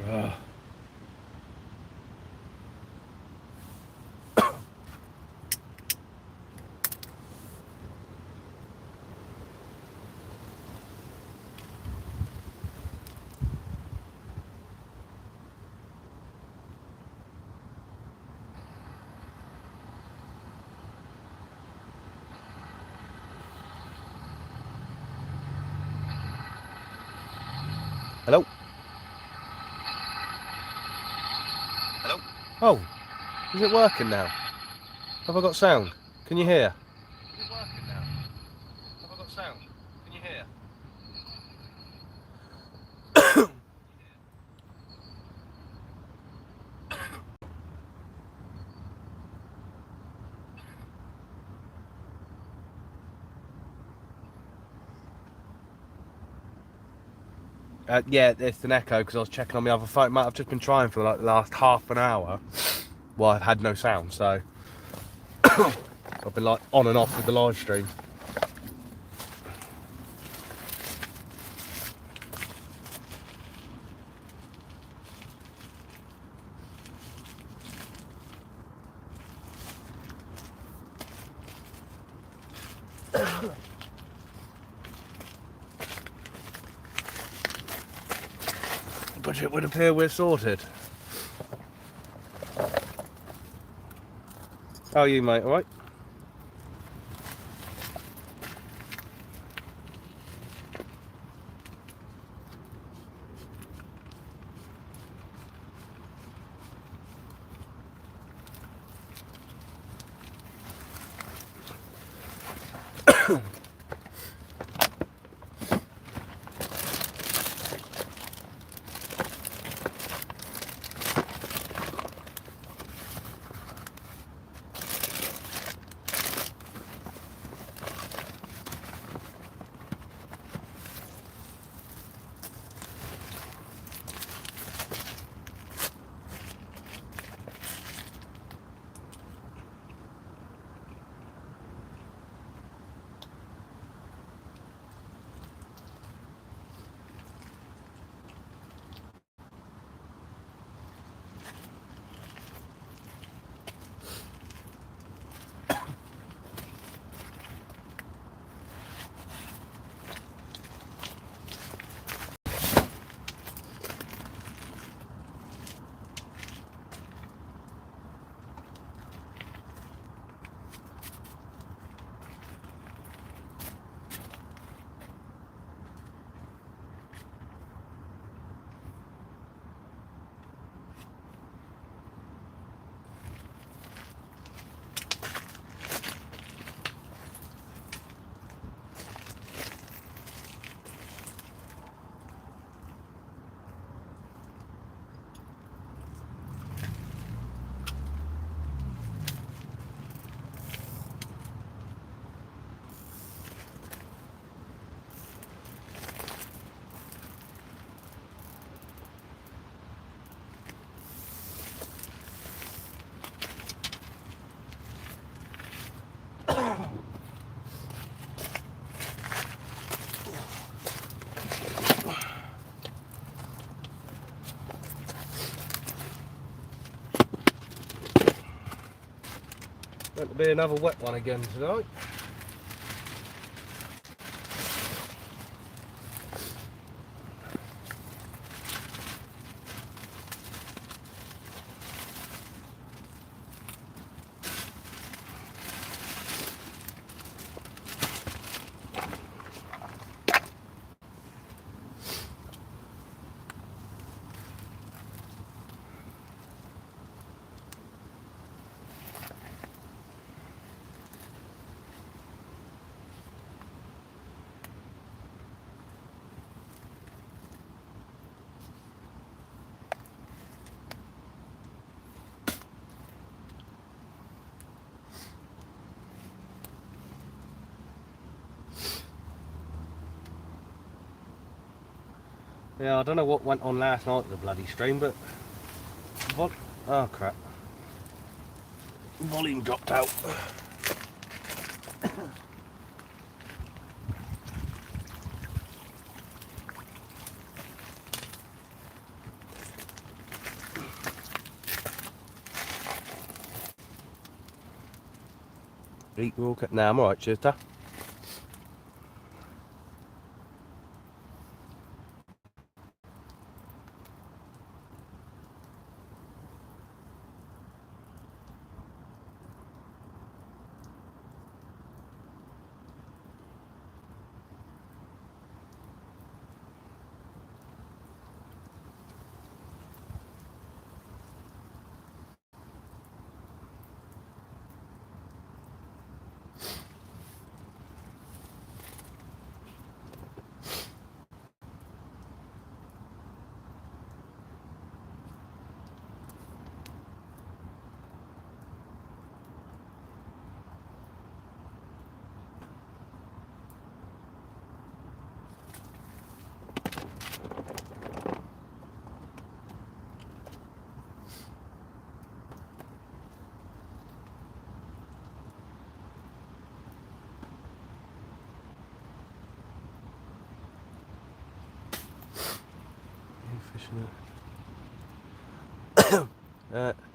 Ugh. Hello? Hello? Oh, is it working now? Have I got sound? Can you hear? Is it working now? Have I got sound? Can you hear? Yeah, it's an echo because I was checking on my other phone. Mate, I've just been trying for like the last half an hour. Well, I've had no sound, so I've been like on and off with the live stream. But it would appear we're sorted. How are you, mate? All right? Going to be another wet one again tonight. Yeah, I don't know what went on last night with the bloody stream, but oh crap, volume dropped out. Eat walk. Nah, I'm alright, cheers, ta.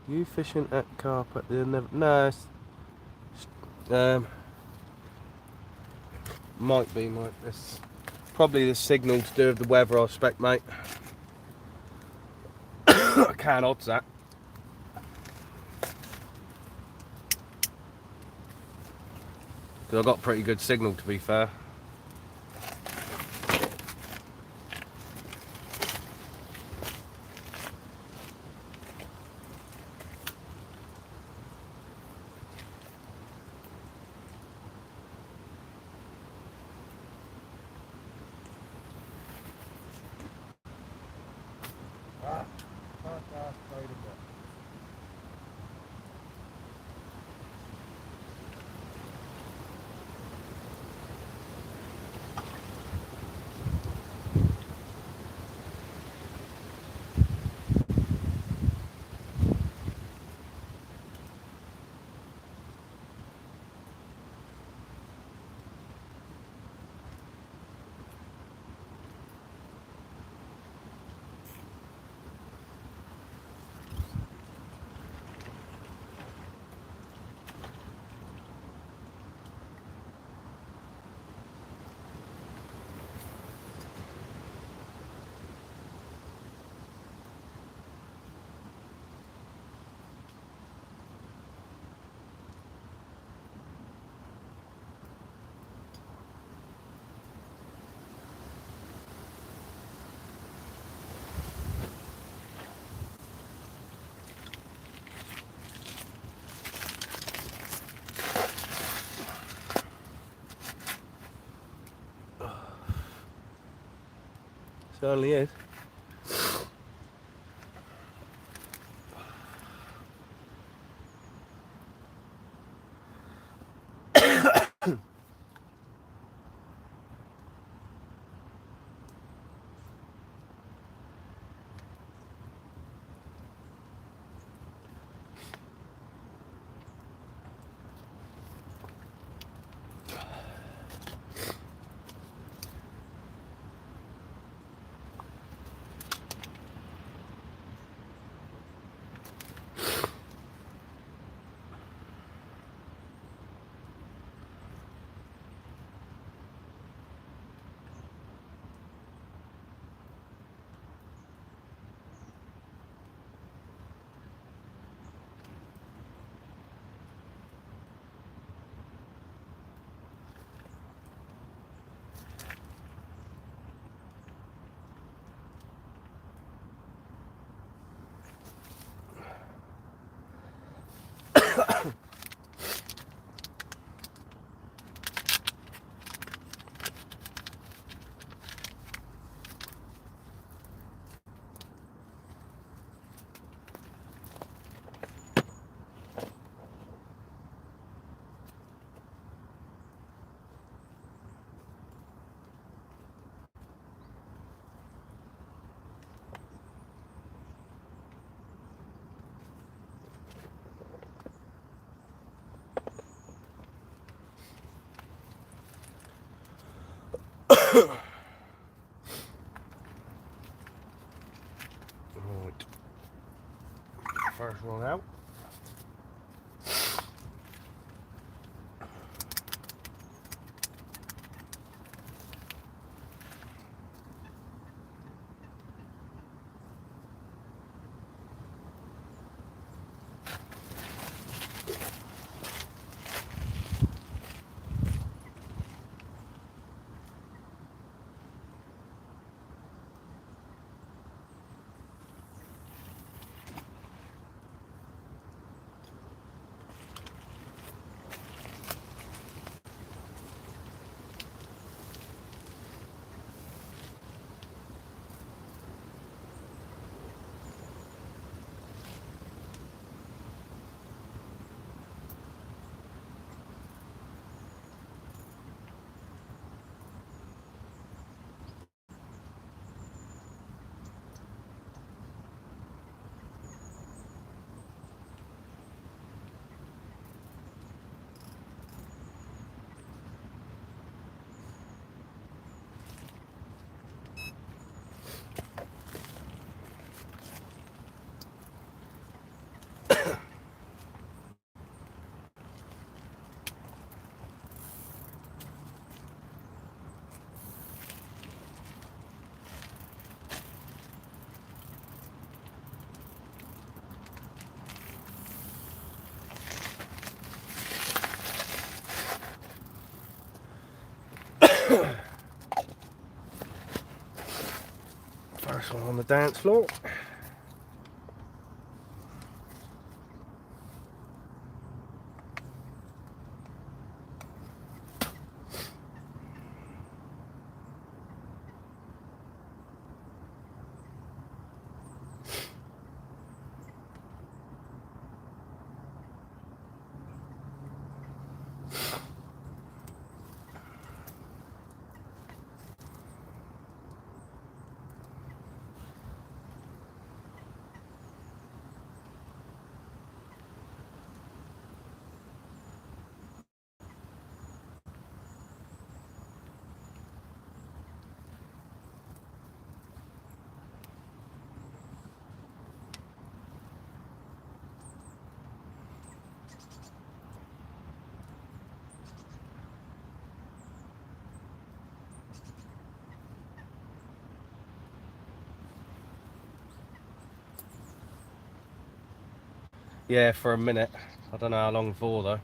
You fishing at carp at the no, might be, this probably the signal to do with the weather, I expect, mate. I can't odds that. Because I've got pretty good signal, to be fair. Certainly is. Right. First one out. Next one on the dance floor. Yeah, for a minute. I don't know how long for though.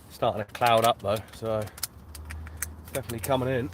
Starting to cloud up though, so definitely coming in.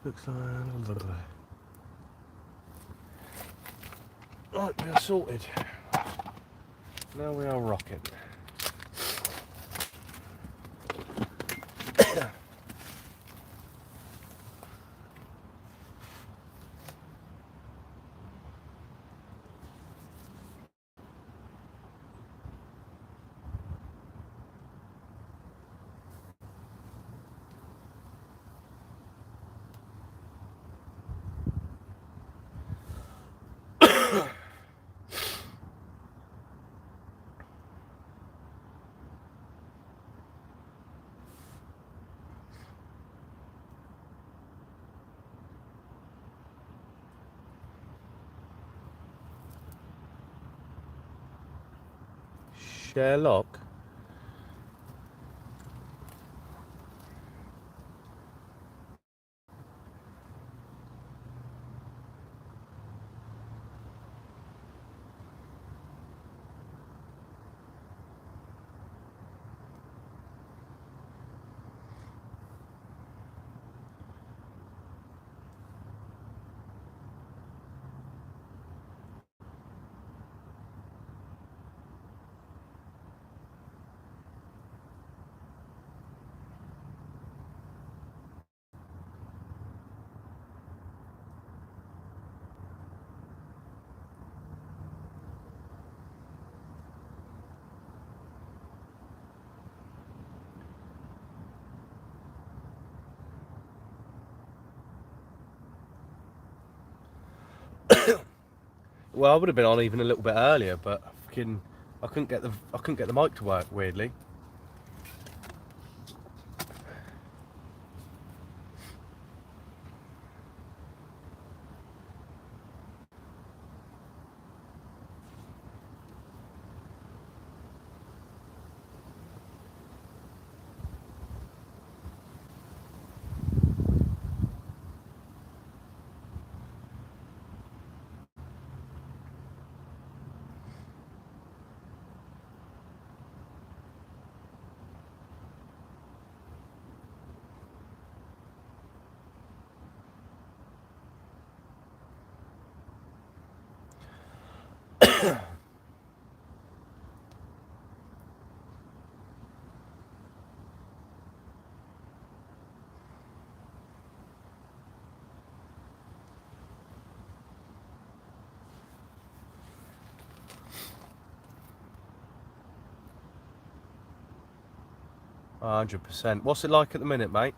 Looks like right, we are sorted. Now we are rocking. share lock. Well, I would have been on even a little bit earlier, but fucking, I couldn't get the mic to work, weirdly. Oh, 100%. What's it like at the minute, mate?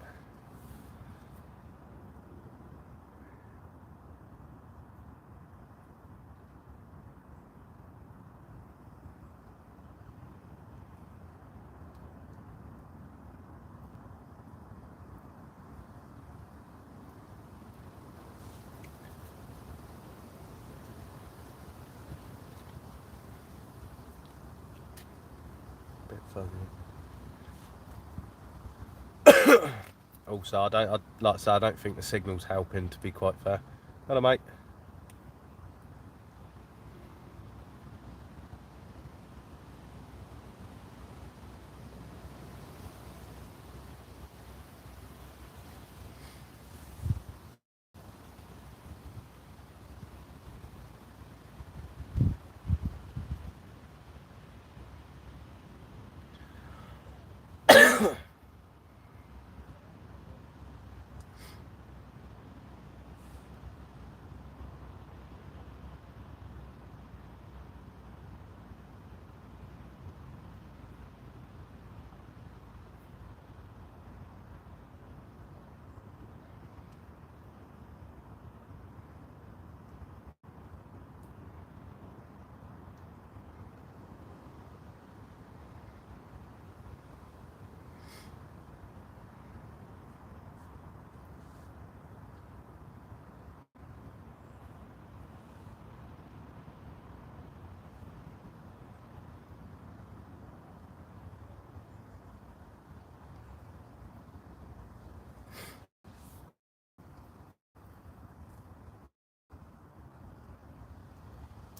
Bit fuzzy. Also, like I say, I don't think the signal's helping, to be quite fair. Hello, mate.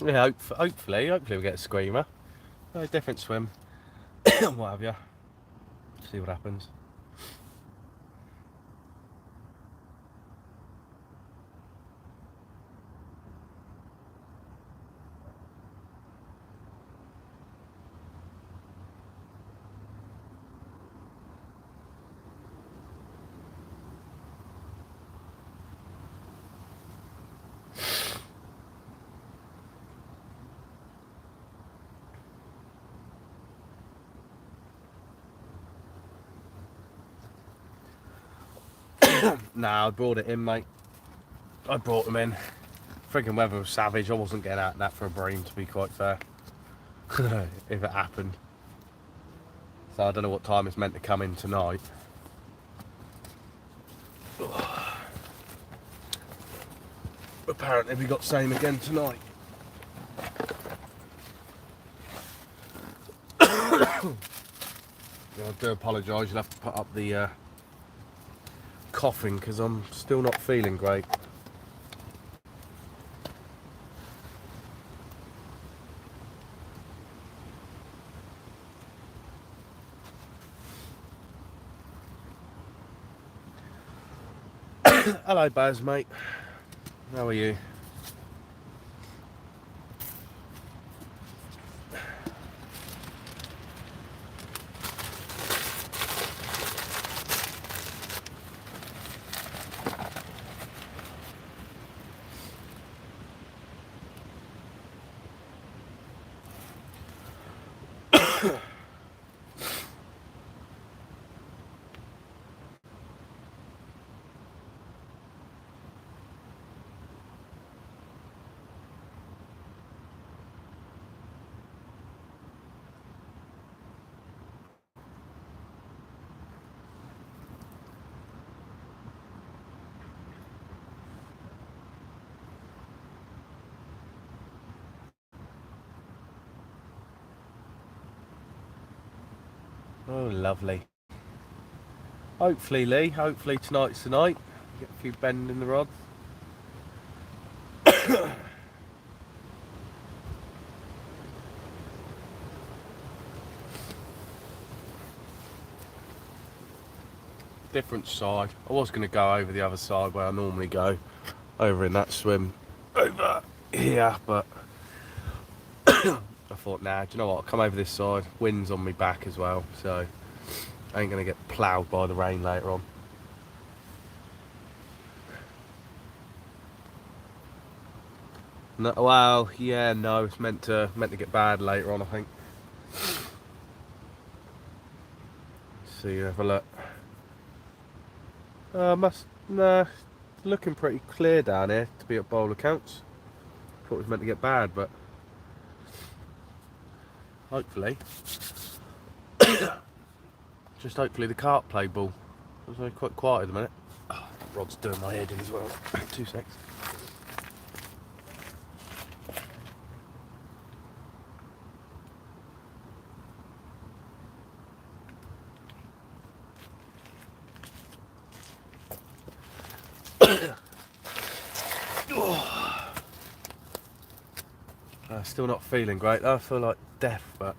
Yeah, hopefully we'll get a screamer. No different swim. What have you? See what happens. Nah, I brought it in, mate. I brought them in. Freaking weather was savage. I wasn't getting out that for a bream, to be quite fair. If it happened. So I don't know what time it's meant to come in tonight. Apparently we got same again tonight. I do apologise, you'll have to put up the coughing because I'm still not feeling great. Hello Baz, mate. How are you? Oh, lovely. Hopefully, Lee. Hopefully tonight's the night. Get a few bend in the rods. Different side. I was going to go over the other side where I normally go, over in that swim over here, but I thought, nah, do you know what? I'll come over this side. Wind's on me back as well, so I ain't going to get ploughed by the rain later on. No, well, yeah, no, it's meant to get bad later on, I think. So you have a look. Nah, looking pretty clear down here to be at bowl accounts. Thought it was meant to get bad, but hopefully, just hopefully the carp play ball. It's only quite quiet at the minute. Oh, Rod's doing my head in as well. 2 secs. Still not feeling great though. I feel like death, but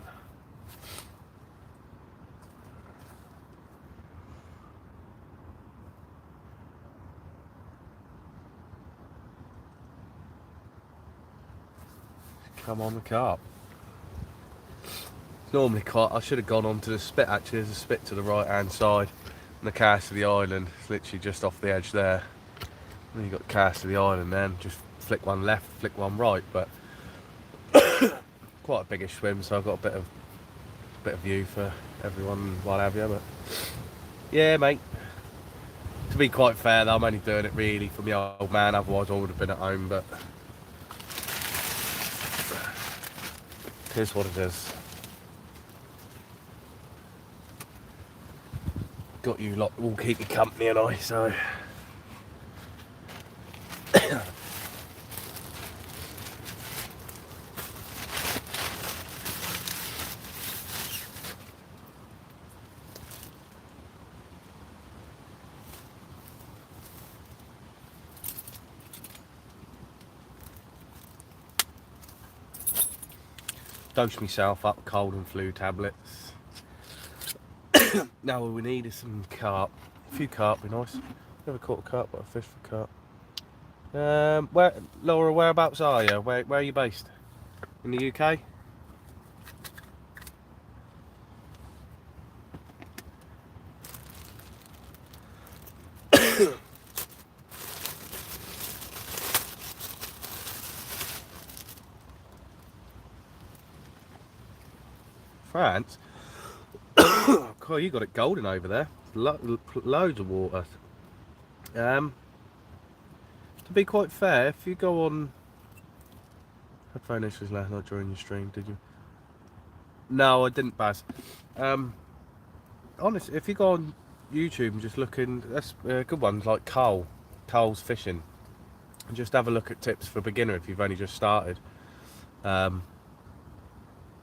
come on the carp. Normally quite. I should have gone on to the spit actually. There's a spit to the right hand side and the cast of the island. It's literally just off the edge there. And you got the cast of the island then. Just flick one left, flick one right, but quite a biggish swim, so I've got a bit of view for everyone while I have you. But yeah, mate. To be quite fair though, I'm only doing it really for my old man, otherwise I would have been at home, but it is what it is. Got you lot will keep you company and I, so dose myself up cold and flu tablets. Now all we need is some carp. A few carp would be nice. Never caught a carp, but I fished for carp. Where, Laura, whereabouts are you? Where are you based? In the UK? France? Oh, you got it golden over there. Loads of water. To be quite fair, if you go on... Had phone issues last night during your stream, did you? No, I didn't, Baz. Honestly, if you go on YouTube and just look in, that's good ones like Cole's Fishing. And just have a look at tips for beginner if you've only just started.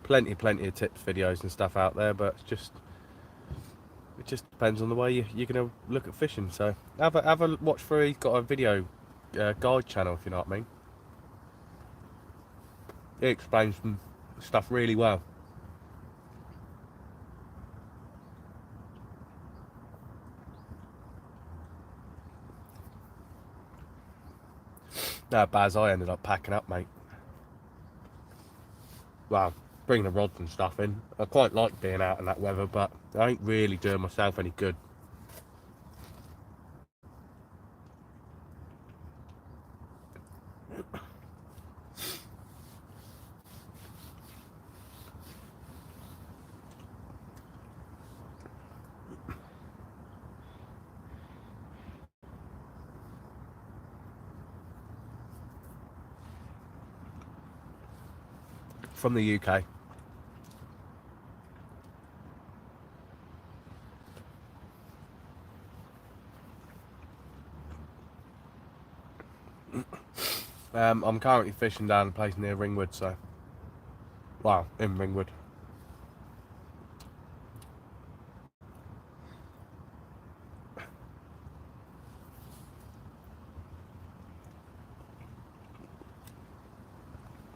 plenty of tips videos and stuff out there, but it just depends on the way you're going to look at fishing. So have a watch for. He's got a video guide channel, if you know what I mean. He explains some stuff really well. No, Baz, I ended up packing up, mate. Well, bringing the rods and stuff in. I quite like being out in that weather, but I ain't really doing myself any good. From the UK. I'm currently fishing down a place near Ringwood, so... Wow, in Ringwood.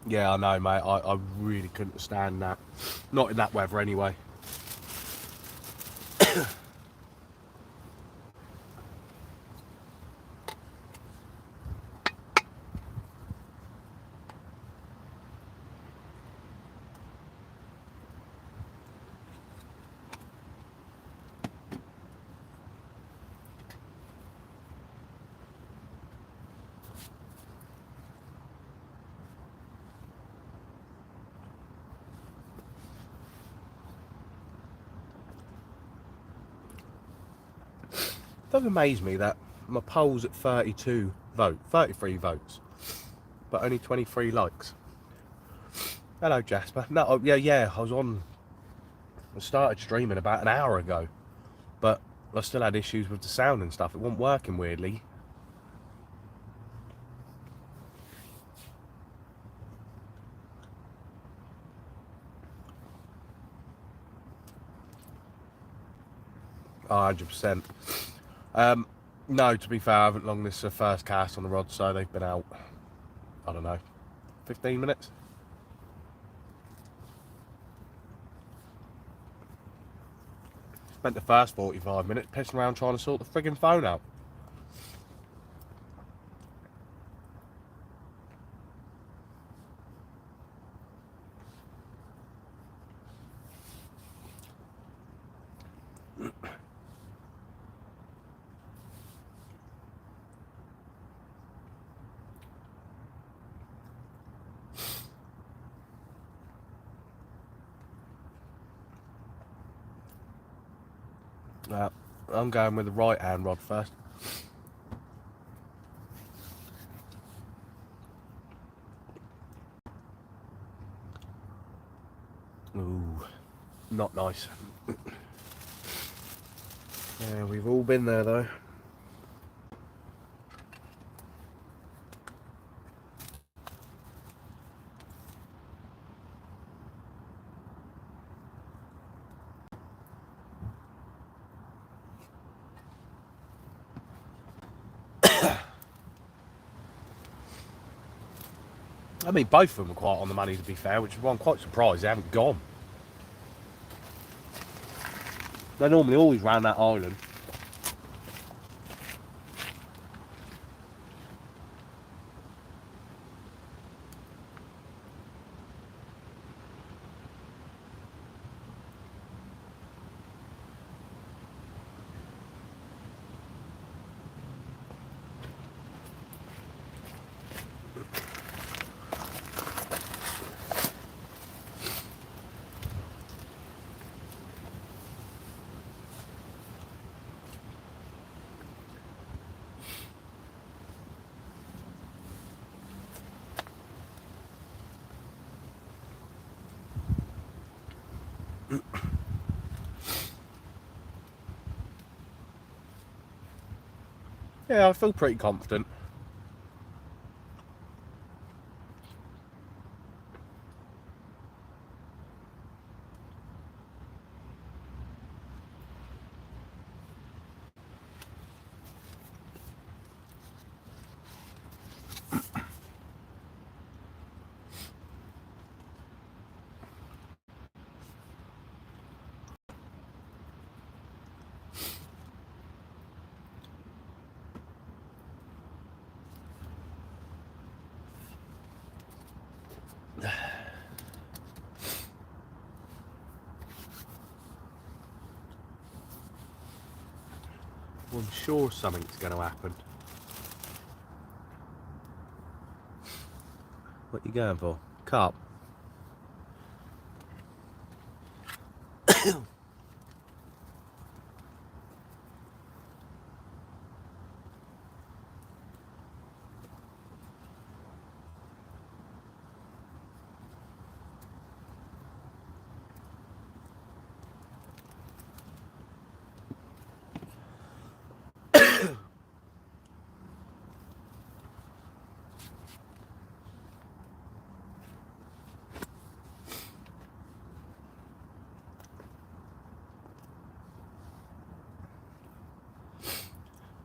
Yeah, I know, mate. I really couldn't stand that. Not in that weather, anyway. It does amaze me that my poll's at 33 votes, but only 23 likes. Hello, Jasper. No, yeah, I started streaming about an hour ago, but I still had issues with the sound and stuff. It wasn't working, weirdly. Oh, 100%. No, to be fair, I haven't long. This is the first cast on the rod, so they've been out, I don't know, 15 minutes. Spent the first 45 minutes pissing around trying to sort the friggin' phone out. I'm going with the right hand rod first. Ooh, not nice. Yeah, we've all been there though. I mean, both of them are quite on the money, to be fair, which is why I'm quite surprised they haven't gone. They're normally always round that island. Yeah, I feel pretty confident. Well, I'm sure something's going to happen. What you going for? Carp?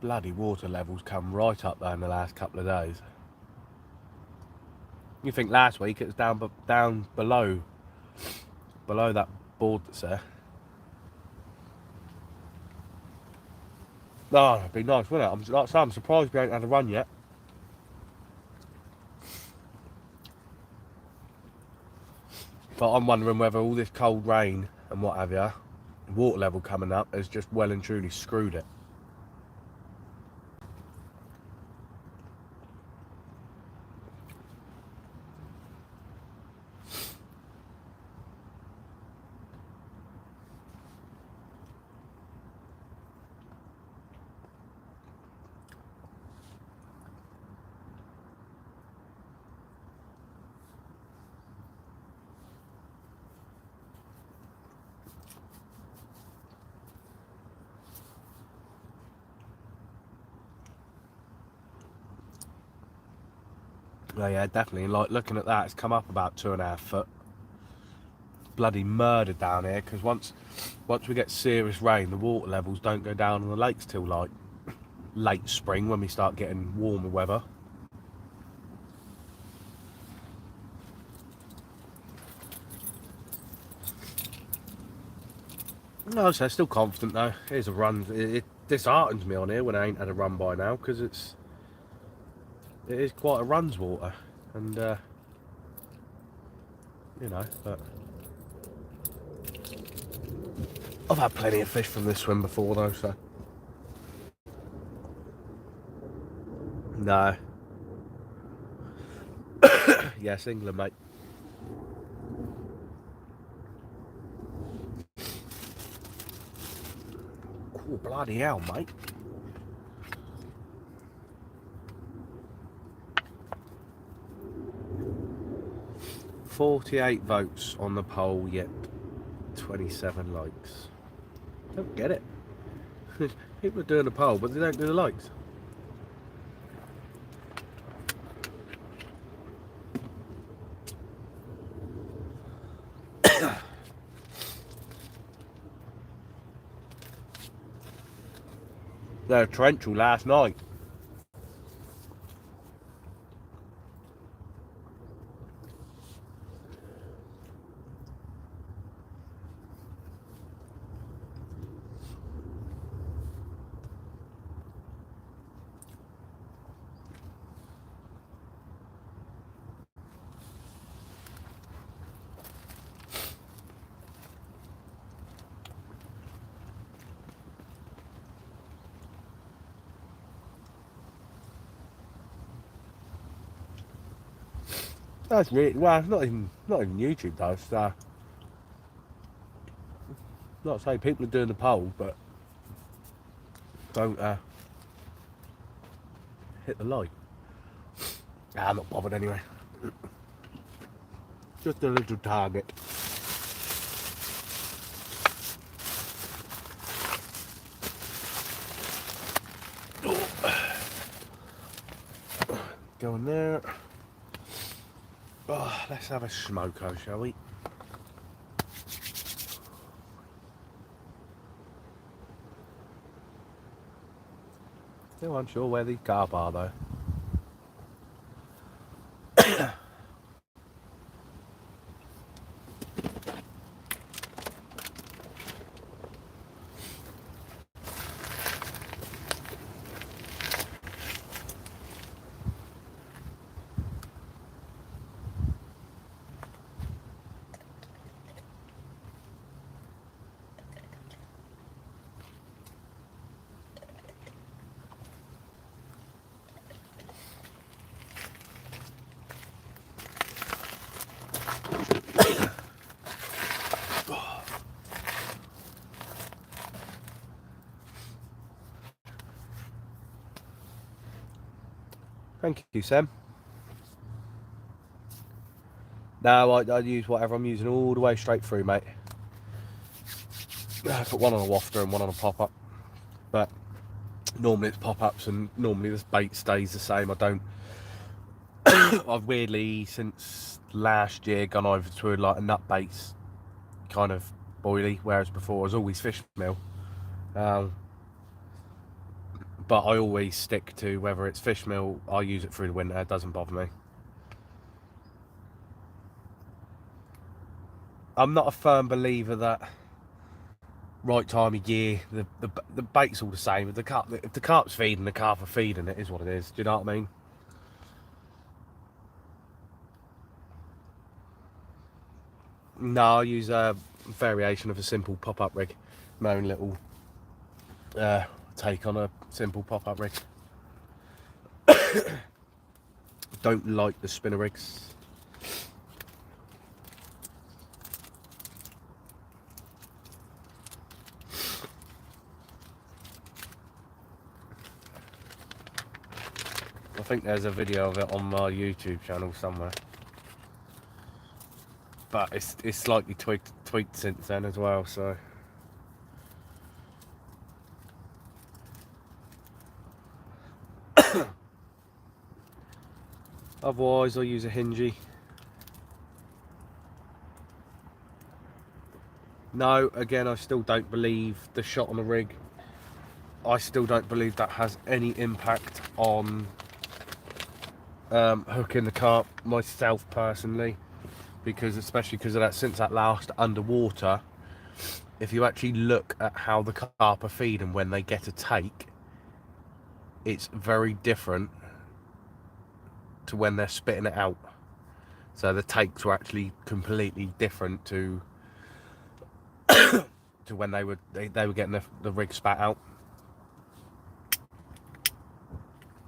Bloody water levels come right up there in the last couple of days. You think last week it was down below that board that's there. Oh, it'd be nice, wouldn't it? I'm surprised we ain't had a run yet. But I'm wondering whether all this cold rain and what have you, water level coming up, has just well and truly screwed it. Oh yeah, definitely. Like looking at that, it's come up about 2.5 foot. Bloody murder down here, because once we get serious rain, the water levels don't go down on the lakes till like late spring when we start getting warmer weather. No, so still confident though. Here's a run. It disheartens me on here when I ain't had a run by now, because it is quite a runs water, and you know, but I've had plenty of fish from this swim before though, so no. Yes, England, mate. Oh, bloody hell, mate. "48 votes on the poll, yet 27 likes. Don't get it. People are doing the poll, but they don't do the likes. They're torrential last night. That's really well. It's not even YouTube though. It's, not say people are doing the poll, but don't hit the like. I'm not bothered anyway. Just a little target. Go in there. Oh, let's have a smoko, shall we? Still unsure where these carp are though. Thank you, Sam. No, I use whatever I'm using all the way straight through, mate. I put one on a wafter and one on a pop-up, but normally it's pop-ups and normally the bait stays the same. I don't. I've weirdly since last year gone over to like a nut base kind of boilie, whereas before I was always fish meal. But I always stick to whether it's fish meal. I use it through the winter. It doesn't bother me. I'm not a firm believer that right time of year the bait's all the same. If the carp's feeding, the carp are feeding. It is what it is. Do you know what I mean? No, I use a variation of a simple pop-up rig. My own little take on a simple pop-up rig. Don't like the spinner rigs. I think there's a video of it on my YouTube channel somewhere, but it's slightly tweaked since then as well. So otherwise, I use a hingy. No, again, I still don't believe the shot on the rig. I still don't believe that has any impact on hooking the carp myself personally, because especially because of that, since that last underwater, if you actually look at how the carp are feeding when they get a take, it's very different to when they're spitting it out. So the takes were actually completely different to when they were getting the rig spat out.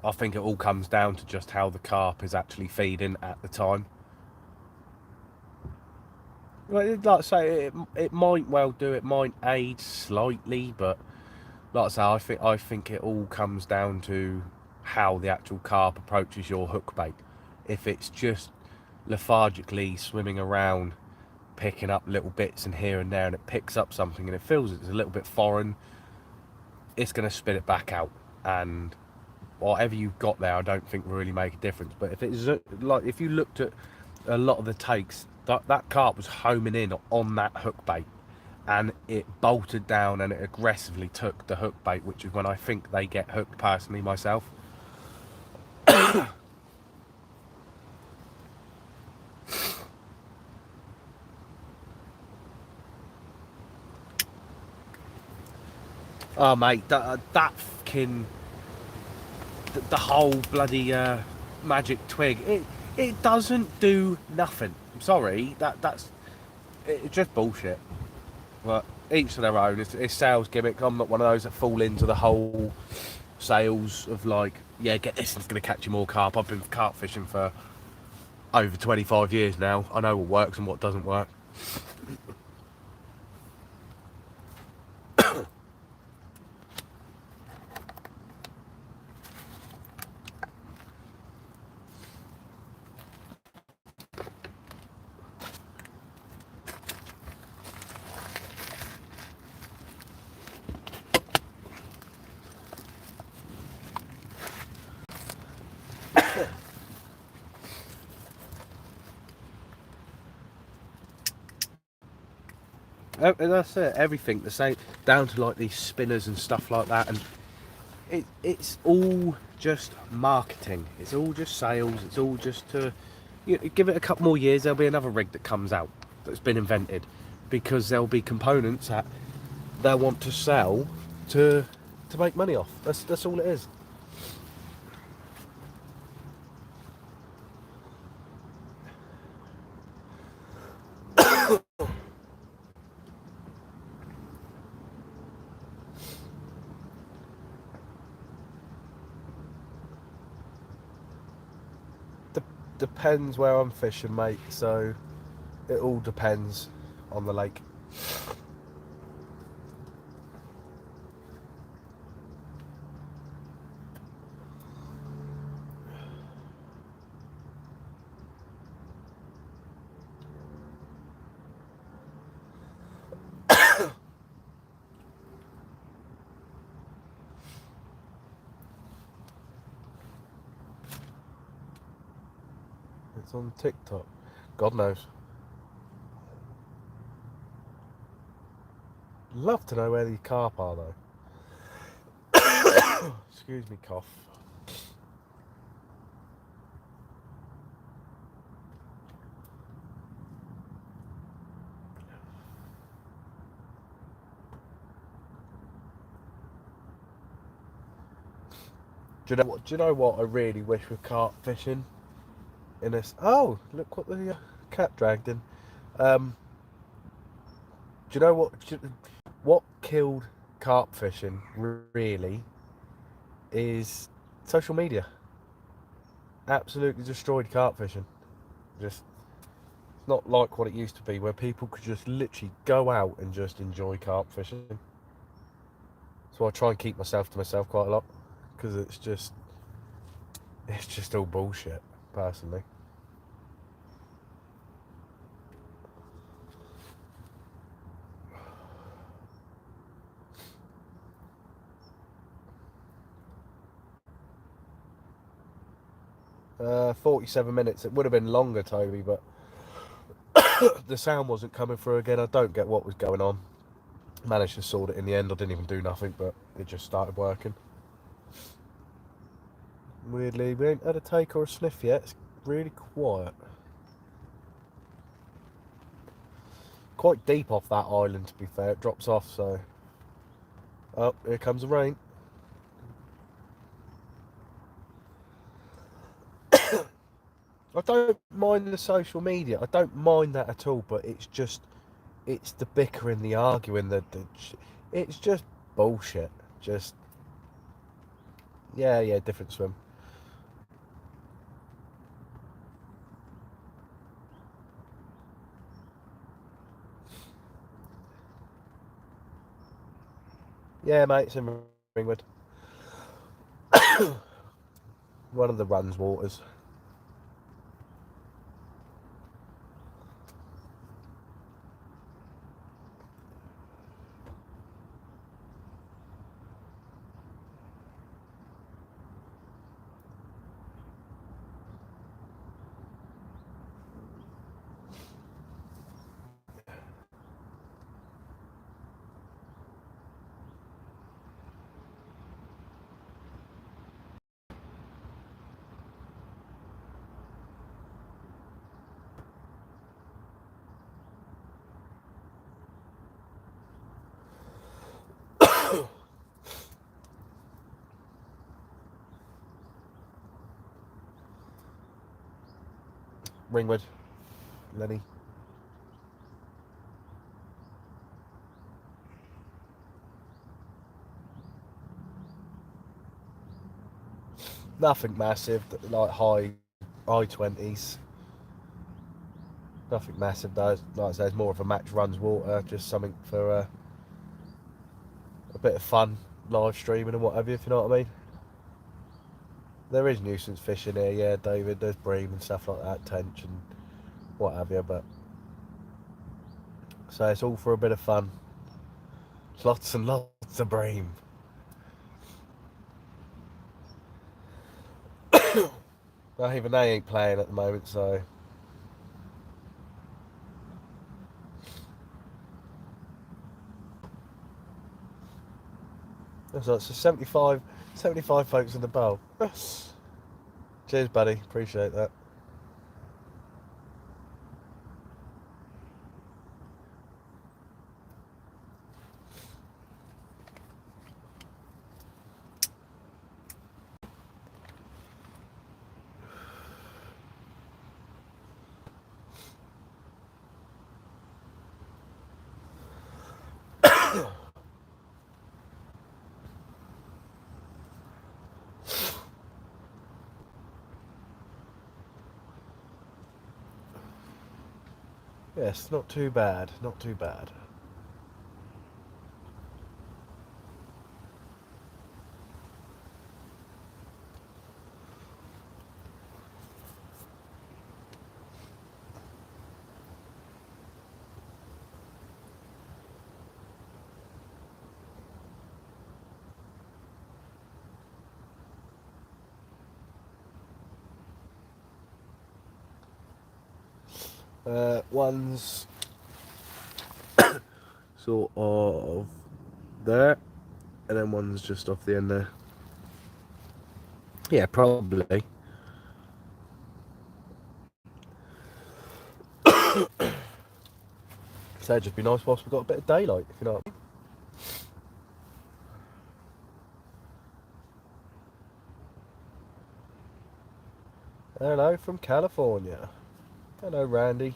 I think it all comes down to just how the carp is actually feeding at the time. Like I say, it might well do, it might aid slightly, but like I say, I think it all comes down to how the actual carp approaches your hook bait. If it's just lethargically swimming around, picking up little bits and here and there, and it picks up something and it feels it's a little bit foreign, it's going to spit it back out, and whatever you've got there, I don't think will really make a difference. But if it's like, if you looked at a lot of the takes, that carp was homing in on that hook bait, and it bolted down and it aggressively took the hook bait, which is when I think they get hooked personally myself. Oh mate, that fucking the whole bloody magic twig, it doesn't do nothing. I'm sorry, that's it's just bullshit. But each to their own. It's sales gimmick. I'm not one of those that fall into the whole sales of like, yeah, get this, it's going to catch you more carp. I've been carp fishing for over 25 years now. I know what works and what doesn't work. And that's it, everything the same, down to like these spinners and stuff like that, and it's all just marketing, it's all just sales, it's all just to, you know, give it a couple more years, there'll be another rig that comes out that's been invented, because there'll be components that they'll want to sell to make money off. That's all it is. Depends where I'm fishing, mate, so it all depends on the lake. It's on TikTok. God knows. Love to know where these carp are though. Excuse me, cough. Do you know what I really wish with carp fishing? In this, oh, look what the cat dragged in. Do you know what killed carp fishing really is social media. Absolutely destroyed carp fishing. Just it's not like what it used to be, where people could just literally go out and just enjoy carp fishing. So I try and keep myself to myself quite a lot, because it's just all bullshit, personally. Uh, 47 minutes. It would have been longer, Toby, but the sound wasn't coming through again. I don't get what was going on. Managed to sort it in the end. I didn't even do nothing, but it just started working. Weirdly, we ain't had a take or a sniff yet. It's really quiet. Quite deep off that island, to be fair. It drops off, so... Oh, here comes the rain. I don't mind the social media. I don't mind that at all, but it's just... It's the bickering, the arguing, it's just bullshit. Just... Yeah, different swim. Yeah, mate, it's in Ringwood. One of the runs waters. Ringwood. Lenny. Nothing massive, like high 20s. Nothing massive though. Like I say, it's more of a match runs water, just something for a bit of fun, live streaming and what have you, if you know what I mean. There is nuisance fishing here, yeah, David. There's bream and stuff like that, tench and what have you, but so it's all for a bit of fun. Lots and lots of bream. Well, even they ain't playing at the moment, so. That's like, so 75 folks in the bowl. Cheers, buddy. Appreciate that. Yes, not too bad. Not too bad. One's sort of there, and then one's just off the end there. Yeah, probably. So it'd just be nice whilst we've got a bit of daylight, if you know what I mean. Hello from California. Hello, Randy.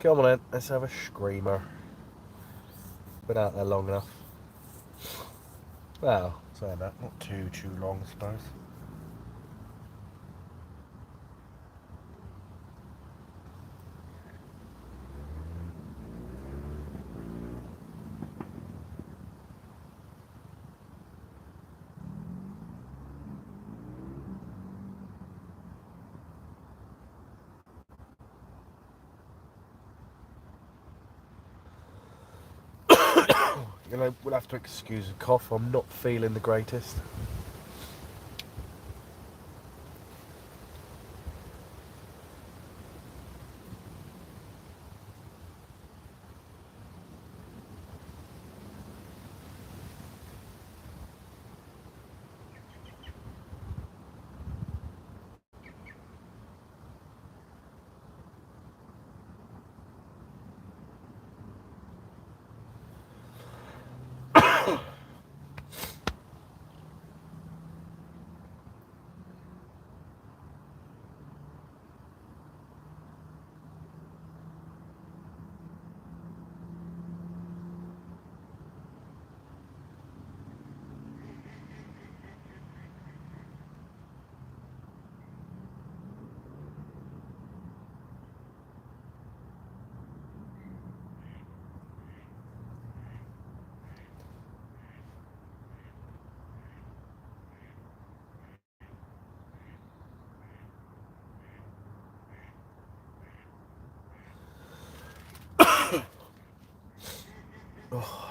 Come on in, let's have a screamer. Been out there long enough. Well, saying that, not too long, I suppose. You know, we'll have to excuse a cough. I'm not feeling the greatest. Oh.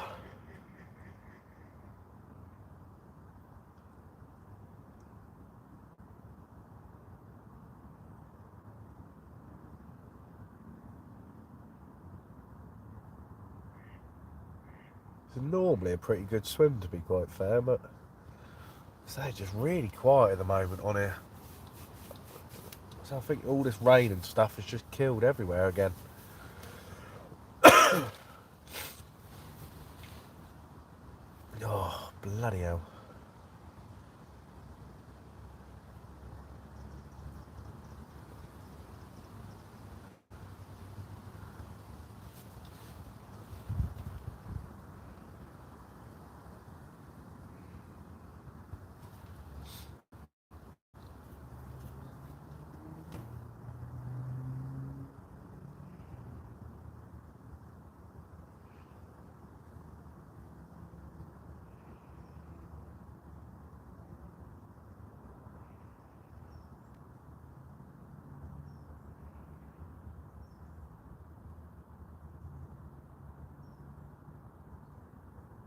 It's normally a pretty good swim, to be quite fair, but it's just really quiet at the moment on here. So I think all this rain and stuff has just killed everywhere again. Oh, bloody hell.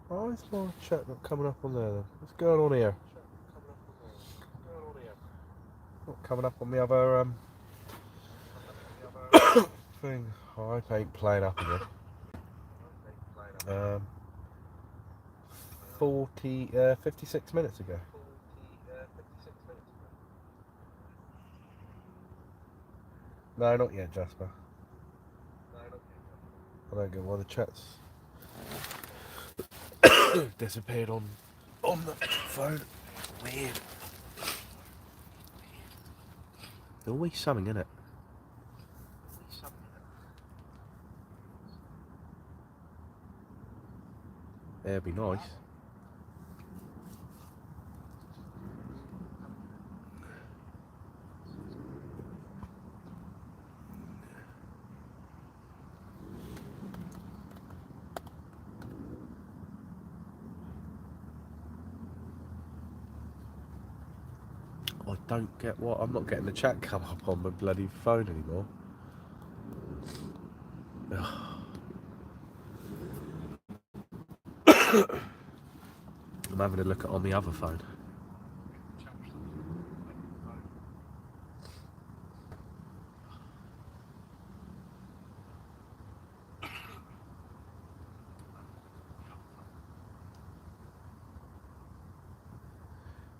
Why is my chat not coming up on there then? What's going on here? Not coming up on the other thing. I ain't playing up again. 56 minutes ago. No, not yet, Jasper. I don't get why the chat's disappeared on the phone. Weird. There's always something in it. Yeah, it'd be nice. I don't get what. I'm not getting the chat come up on my bloody phone anymore. I'm having a look at on the other phone.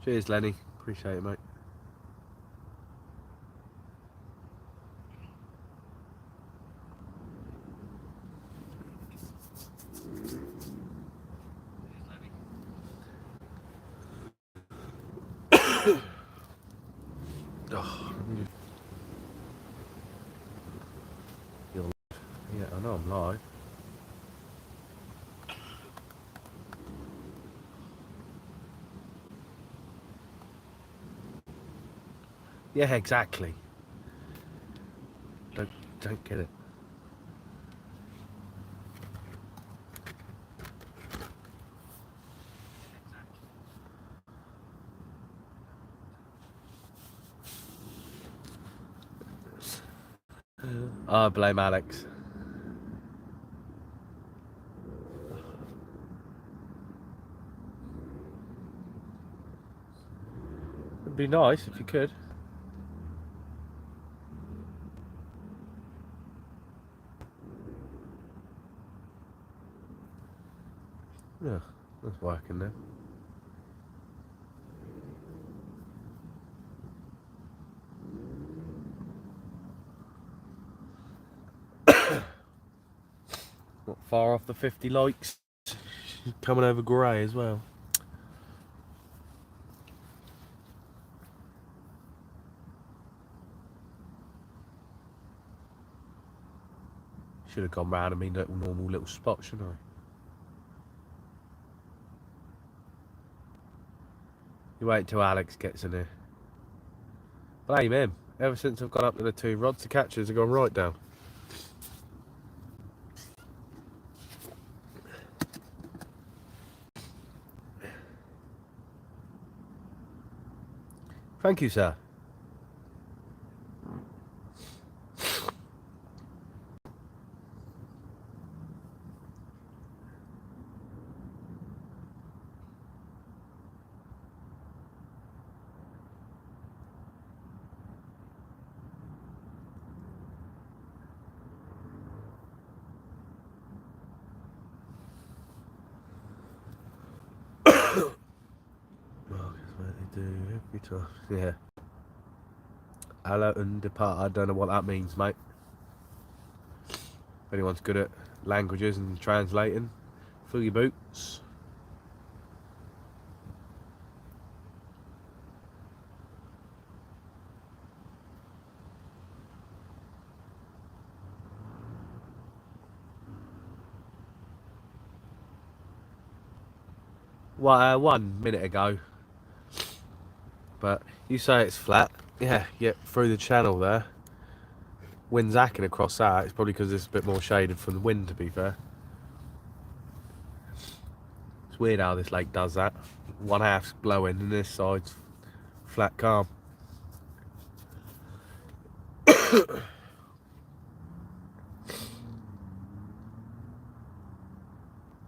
Cheers, Lenny. Appreciate it, mate. Yeah, I know I'm live. Yeah, exactly. Don't get it. I blame Alex. It'd be nice if you could. Yeah, that's working now. Not far off the 50 likes. Coming over grey as well. Should have gone round and been a normal little spot, shouldn't I? You wait till Alex gets in here. Blame him. Ever since I've gone up to the 2 rods, the catches have gone right down. Thank you, sir. They do every time. Yeah. Hello and depart. I don't know what that means, mate. If anyone's good at languages and translating, fill your boots. Well, 1 minute ago. But you say it's flat. Yeah, through the channel there. Wind's hacking across that. It's probably because it's a bit more shaded from the wind, to be fair. It's weird how this lake does that. One half's blowing and this side's flat calm.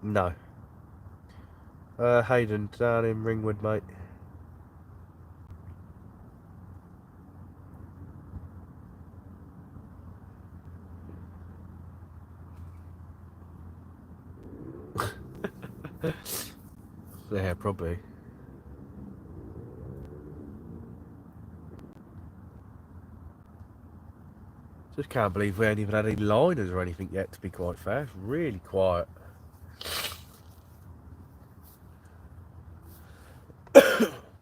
No. Hayden, down in Ringwood, mate. Yeah, probably. Just can't believe we ain't even had any liners or anything yet, to be quite fair. It's really quiet.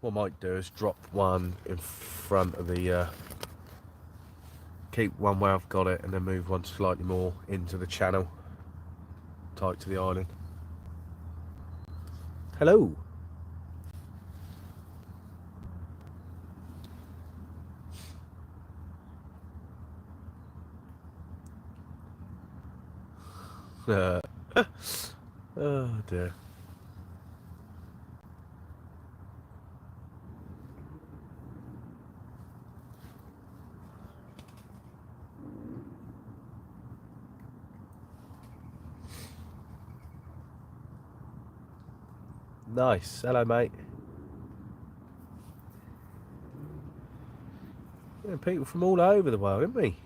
What I might do is drop one in front of the keep one where I've got it and then move one slightly more into the channel, tight to the island. Hello. Oh dear. Nice. Hello, mate. Yeah, people from all over the world, isn't we?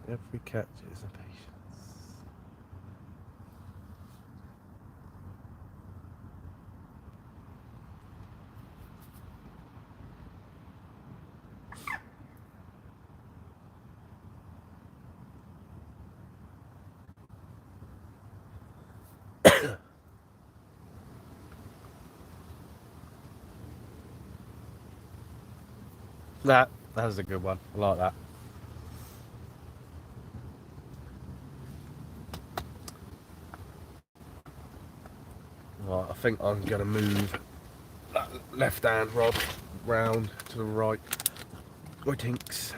Every catch is a patience. That was a good one. I like that. Right, I think I'm gonna move that left hand rod round to the right. My tinks.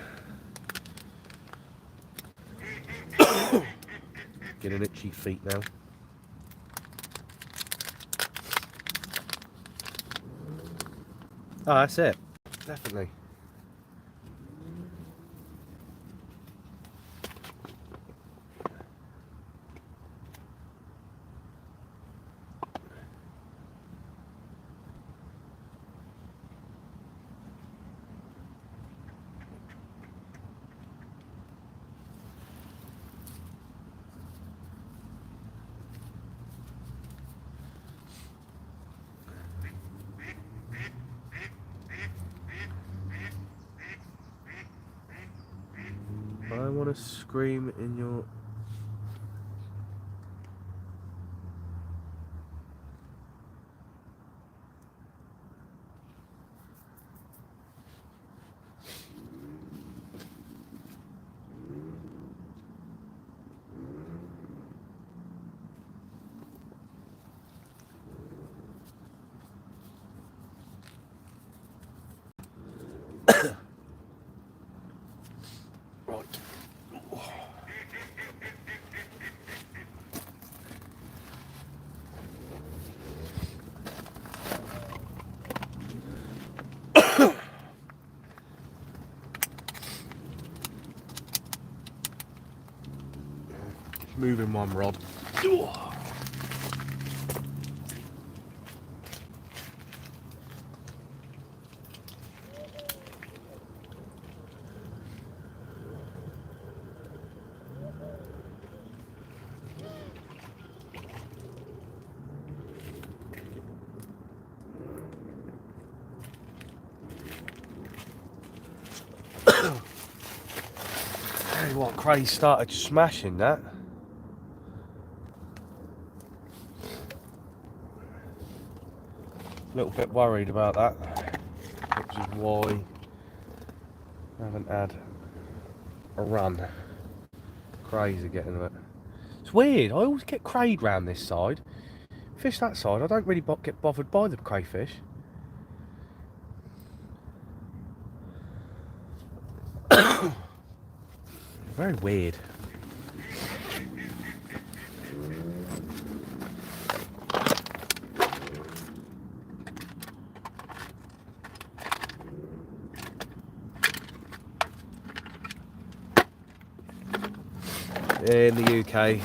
Getting itchy feet now. Oh, that's it. Definitely. I want to scream in your... Right. Moving one rod. Hey, what Craig started smashing that. A little bit worried about that, which is why I haven't had a run. Crazy getting it. It's weird. I always get crayed round this side. Fish that side, I don't really get bothered by the crayfish. Very weird. In the UK,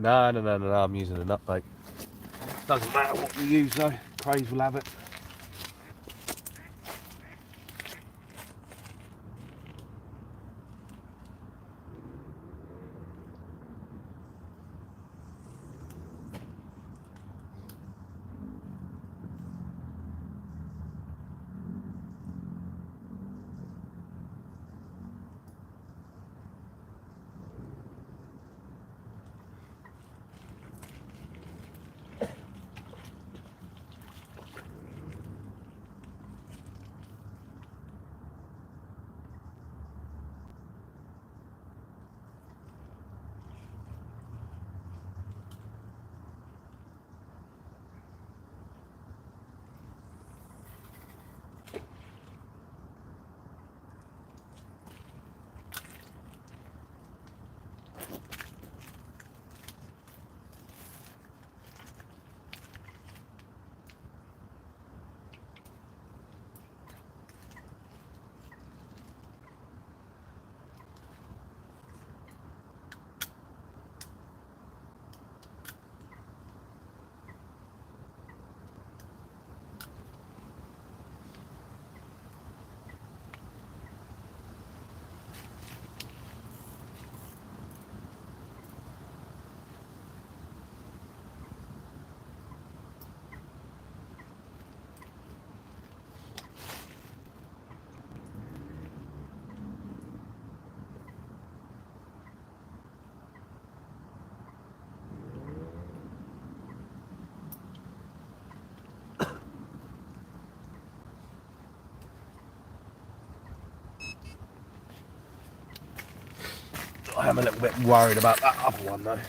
No, I'm using a nut bait. Doesn't matter what you use though, craze will have it. I am a little bit worried about that other one though.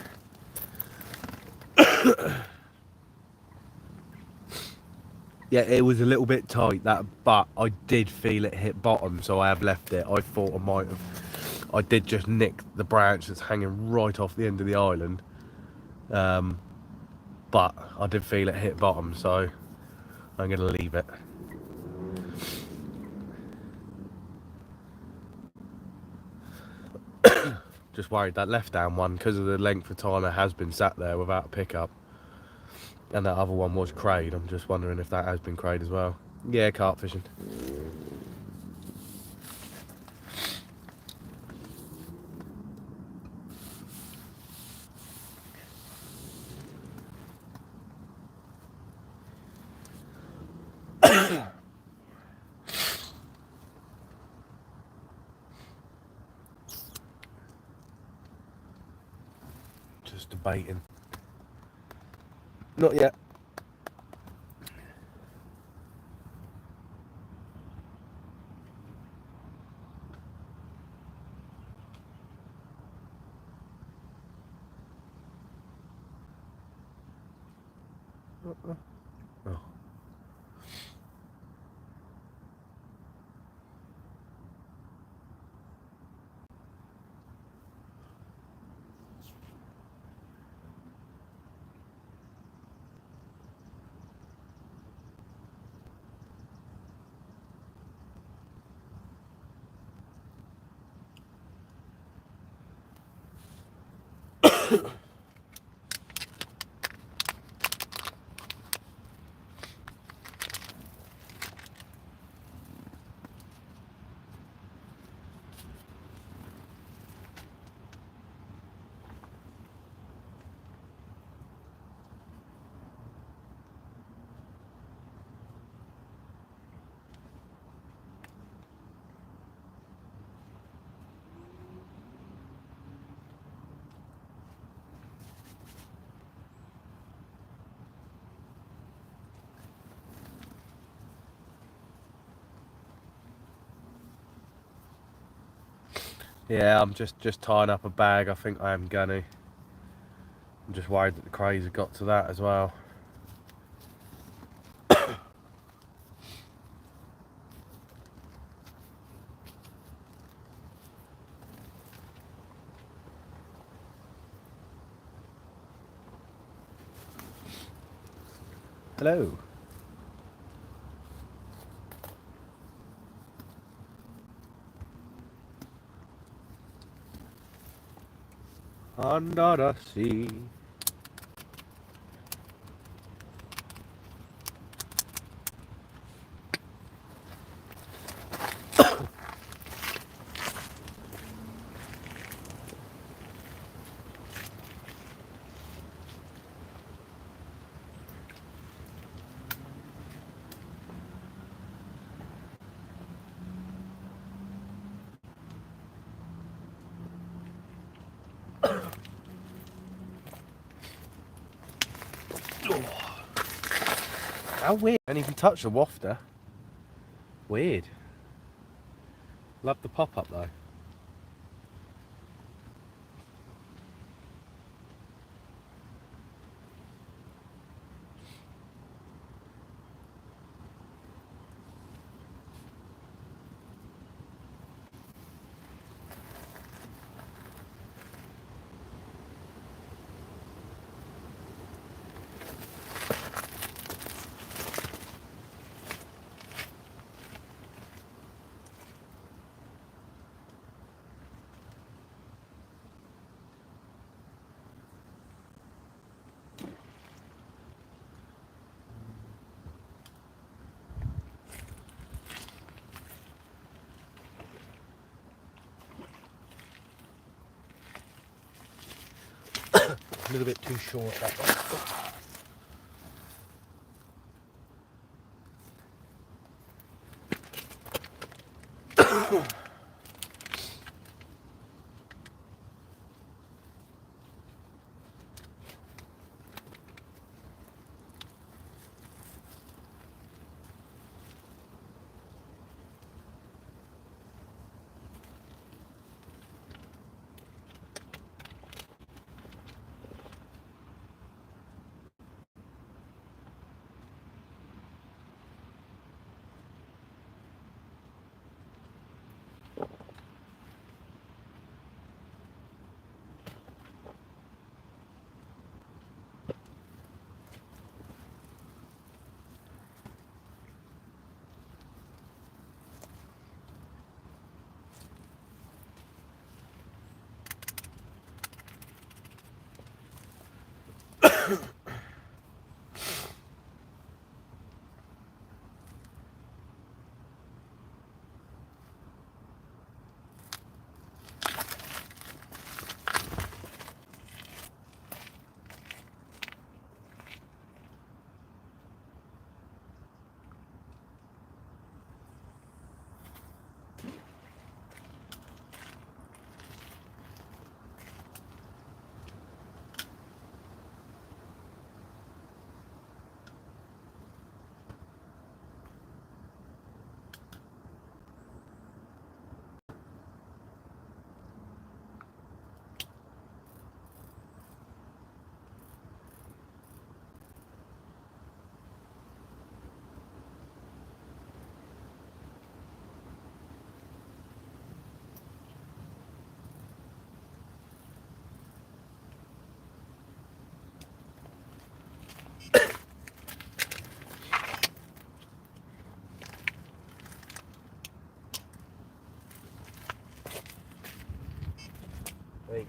Yeah, it was a little bit tight that, but I did feel it hit bottom, so I have left it. I thought I might have. I did just nick the branch that's hanging right off the end of the island, but I did feel it hit bottom, so I'm going to leave it. Just worried that left down one, because of the length of time it has been sat there without a pickup, and that other one was crayed. I'm just wondering if that has been crayed as well. Yeah, carp fishing. Just debating. Not yet. Oh. Yeah, I'm just tying up a bag. I think I am gonna. I'm just worried that the craze have got to that as well. Hello. Under the sea. How weird. And if you touch the wafter, weird. Love the pop up though. A little bit too short that one. Wait.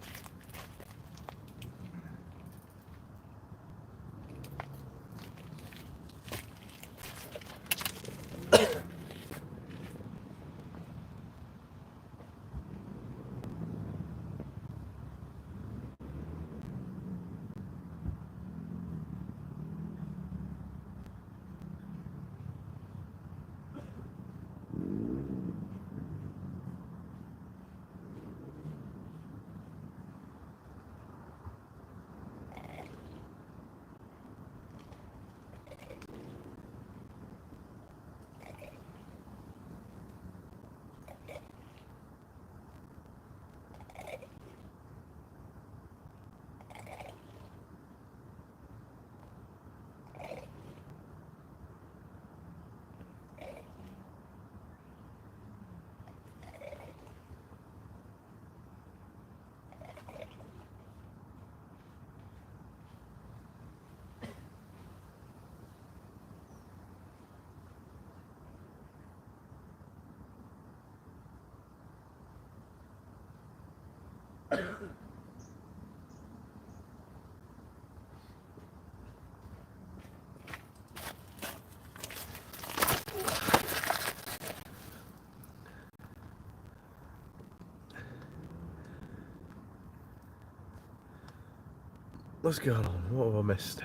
What's going on? What have I missed?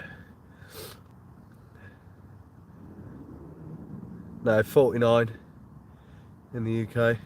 No, 49 in the UK.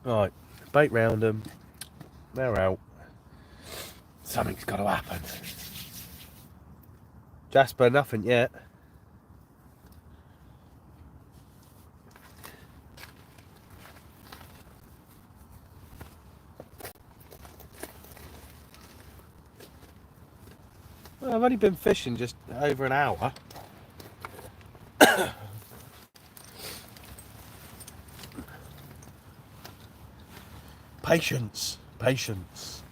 Right, bait round them. They're out. Something's got to happen. Jasper, nothing yet. Well, I've only been fishing just over an hour. Patience, patience.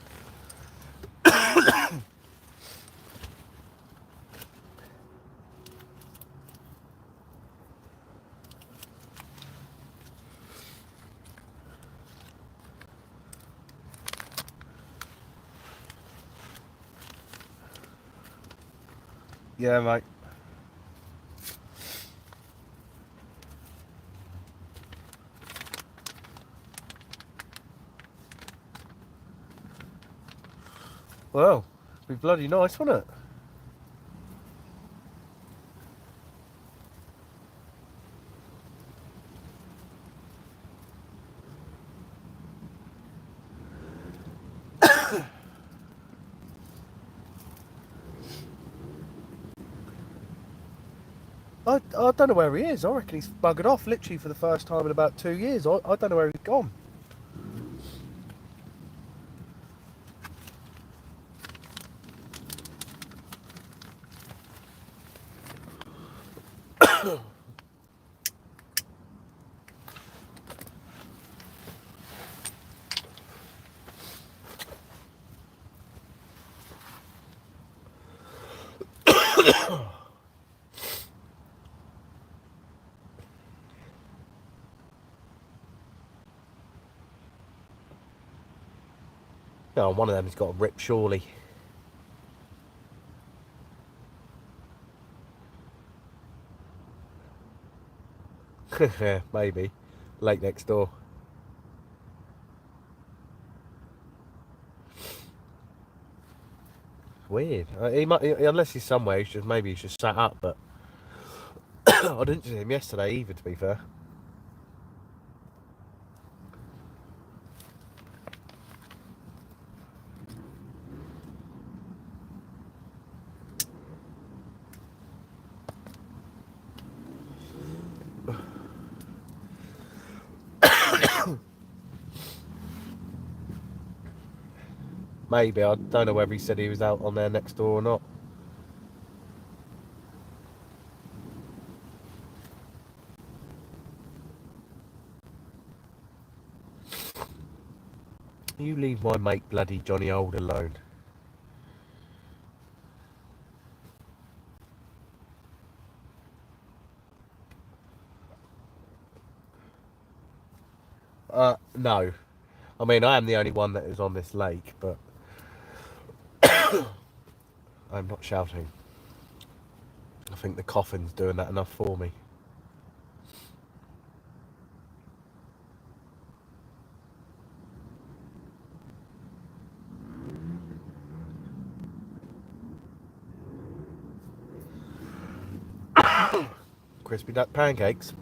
Yeah, mate. Well, it'd be bloody nice, wouldn't it? I don't know where he is. I reckon he's buggered off literally for the first time in about 2 years. I don't know where he's gone. No, one of them has got a rip, surely. Yeah, maybe. Lake next door. Weird. He might, unless he's somewhere, maybe he's just sat up. But I didn't see him yesterday either. To be fair. Maybe. I don't know whether he said he was out on there next door or not. You leave my mate bloody Johnny Old alone. No. I mean, I am the only one that is on this lake, but I'm not shouting. I think the coffin's doing that enough for me. Crispy duck pancakes.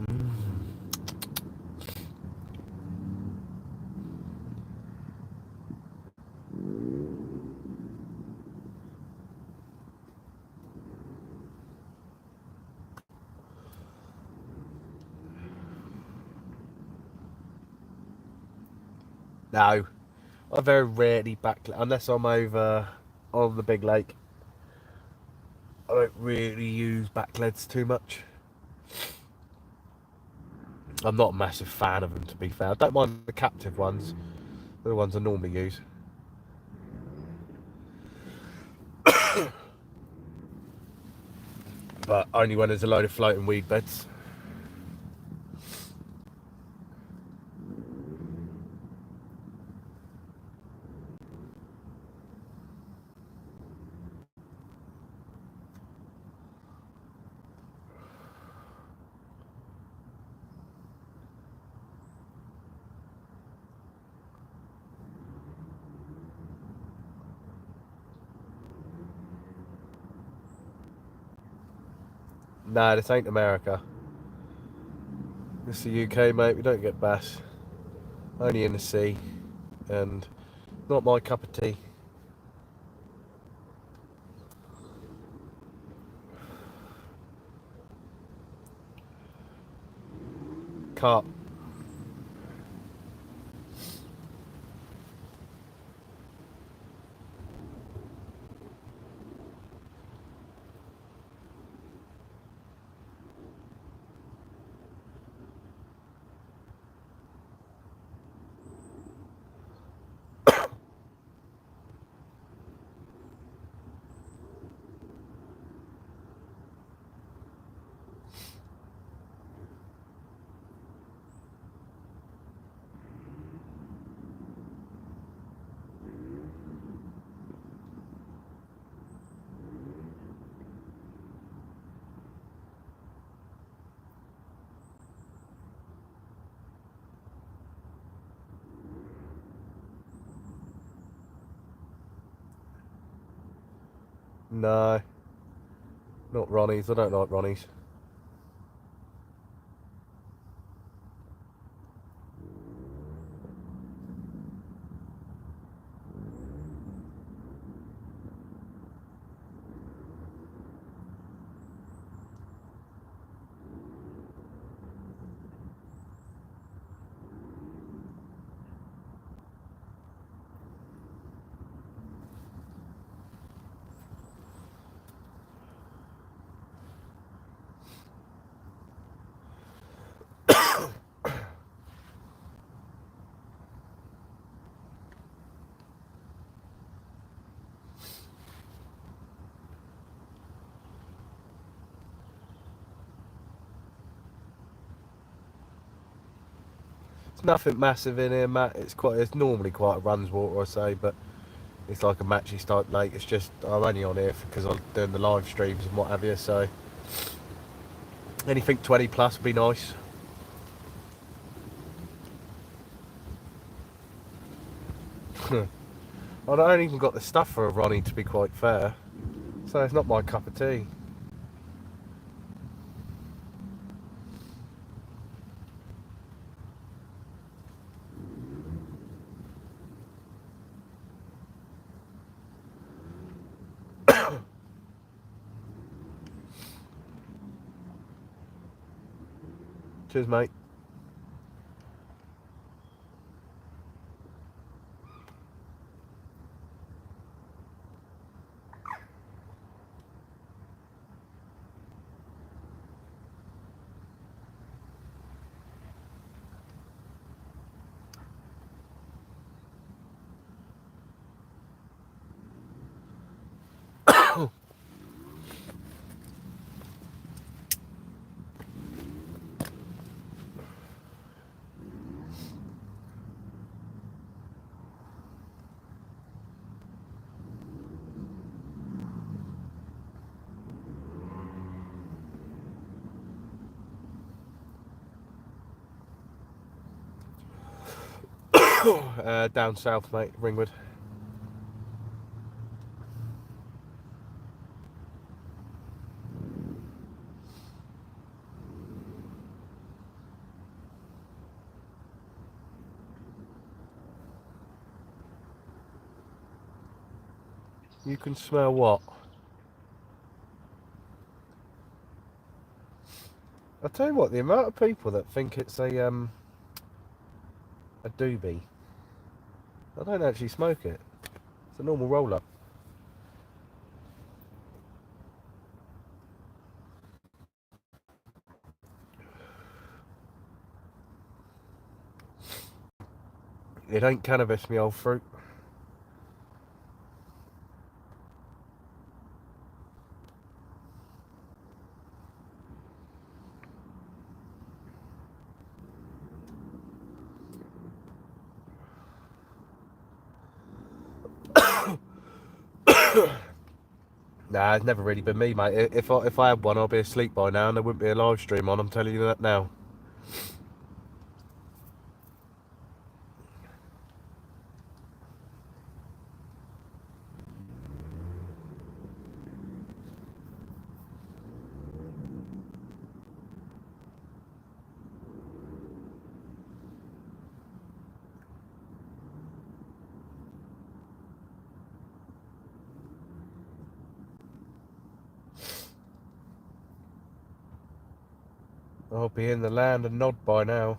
No, I very rarely unless I'm over on the big lake. I don't really use backleads too much. I'm not a massive fan of them, to be fair. I don't mind the captive ones. They're the ones I normally use. But only when there's a load of floating weed beds. Nah, this ain't America. This is the UK, mate. We don't get bass. only in the sea, and not my cup of tea. Carp. No, not Ronnie's. I don't like Ronnie's. It's nothing massive in here, Matt. It's normally quite a runs water, I say, but it's like a matchy start lake. It's just I'm only on here because I'm doing the live streams and what have you. So anything 20 plus would be nice. I don't even got the stuff for a Ronnie, to be quite fair. So it's not my cup of tea. Cheers, mate. Down south, mate, Ringwood. You can smell what? I'll tell you what, the amount of people that think it's a doobie. I don't actually smoke it. It's a normal roll up. It ain't cannabis, me old fruit. Nah, it's never really been me, mate. If I had one, I'd be asleep by now and there wouldn't be a live stream on. I'm telling you that now. I'll be in the land of Nod by now.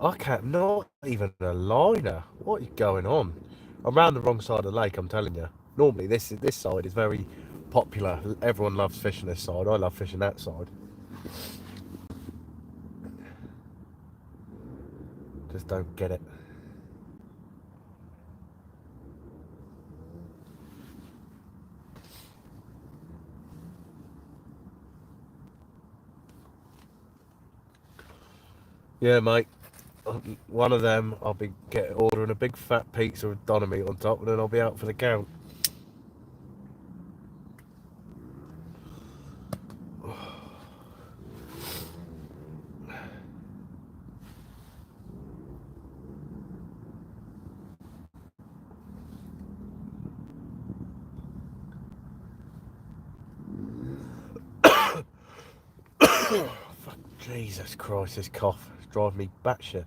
I can't, not even a liner. What is going on? I'm round the wrong side of the lake, I'm telling you. Normally this side is very popular. Everyone loves fishing this side. I love fishing that side. Just don't get it. Yeah, mate. One of them, I'll be ordering a big fat pizza with doner meat on top, and then I'll be out for the count. Fuck, Jesus Christ, this cough is driving me batshit.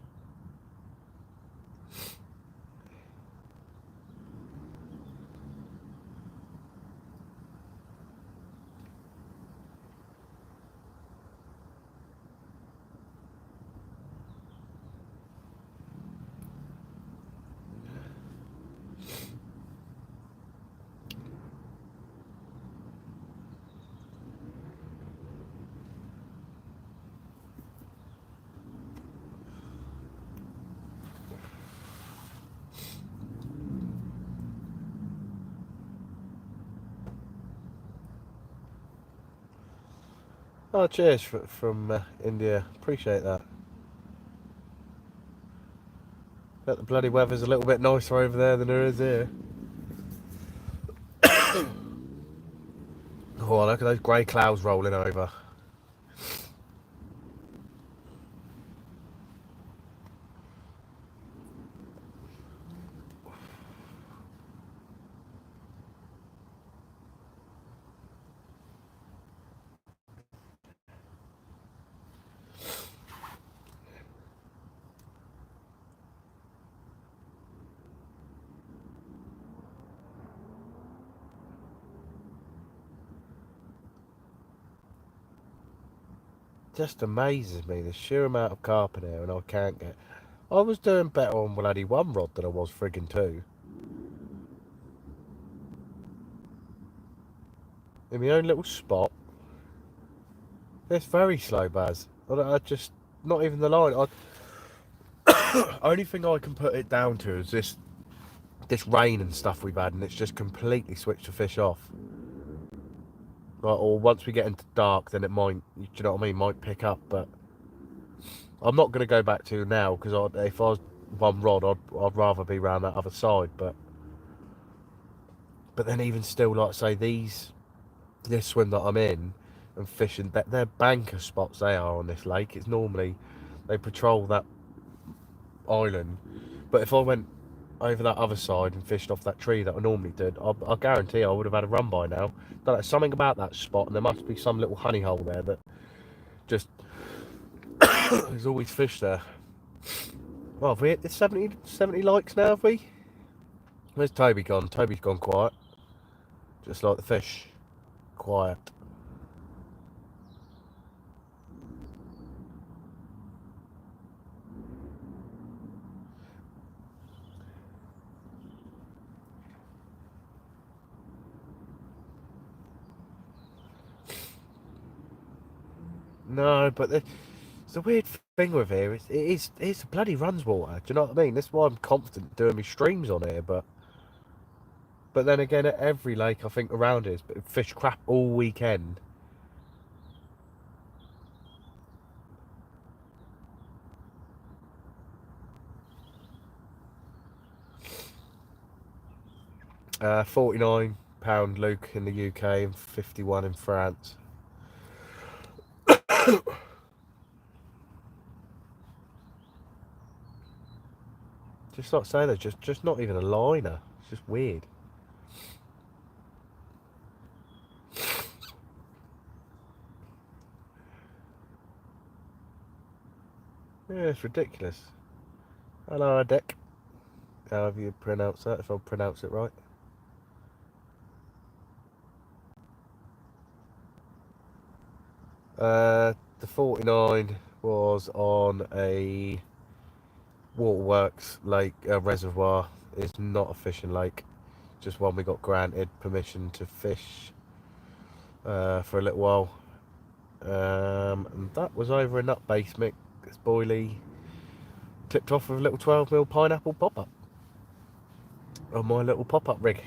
Oh, cheers from India. Appreciate that. Bet the bloody weather's a little bit nicer over there than there is here. Oh, look at those grey clouds rolling over. Just amazes me the sheer amount of carp in here, and I can't get. I was doing better on bloody one rod than I was friggin' two. In my own little spot. It's very slow, Baz. I just, not even the line. Only thing I can put it down to is this rain and stuff we've had, and it's just completely switched the fish off. Right, or once we get into dark, then it might, do you know what I mean, might pick up. But I'm not going to go back to now, because if I was one rod, I'd rather be round that other side. But then even still, like say this swim that I'm in and fishing, they're banker spots they are on this lake. It's normally they patrol that island, but if I went over that other side and fished off that tree that I normally did, I guarantee I would have had a run by now. Don't know, something about that spot, and there must be some little honey hole there that just there's always fish there. Well, have we hit the 70 likes now, have we? Where's Toby gone? Toby's gone quiet, just like the fish, quiet. No, but it's a weird thing with here. It's a bloody runs water. Do you know what I mean? That's why I'm confident doing my streams on here. But then again, at every lake I think around here, fish crap all weekend. 49 pound Luke in the UK and 51 in France. Just like saying, there's just not even a liner. It's just weird. Yeah, it's ridiculous. Hello, Dick. however you pronounce that, if I pronounce it right. The 49 was on a waterworks lake, reservoir. It's not a fishing lake, just one we got granted permission to fish for a little while. And that was over a nut base mix boilie, tipped off with a little 12mm pineapple pop-up on my little pop-up rig.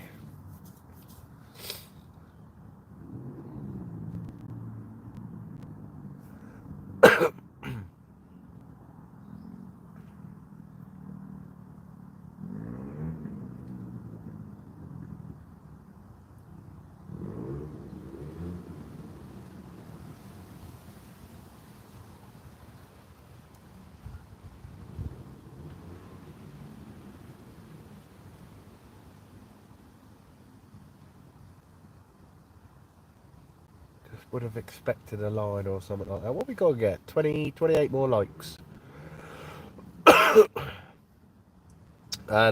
Would have expected a line or something like that. What we got to get? 28 more likes.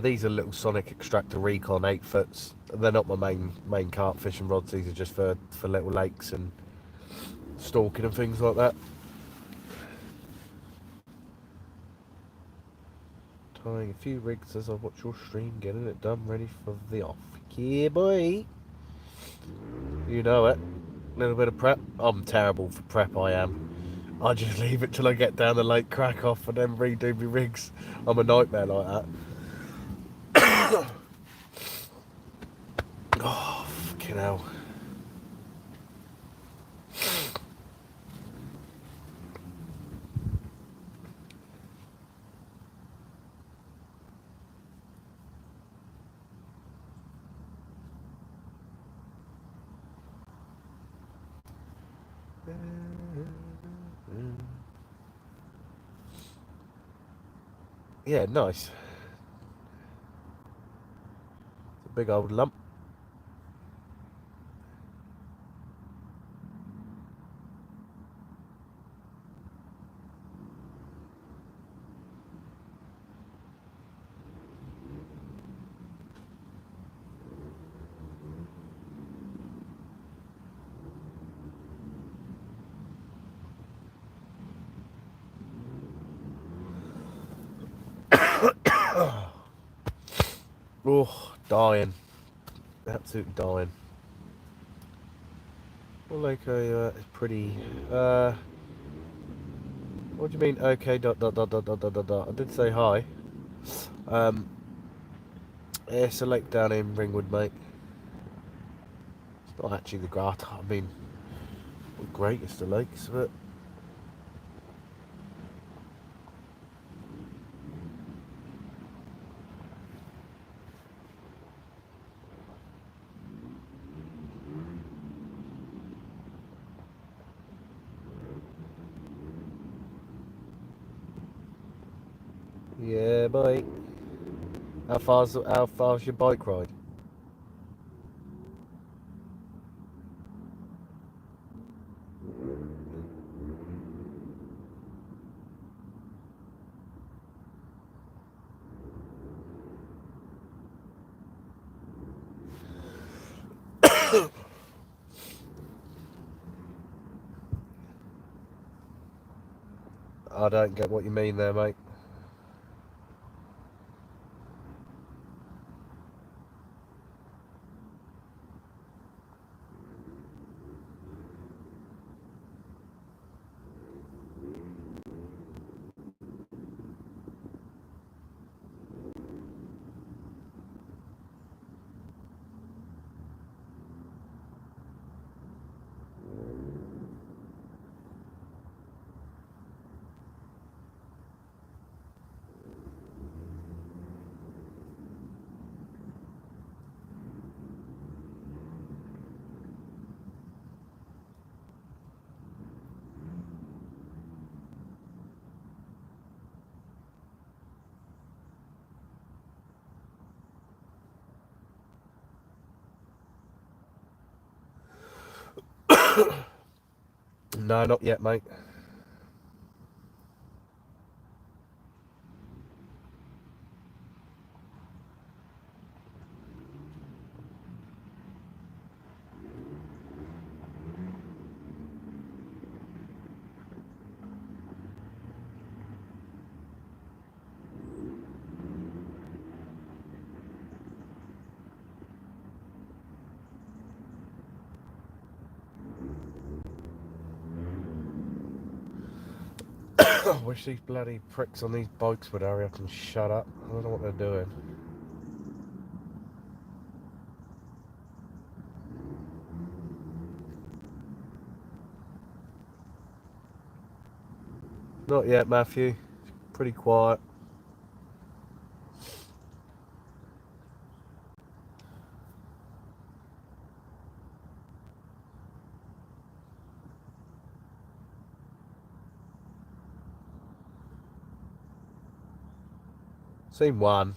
These are little Sonic Extractor Recon 8-foots. They're not my main carp fishing rods. These are just for little lakes and stalking and things like that. Tying a few rigs as I watch your stream, getting it done, ready for the off. Yeah, boy. You know it. A little bit of prep. I'm terrible for prep, I am. I just leave it till I get down the lake, crack off, and then redo my rigs. I'm a nightmare like that. Oh, fucking hell. Yeah, nice. It's a big old lump. Oh, dying. Absolutely dying. Well, okay, it's pretty. What do you mean? Okay, dot dot dot dot dot dot dot dot. I did say hi. Um, it's a lake down in Ringwood, mate. It's not actually the Grata. I mean, the greatest of lakes, but yeah, mate. How far's your bike ride? I don't get what you mean there, mate. No, not yet, mate. I wish these bloody pricks on these bikes would hurry up and shut up. I don't know what they're doing. Not yet, Matthew. Pretty quiet. Seen one.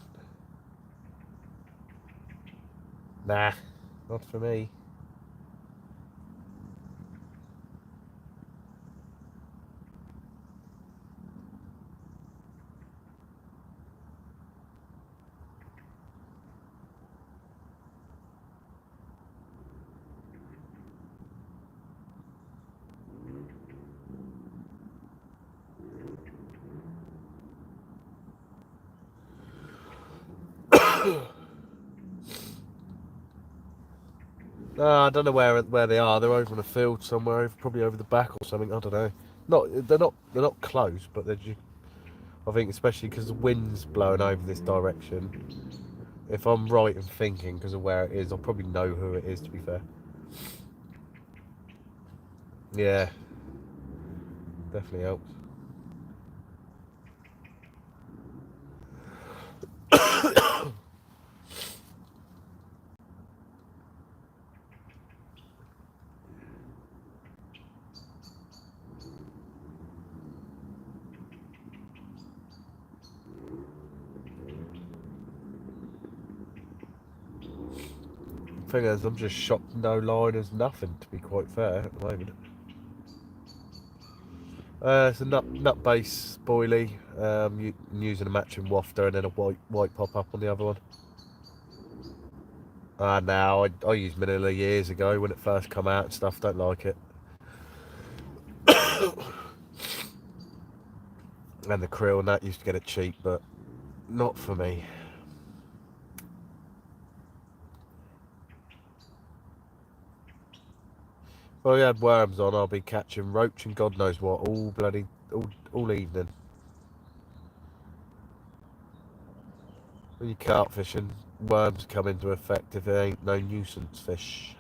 Nah, not for me. No, I don't know where they are. They're over in a field somewhere, probably over the back or something. I don't know. They're not close, but they're just, I think especially because the wind's blowing over this direction. If I'm right in thinking, because of where it is, I'll probably know who it is. To be fair. Yeah, definitely helps. Thing is, I'm just shocked no line is nothing, to be quite fair, at the moment. It's a nut base boilie, using a matching wafter and then a white pop up on the other one. Now I used Manila years ago when it first come out and stuff. Don't like it. And the krill and that used to get it cheap, but not for me. If I had worms on, I'll be catching roach and God knows what all bloody all evening. When you carp fishing, worms come into effect if there ain't no nuisance fish.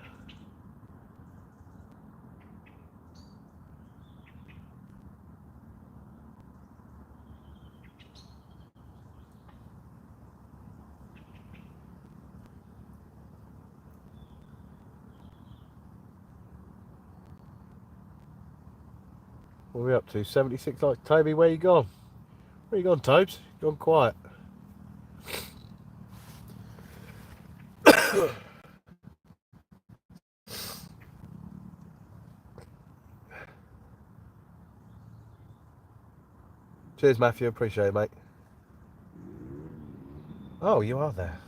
What are we up to? 76 likes. Toby, where you gone? Where you gone, Tobes? Gone quiet. Cheers, Matthew. Appreciate it, mate. Oh, you are there.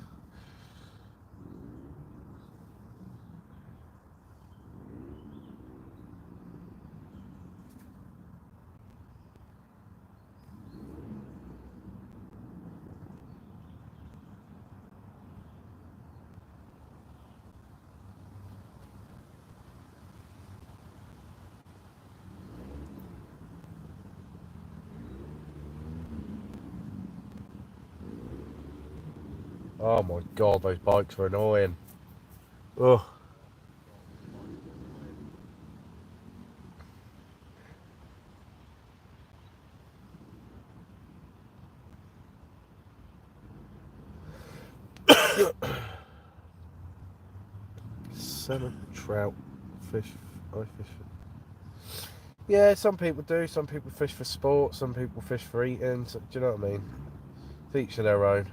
Oh my God, those bikes are annoying. Ugh. Salmon, trout, fish. I fish. Yeah, some people do. Some people fish for sport. Some people fish for eating. So, do you know what I mean? Each to their own.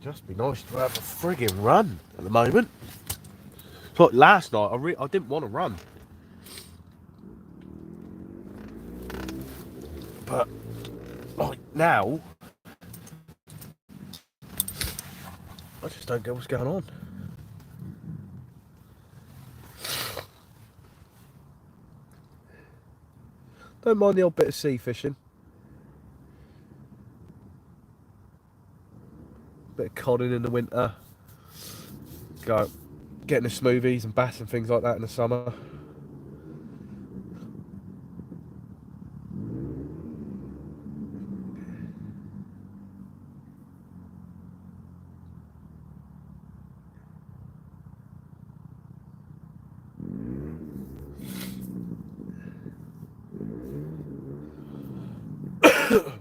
Just be nice to have a frigging run at the moment. It's like last night, I didn't want to run. But, like, now, I just don't get what's going on. Don't mind the odd bit of sea fishing. Bit of conning in the winter. Go getting the smoothies and bass and things like that in the summer.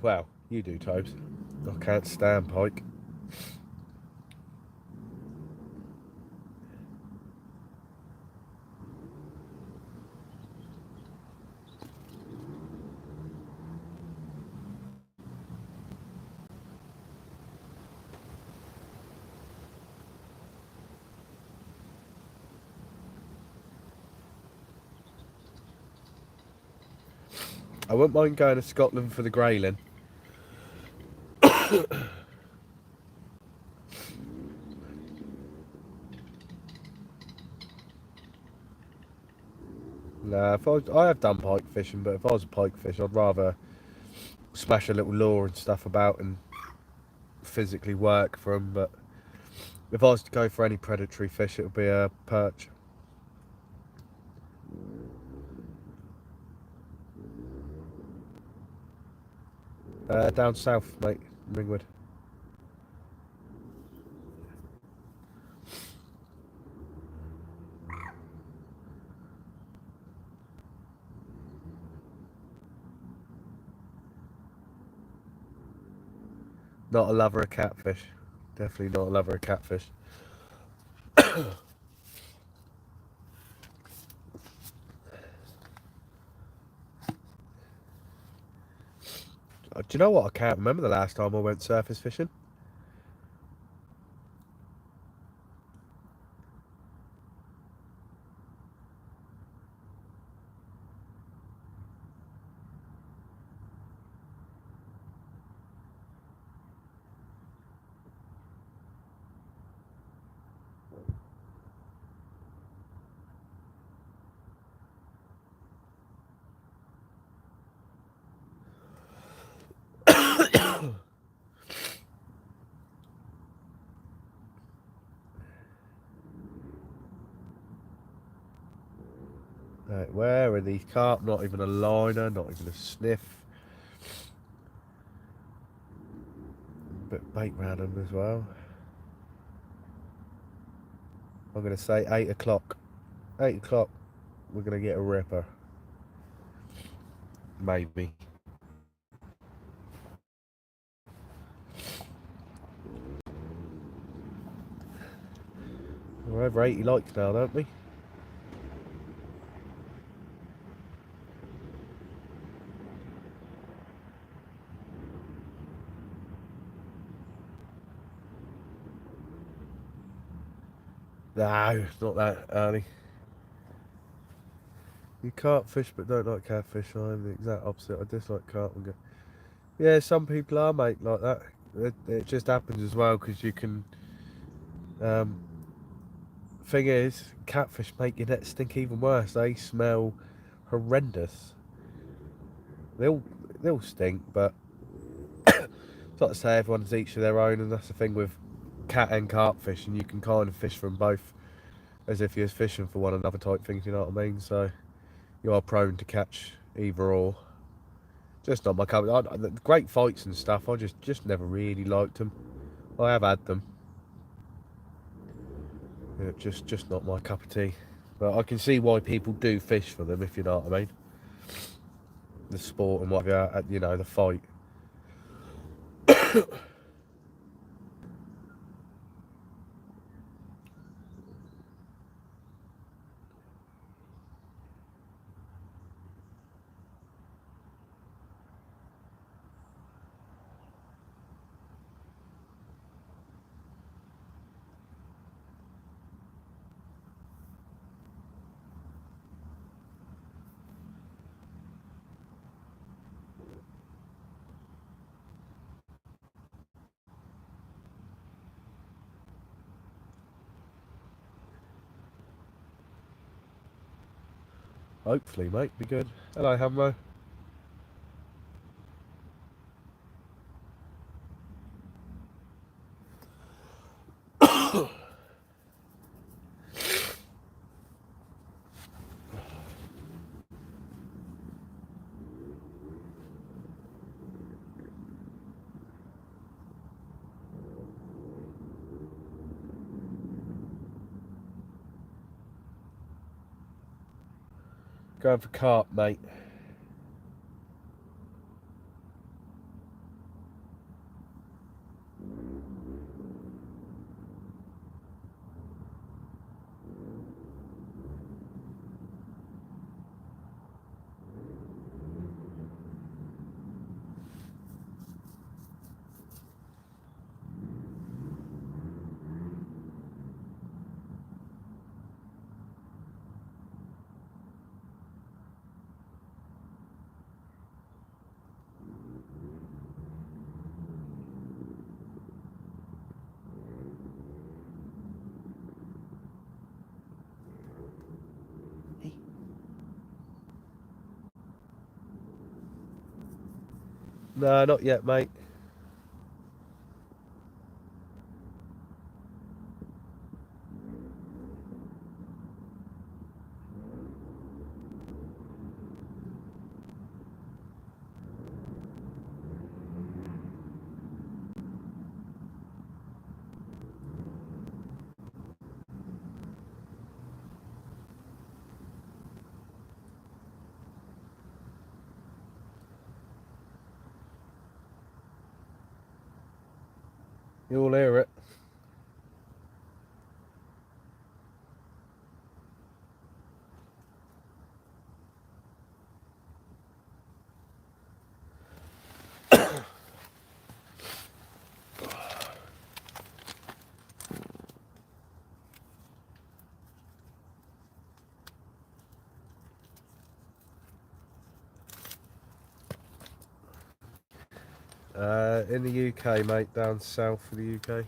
Well, you do, Tobes. I can't stand pike. I wouldn't mind going to Scotland for the grayling. Nah, I have done pike fishing, but if I was a pike fish, I'd rather smash a little lure and stuff about and physically work for them. But if I was to go for any predatory fish, it would be a perch. Down south, mate, Ringwood. Not a lover of catfish. Definitely not a lover of catfish. Do you know what? I can't remember the last time I went surface fishing. Right, where are these carp? Not even a liner, not even a sniff. Bit of bait round them as well. I'm going to say 8 o'clock. 8 o'clock, we're going to get a ripper. Maybe. We're over 80 likes now, don't we? No, not that early. You can't fish but don't like catfish. I'm the exact opposite. I dislike carp and go. Yeah, some people are, mate, like that. It just happens as well because you can. Thing is, catfish make your net stink even worse. They smell horrendous. They'll stink, but it's like to say everyone's each to their own, and that's the thing with cat and carp fishing. You can kind of fish from both as if you're fishing for one another type things. You know what I mean? So you are prone to catch either or. Just not my cup. Great fights and stuff. I just never really liked them. I have had them. Yeah, just not my cup of tea. But I can see why people do fish for them, if you know what I mean. The sport and what you know, the fight. Hopefully, mate, be good. Hello, Hamro. Going for carp, mate. No, not yet, mate. You'll hear it. In the UK, mate, down south of the UK.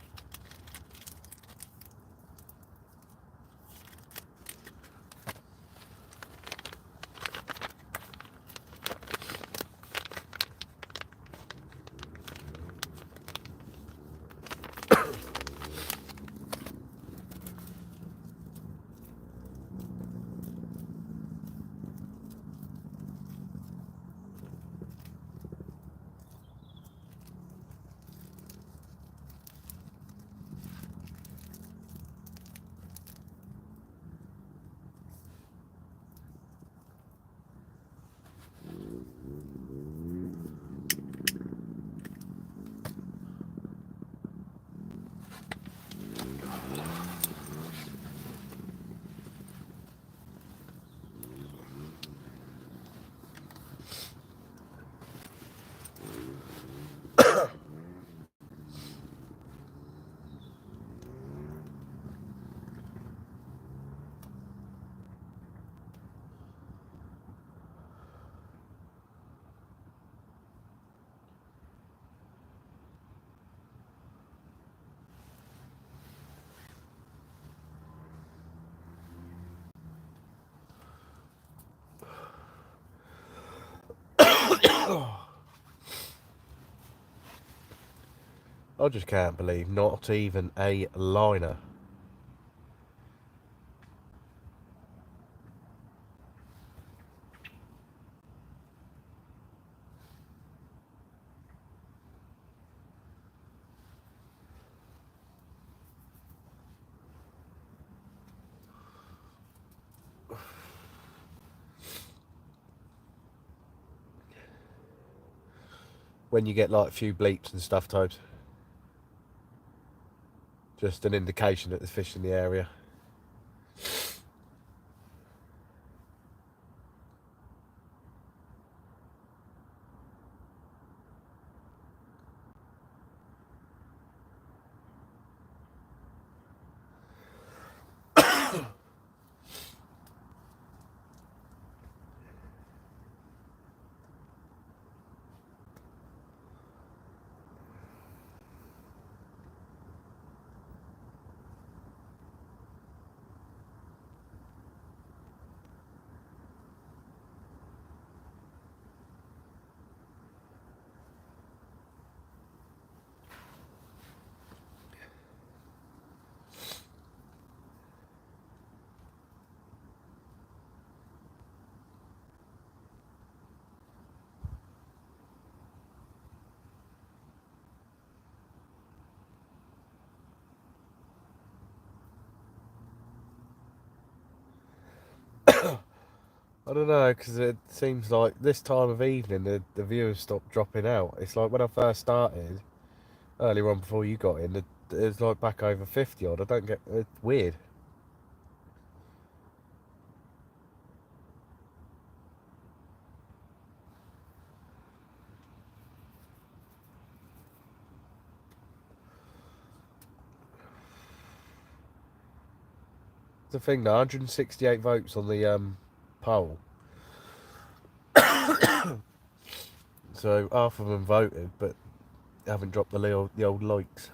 I just can't believe not even a liner. When you get like a few bleeps and stuff, Tobes. Just an indication that there's fish in the area. I don't know, because it seems like this time of evening the viewers stop dropping out. It's like when I first started, earlier on before you got in, it was like back over 50 odd. I don't get, it's weird. The thing, though, 168 votes on the poll. So half of them voted, but haven't dropped the old likes.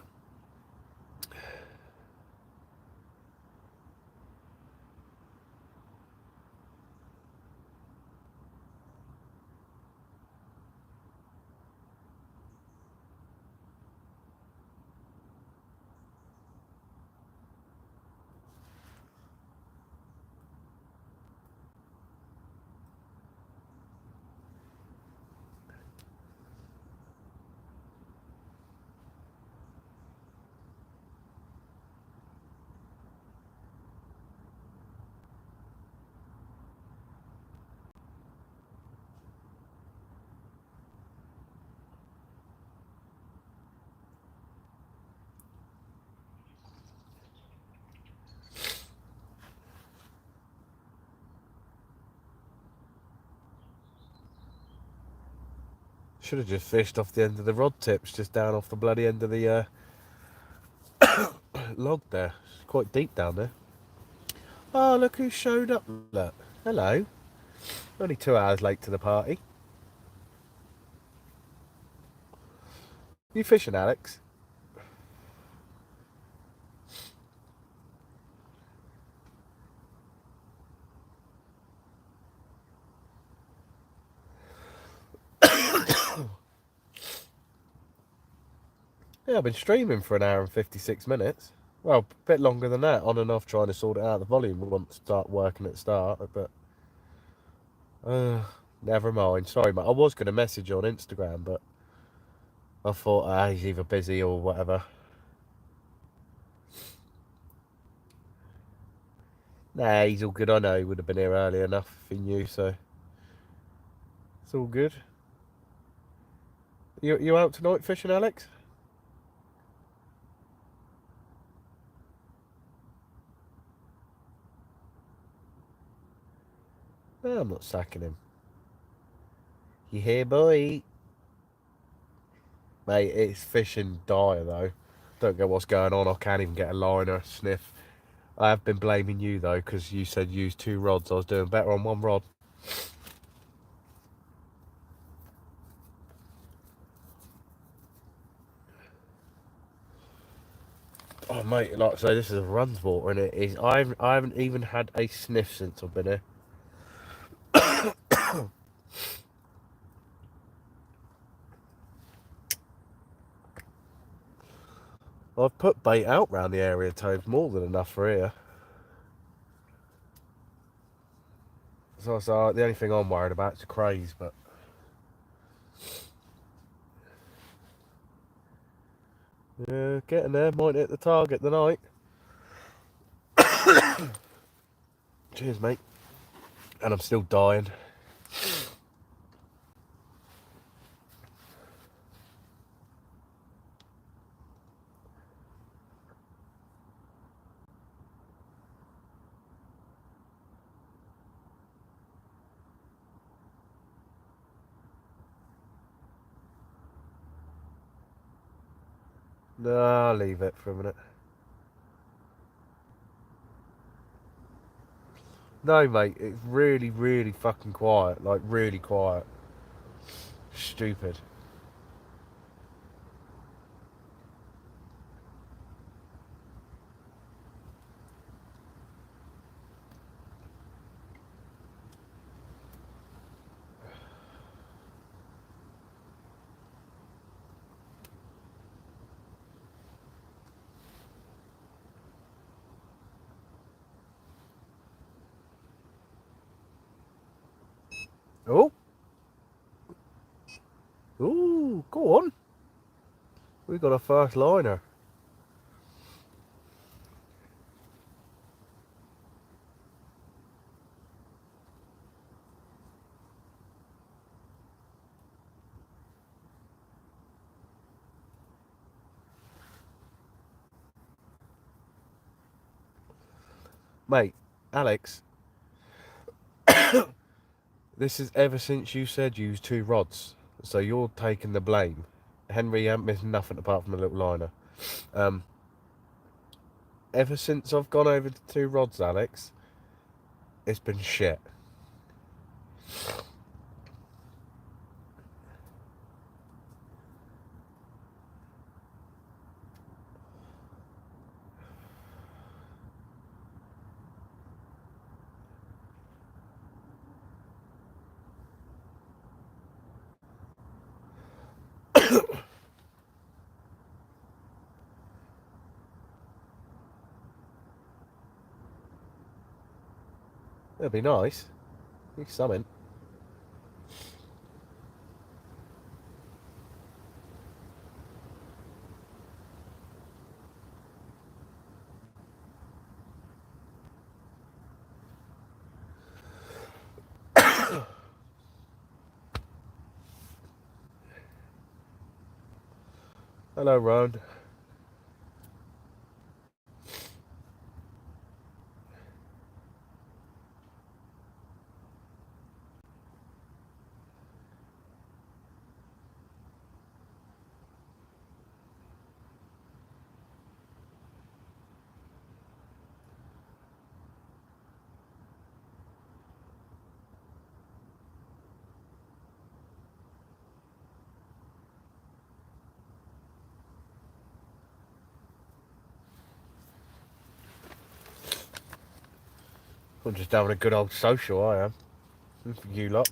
Should have just fished off the end of the rod tips, just down off the bloody end of the log there. It's quite deep down there. Oh, look who showed up. Look. Hello. Only 2 hours late to the party. You fishing, Alex? Yeah, I've been streaming for 1 hour and 56 minutes. Well, a bit longer than that, on and off trying to sort it out. The volume won't start working at the start, but never mind. Sorry, mate. I was going to message you on Instagram, but I thought he's either busy or whatever. Nah, he's all good. I know he would have been here early enough if he knew, so it's all good. You out tonight fishing, Alex? No, I'm not sacking him. You hear, boy? Mate, it's fishing dire though. Don't get what's going on. I can't even get a line or a sniff. I have been blaming you though, because you said use 2 rods. I was doing better on 1 rod. Oh mate, like I say, this is a runs water, and it is. I haven't even had a sniff since I've been here. I've put bait out round the area, Toad, more than enough for here. So the only thing I'm worried about is the craze, but yeah, getting there. Might hit the target tonight. Cheers, mate. And I'm still dying. No, I'll leave it for a minute. No, mate, it's really, really fucking quiet. Like, really quiet. Stupid. Oh. Ooh, go on. We got a first liner. Mate, Alex, this is ever since you said use 2 rods. So you're taking the blame. Henry ain't missing nothing apart from a little liner. Ever since I've gone over to 2 rods, Alex, it's been shit. It'd be nice. Be something. Hello, Ron. I'm just having a good old social, I am. For you lot.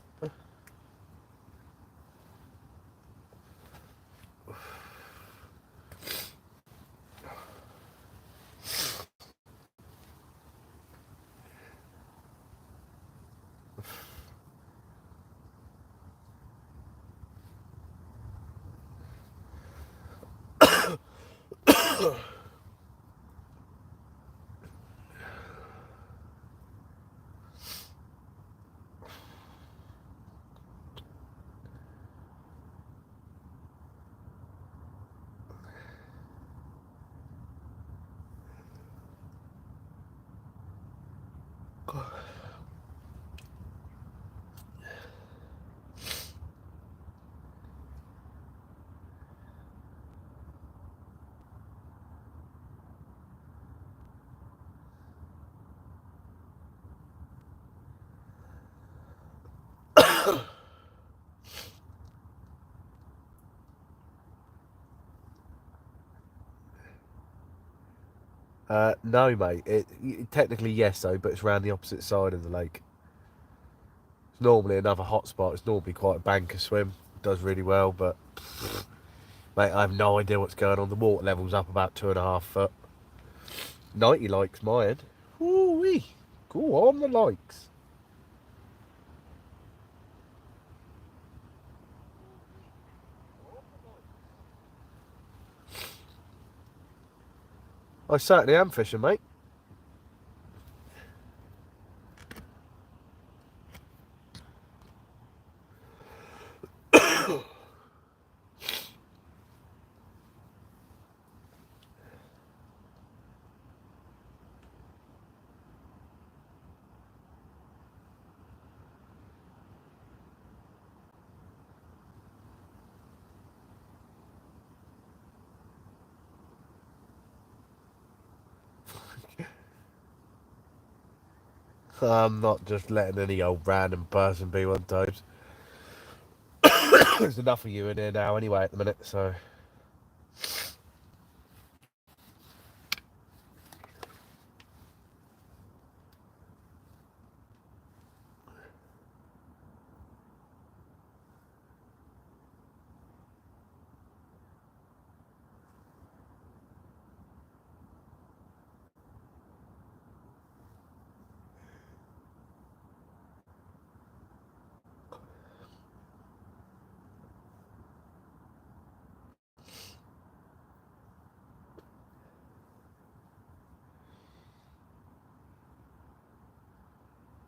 No, mate. Technically, yes, though, but it's around the opposite side of the lake. It's normally another hot spot. It's normally quite a banker swim. It does really well, but mate, I have no idea what's going on. The water level's up about 2.5 foot. 90 likes my end. Ooh-wee. Go on the likes. I certainly am fishing, mate. I'm not just letting any old random person be one times. There's enough of you in here now anyway at the minute, so...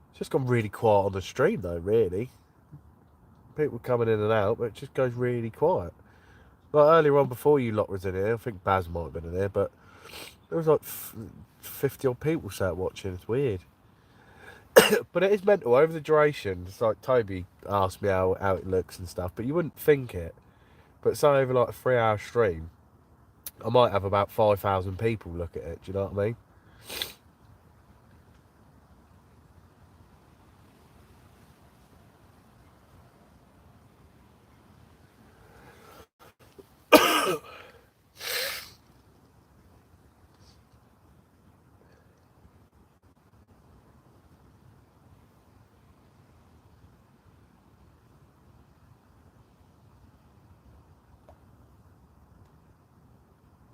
It's just gone really quiet on the stream though, really. People coming in and out, but it just goes really quiet. Like earlier on before you lot was in here, I think Baz might have been in here, but There was like 50 odd people sat watching. It's weird. But it is mental over the duration. It's like Toby asked me how it looks and stuff, but you wouldn't think it. But say over like a 3 hour stream, I might have about 5,000 people look at it. Do you know what I mean?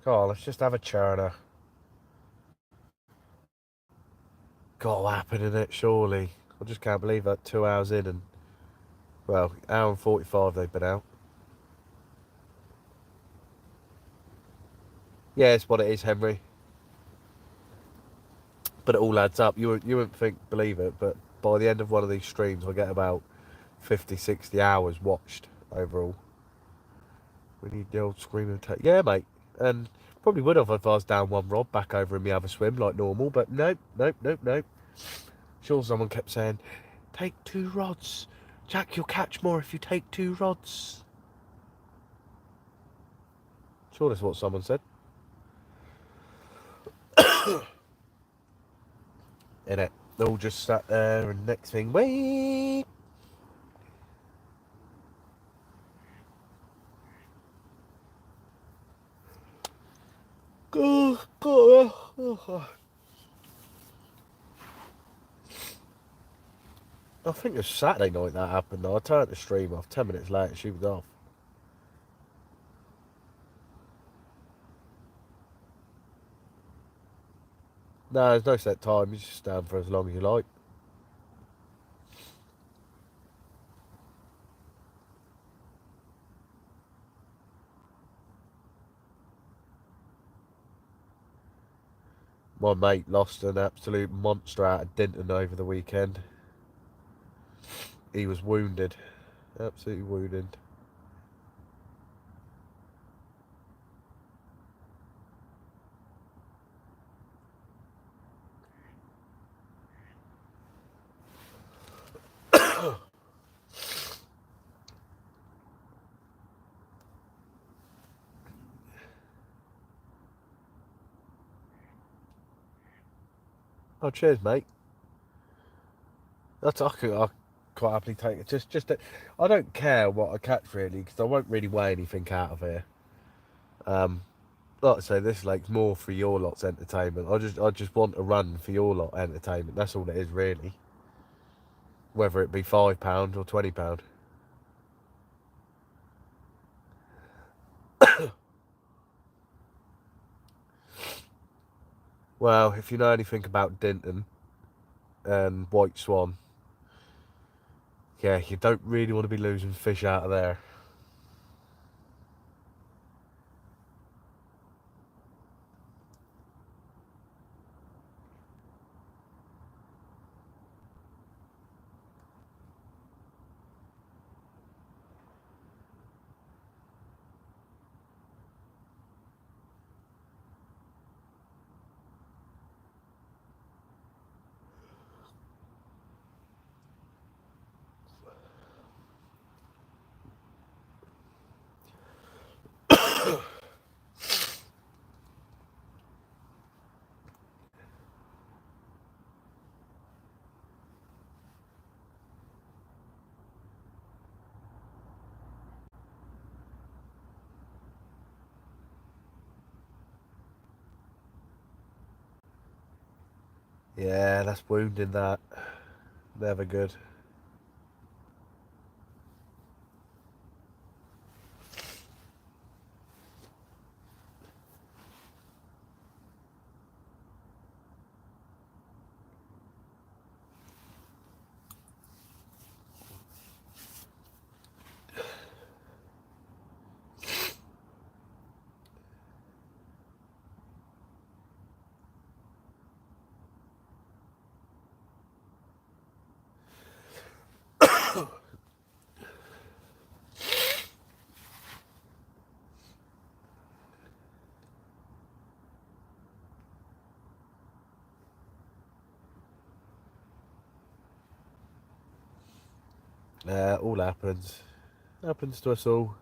Come on, let's just have a churner. Got to happen in it, surely. I just can't believe that 2 hours in and, well, hour and 45 they've been out. Yeah, it's what it is, Henry. But it all adds up. You wouldn't believe it, but by the end of one of these streams, I get about 50, 60 hours watched overall. We need the old screaming attack. Yeah, mate. And probably would have if I was down one rod back over in my other swim like normal, but nope. Sure, someone kept saying, take 2 rods. Jack, you'll catch more if you take 2 rods. Sure, that's what someone said. Innit? They all just sat there and next thing, wait. I think it was Saturday night that happened though. I turned the stream off. 10 minutes later, she was off. No, there's no set time. You just stand for as long as you like. My mate lost an absolute monster out of Dinton over the weekend. He was wounded. Absolutely wounded. Oh, cheers, mate. I quite happily take it. I don't care what I catch really, because I won't really weigh anything out of here. Like I say, this lake's more for your lot's entertainment. I just want a run for your lot entertainment. That's all it is really. Whether it be £5 or £20. Well, if you know anything about Dinton and White Swan, yeah, you don't really want to be losing fish out of there. Yeah, that's wounding that. Never good. All happens. Happens to us all.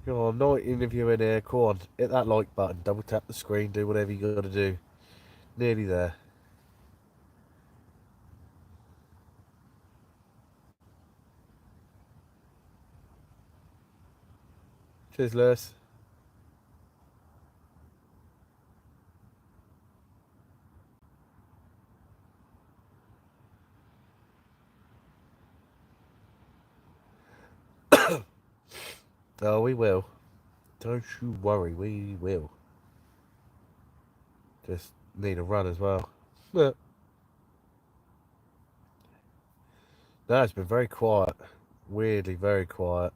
Come on, 19 of you in here. Come on, hit that like button, double tap the screen, do whatever you got to do. Nearly there. Cheers, Lewis. Oh, we will. Don't you worry, we will. Just need a run as well. But no, it's been very quiet. Weirdly, very quiet.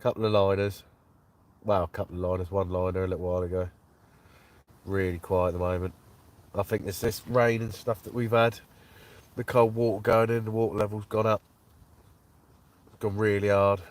Couple of liners. Well, a couple of liners. One liner a little while ago. Really quiet at the moment. I think it's this rain and stuff that we've had. The cold water going in, the water level's gone up. It's gone really hard.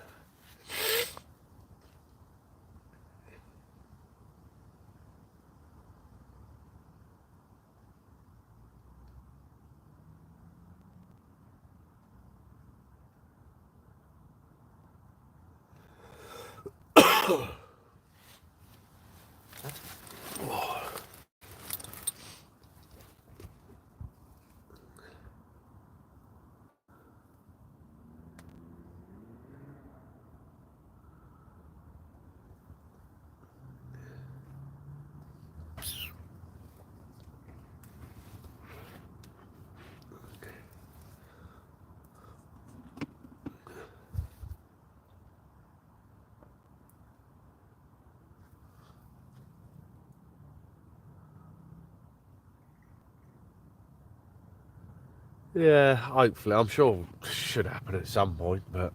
Yeah, hopefully. I'm sure it should happen at some point, but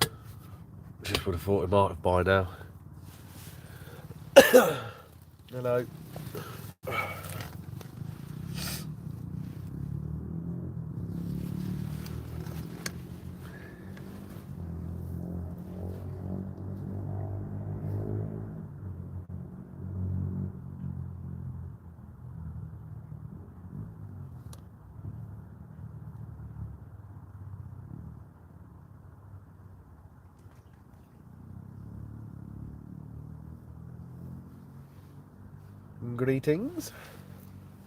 I just would have thought it might have by now. Hello. Greetings.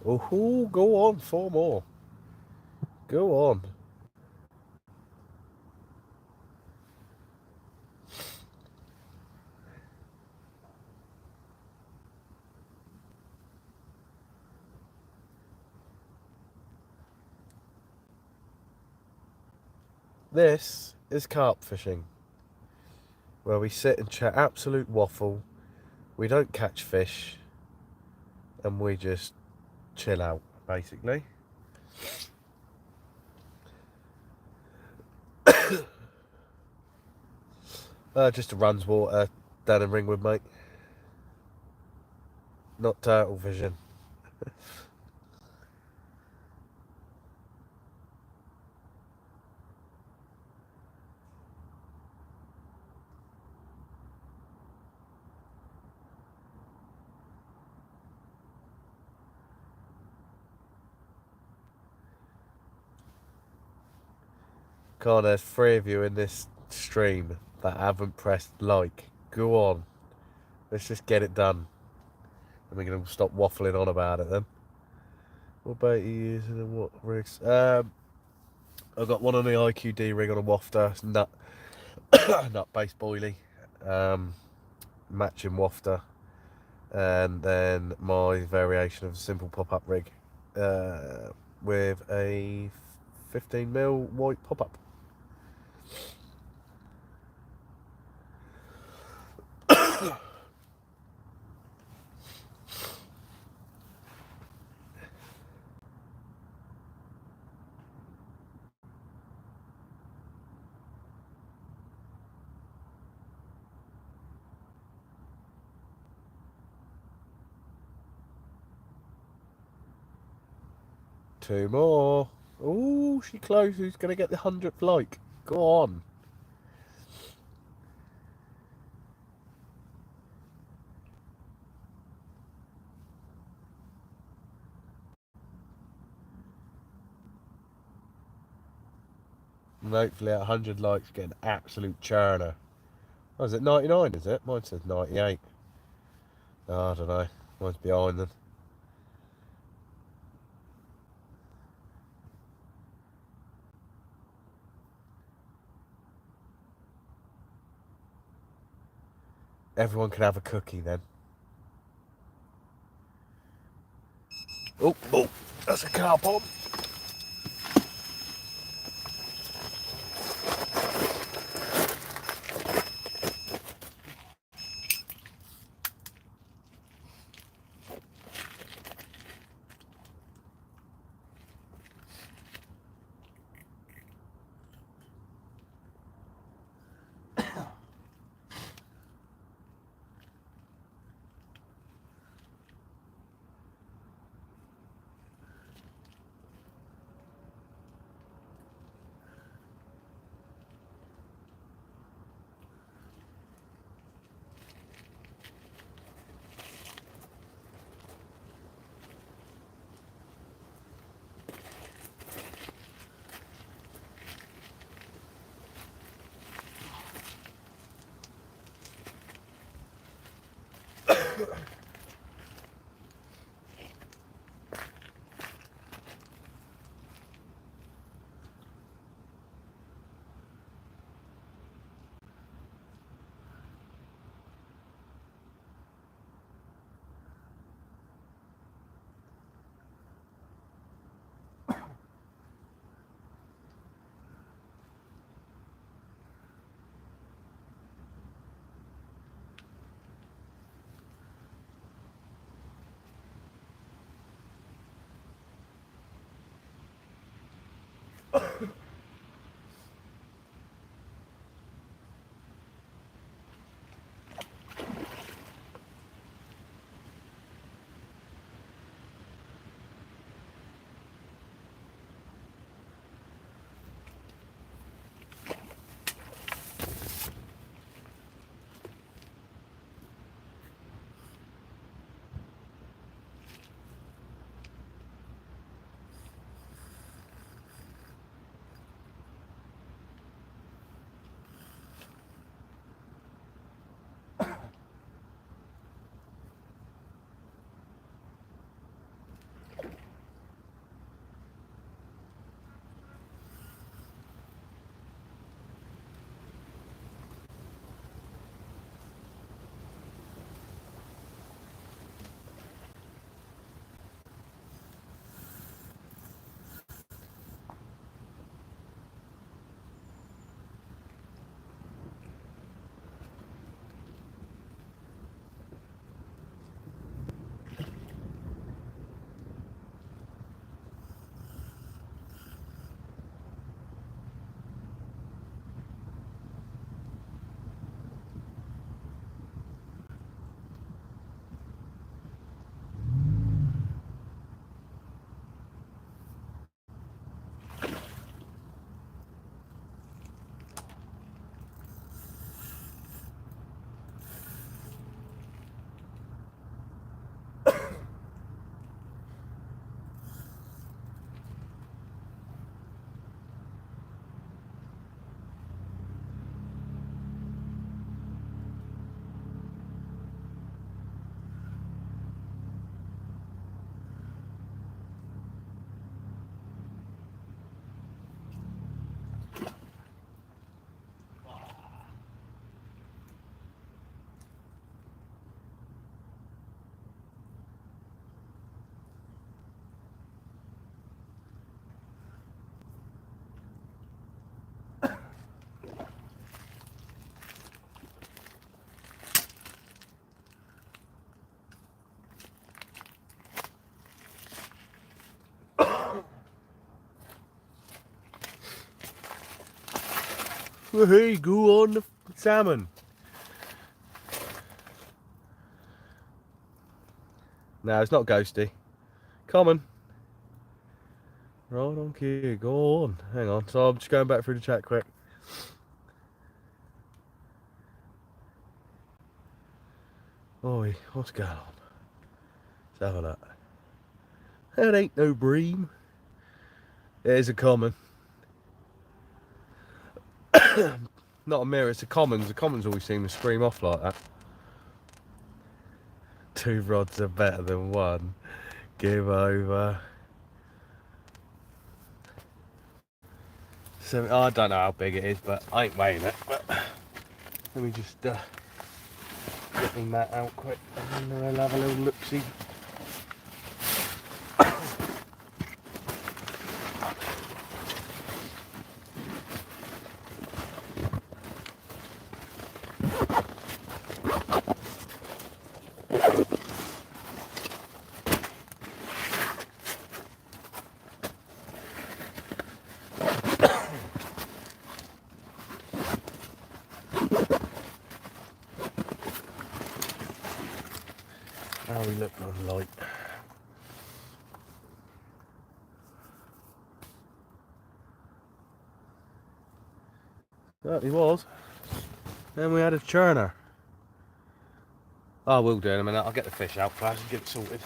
Oh, go on, 4 more. Go on. This is carp fishing, where we sit and chat absolute waffle. We don't catch fish, and we just chill out, basically. Just a runs water down in Ringwood, mate. Not turtle fishing. God, there's 3 of you in this stream that haven't pressed like. Go on. Let's just get it done. And we can stop waffling on about it then. What bait are you using and what rigs? I've got one on the IQD rig on a wafter, nut based boilie, matching wafter, and then my variation of a simple pop-up rig with a 15mm white pop-up. Two more. Oh, she close. Who's going to get the 100th like? Go on. And hopefully at 100 likes get an absolute churner. Oh, is it 99, is it? Mine says 98. Oh, I don't know. Mine's behind then. Everyone can have a cookie then. Oh, that's a carp on. Hey, go on the salmon. No, it's not ghosty. Common. Right on cue. Go on. Hang on. So I'm just going back through the chat quick. Oi, what's going on? Let's have a look. That ain't no bream. It is a common. Not a mirror, it's a commons. The commons always seem to scream off like that. 2 rods are better than 1. Give over. So, I don't know how big it is, but I ain't weighing it. But let me just get my mat out quick and then I'll have a little look-see. How we look on light. Certainly was. Then we had a churner. I will do in a minute. I'll get the fish out first and get it sorted.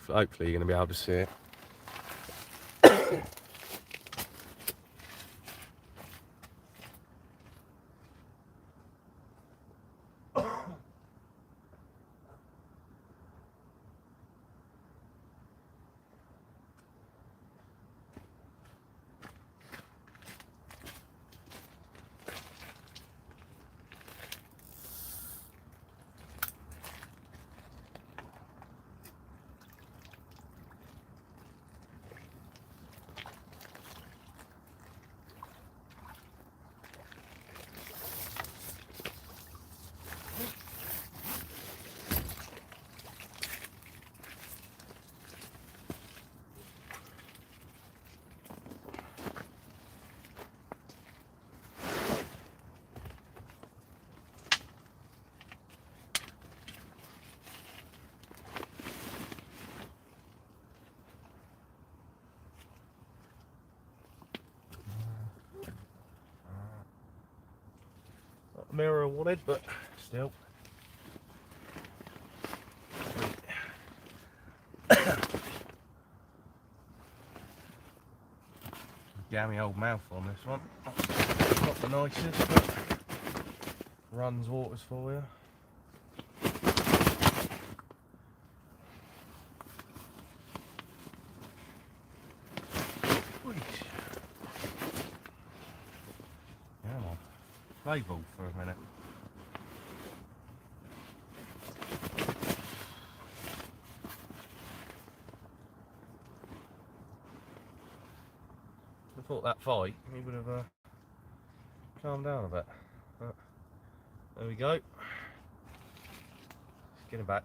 Hopefully you're going to be able to see it. Not the mirror I wanted, but still. Gammy old mouth on this one. Not the nicest, but runs waters for you. Come on, play ball for a minute. I thought that fight he would have calmed down a bit. But there we go. Let's get him back.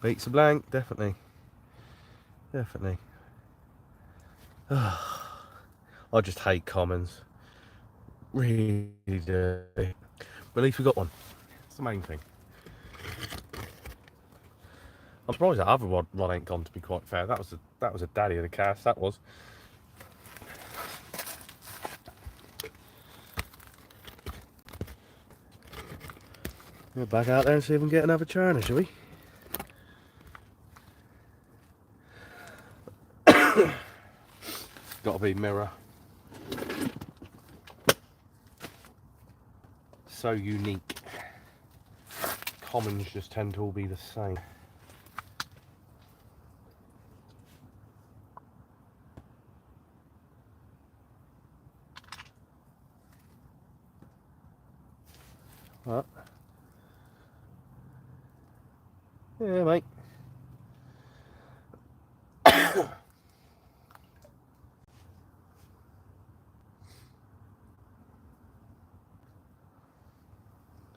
Beats a blank, definitely. Definitely. I just hate commons. Really do. But at least we got one. That's the main thing. I'm surprised that other rod ain't gone, to be quite fair. That was a daddy of the cast, that was. We're back out there and see if we can get another churner, shall we? Gotta be mirror. So unique. Commons just tend to all be the same. What? Yeah, mate.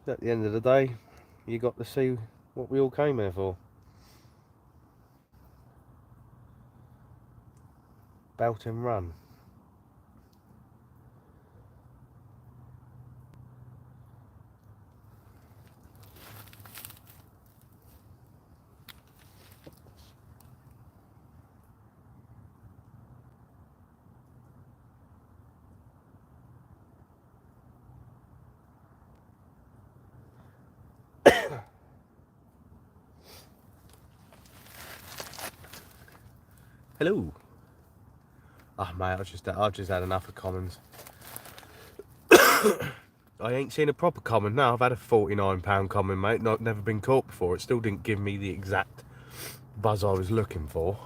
At the end of the day, you got to see what we all came here for. Belt and run. Hello. Ah, mate, I've just had enough of commons. I ain't seen a proper common now. I've had a £49 common, mate. Never been caught before. It still didn't give me the exact buzz I was looking for.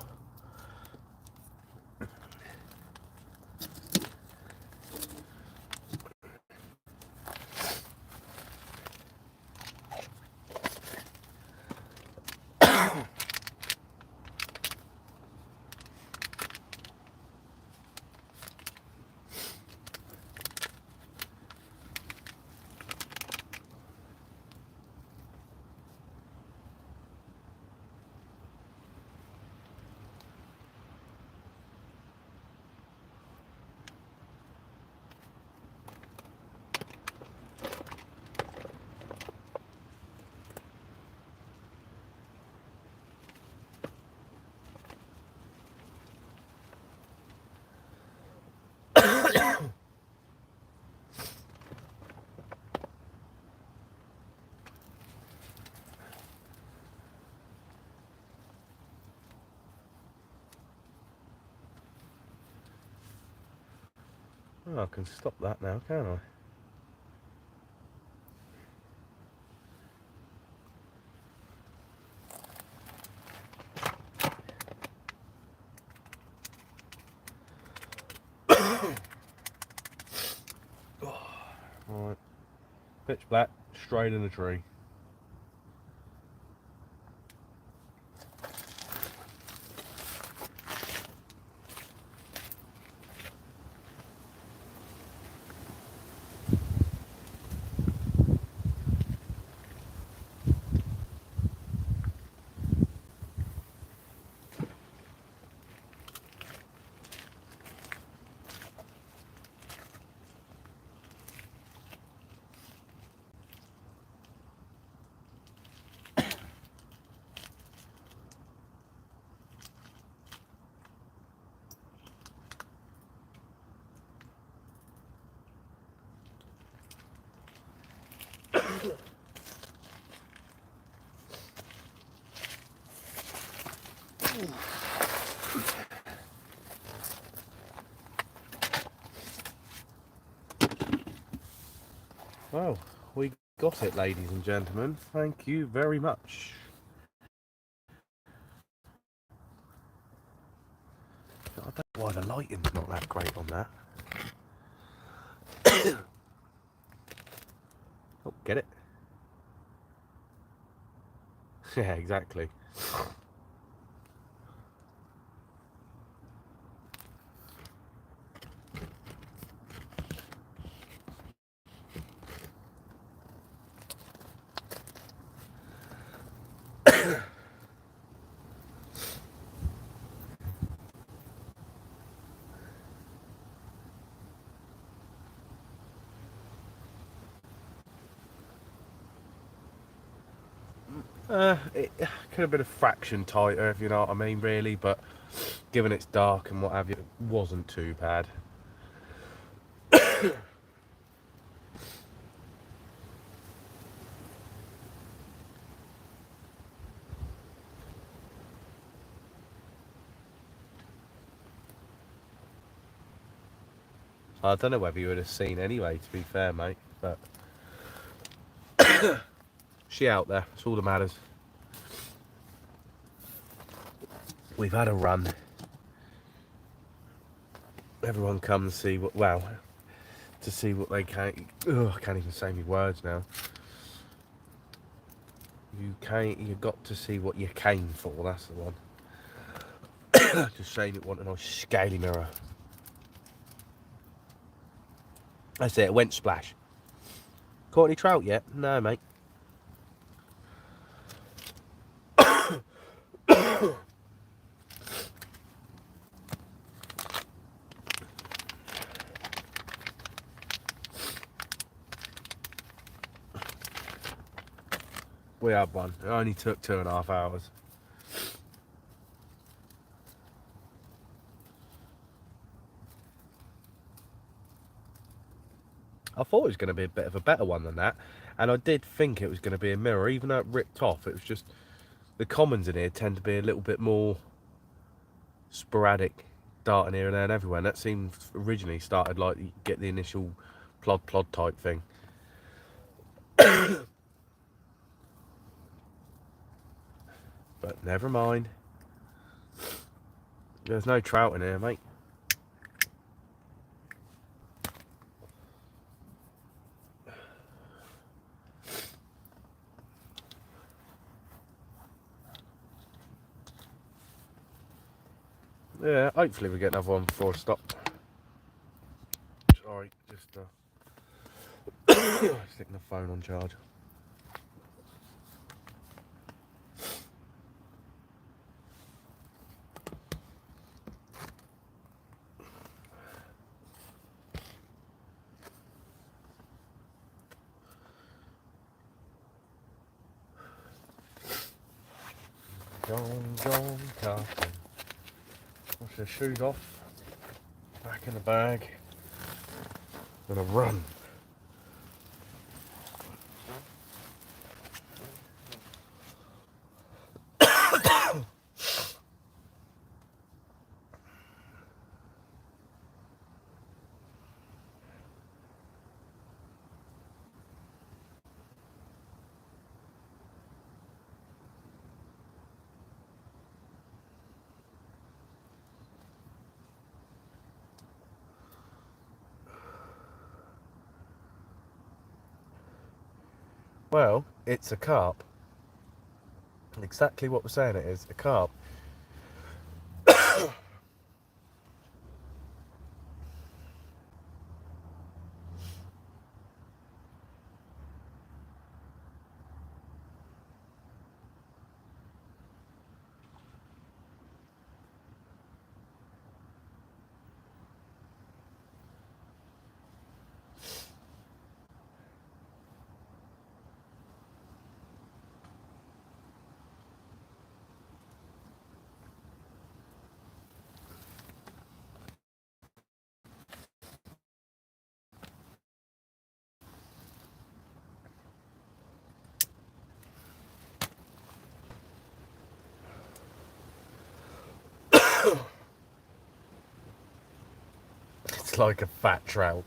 Oh, I can stop that now, can't I? Right. Pitch black, straight in the tree. Well, we got it, ladies and gentlemen. Thank you very much. I don't know why the lighting's not that great on that. Oh, get it? Yeah, exactly. It could have been a fraction tighter, if you know what I mean, really, but given it's dark and what have you, it wasn't too bad. I don't know whether you would have seen anyway, to be fair, mate, but she out there, that's all that matters. We've had a run. Everyone comes to see what, well, to see what they can. Ugh, I can't even say my words now. You got to see what you came for, that's the one. Just saying it want a nice scaly mirror. That's it, it went splash. Caught any trout yet? No, mate. We had one. It only took 2.5 hours. I thought it was going to be a bit of a better one than that, and I did think it was going to be a mirror, even though it ripped off. It was just the commons in here tend to be a little bit more sporadic, darting here and there and everywhere. And that seemed originally started like you get the initial plod type thing. But never mind. There's no trout in here, mate. Yeah, hopefully we get another one before I stop. Sorry, just sticking the phone on charge. Gone, carping. Wash their shoes off. Back in the bag. Gonna run. Well, it's a carp. Exactly what we're saying it is, a carp. It's like a fat trout.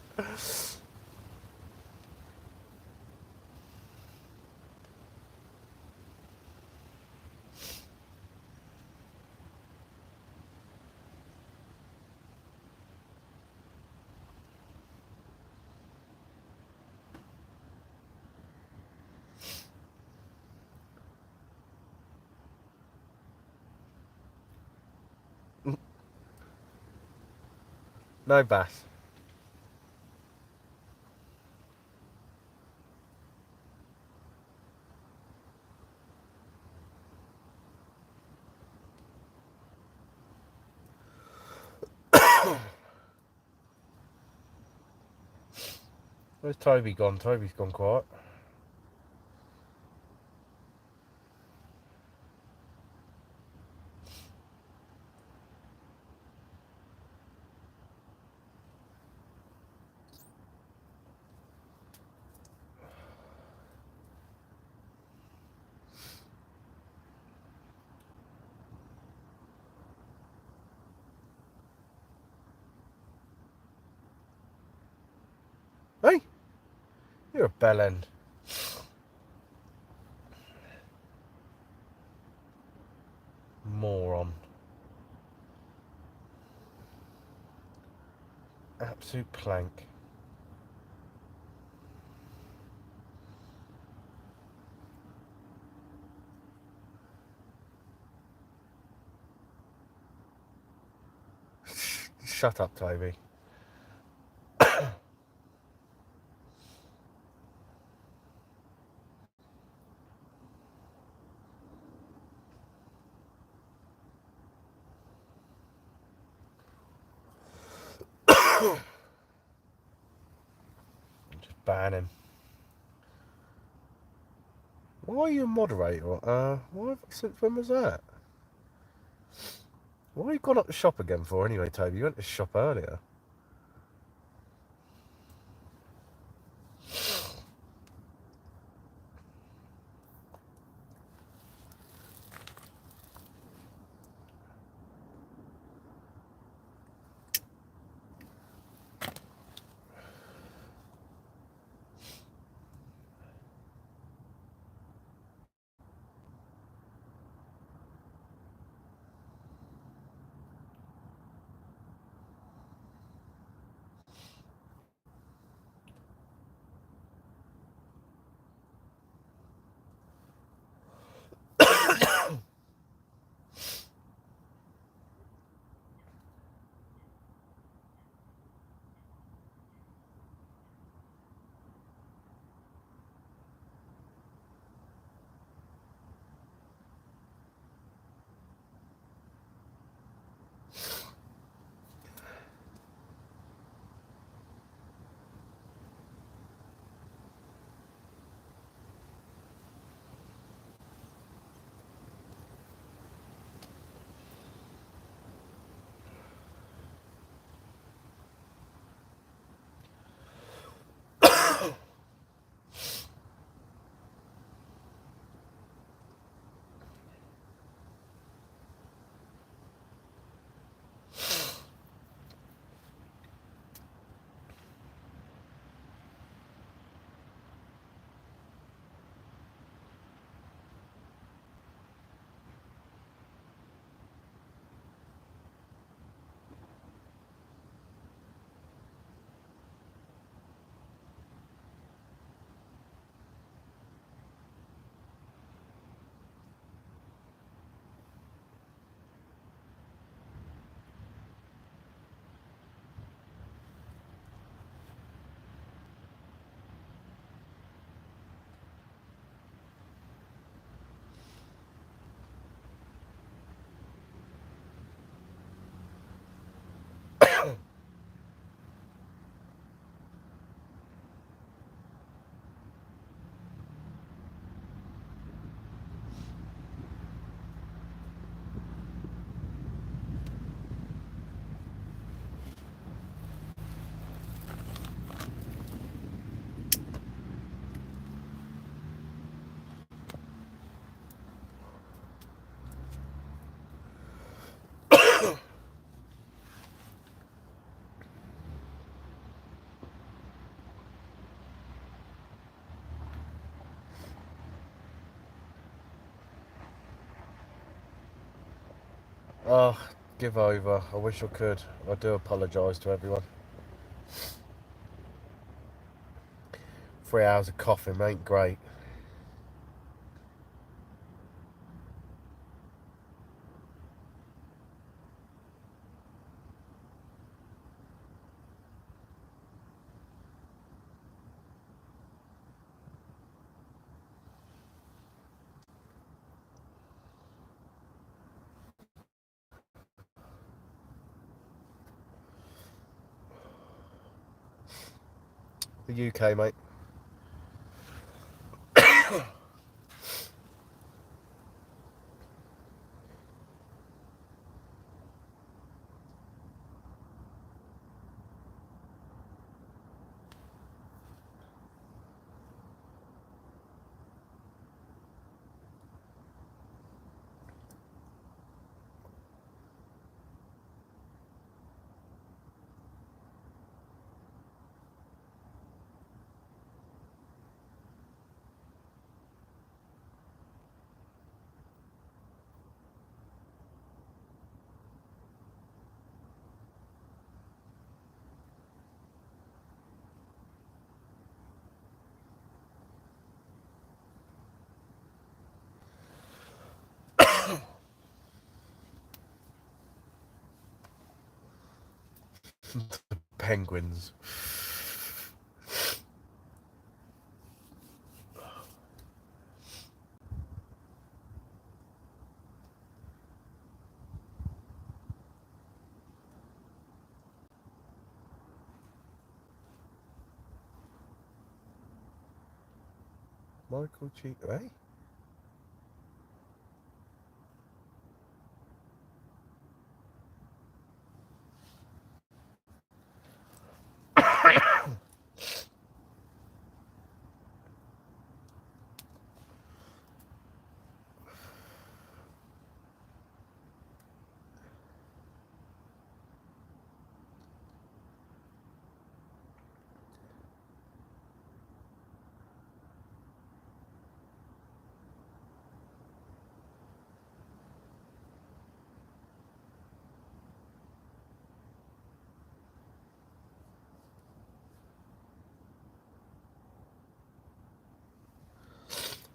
No bass. Where's Toby gone? Toby's gone quiet. You're a bellend. Moron. Absolute plank. Shut up, Toby. Just ban him. Why are you a moderator? Since when was that? Why have you gone up the shop again for anyway, Toby? You went to the shop earlier. Oh, give over. I wish I could. I do apologise to everyone. 3 hours of coughing ain't great. The UK, mate. The penguins. Michael Cheatham, eh?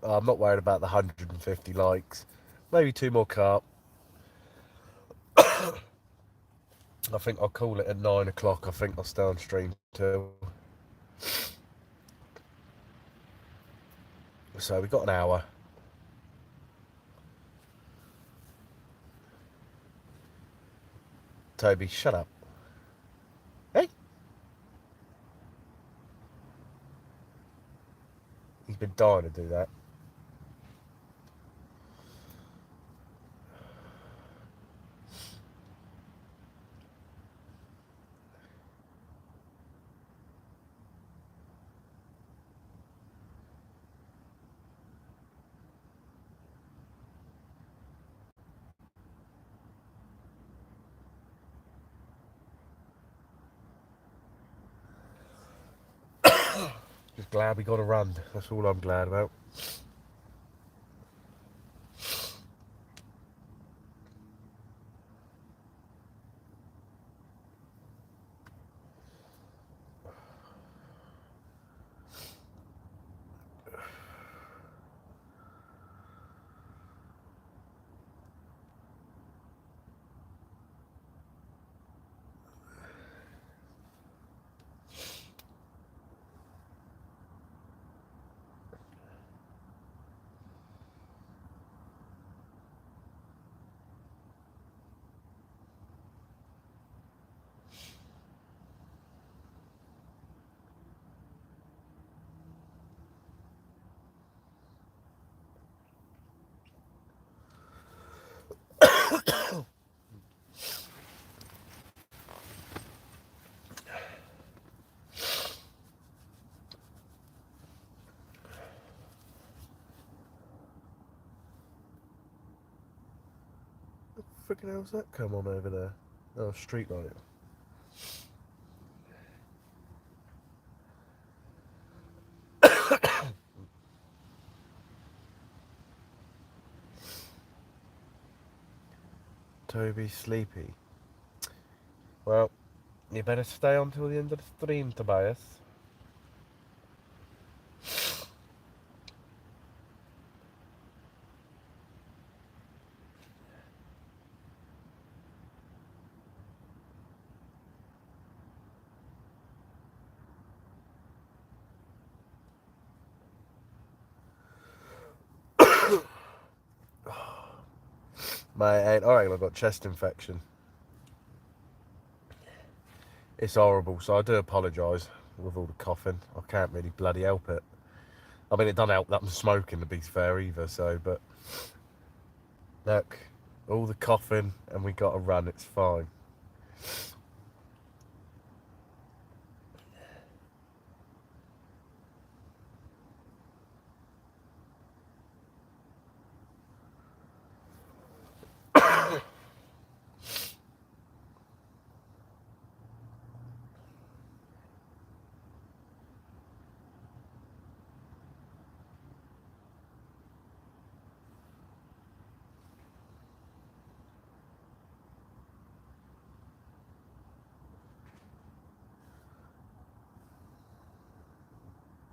I'm not worried about the 150 likes. Maybe 2 more carp. I think I'll call it at 9 o'clock. I think I'll stay on stream till. So we've got an hour. Toby, shut up. Hey! He's been dying to do that. Just glad we got a run. That's all I'm glad about. What the freaking hell's that come on over there? Oh, street light. Toby sleepy. Well, you better stay on till the end of the stream, Tobias. Mate, ain't alright, I've got chest infection. It's horrible, so I do apologise with all the coughing. I can't really bloody help it. I mean, it doesn't help that I'm smoking, to be fair, either, so, but... Look, all the coughing, and we got to run, it's fine.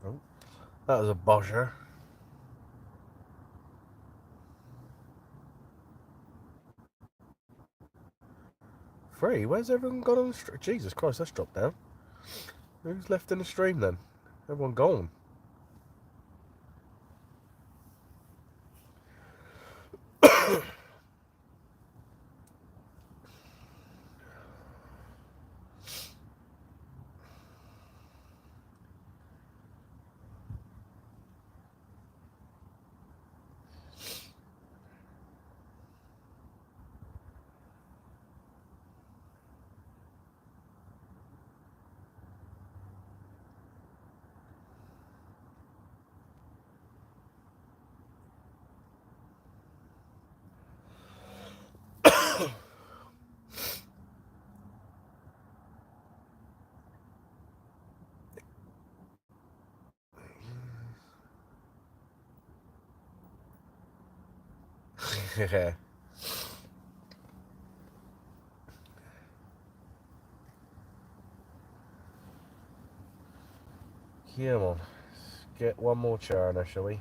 Oh, that was a bosher. 3? Where's everyone gone on the stream? Jesus Christ, that's dropped down. Who's left in the stream then? Everyone gone. Yeah. Come on. Let's get one more churner, shall we?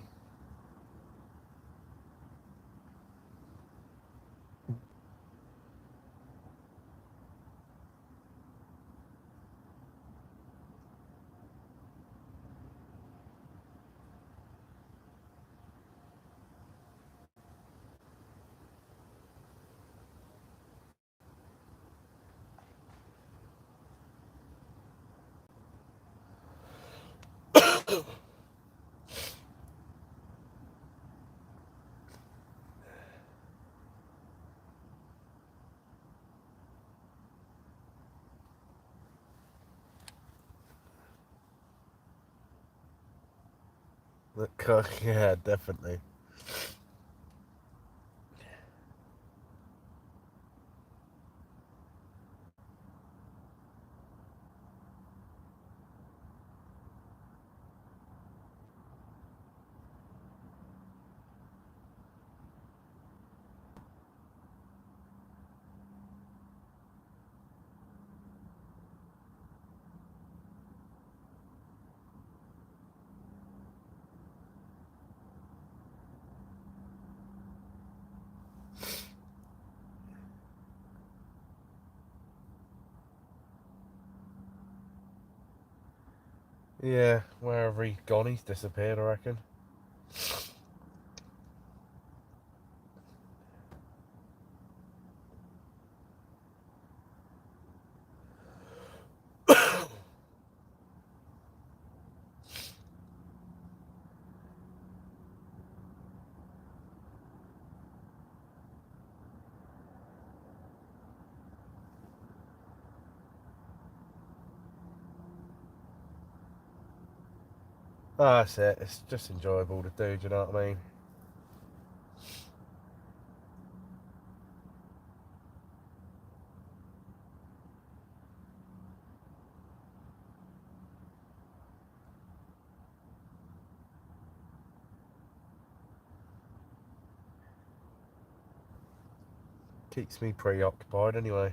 Yeah, definitely. Yeah, wherever he's gone, he's disappeared, I reckon. Oh, that's it. It's just enjoyable to do, do you know what I mean? Keeps me preoccupied anyway.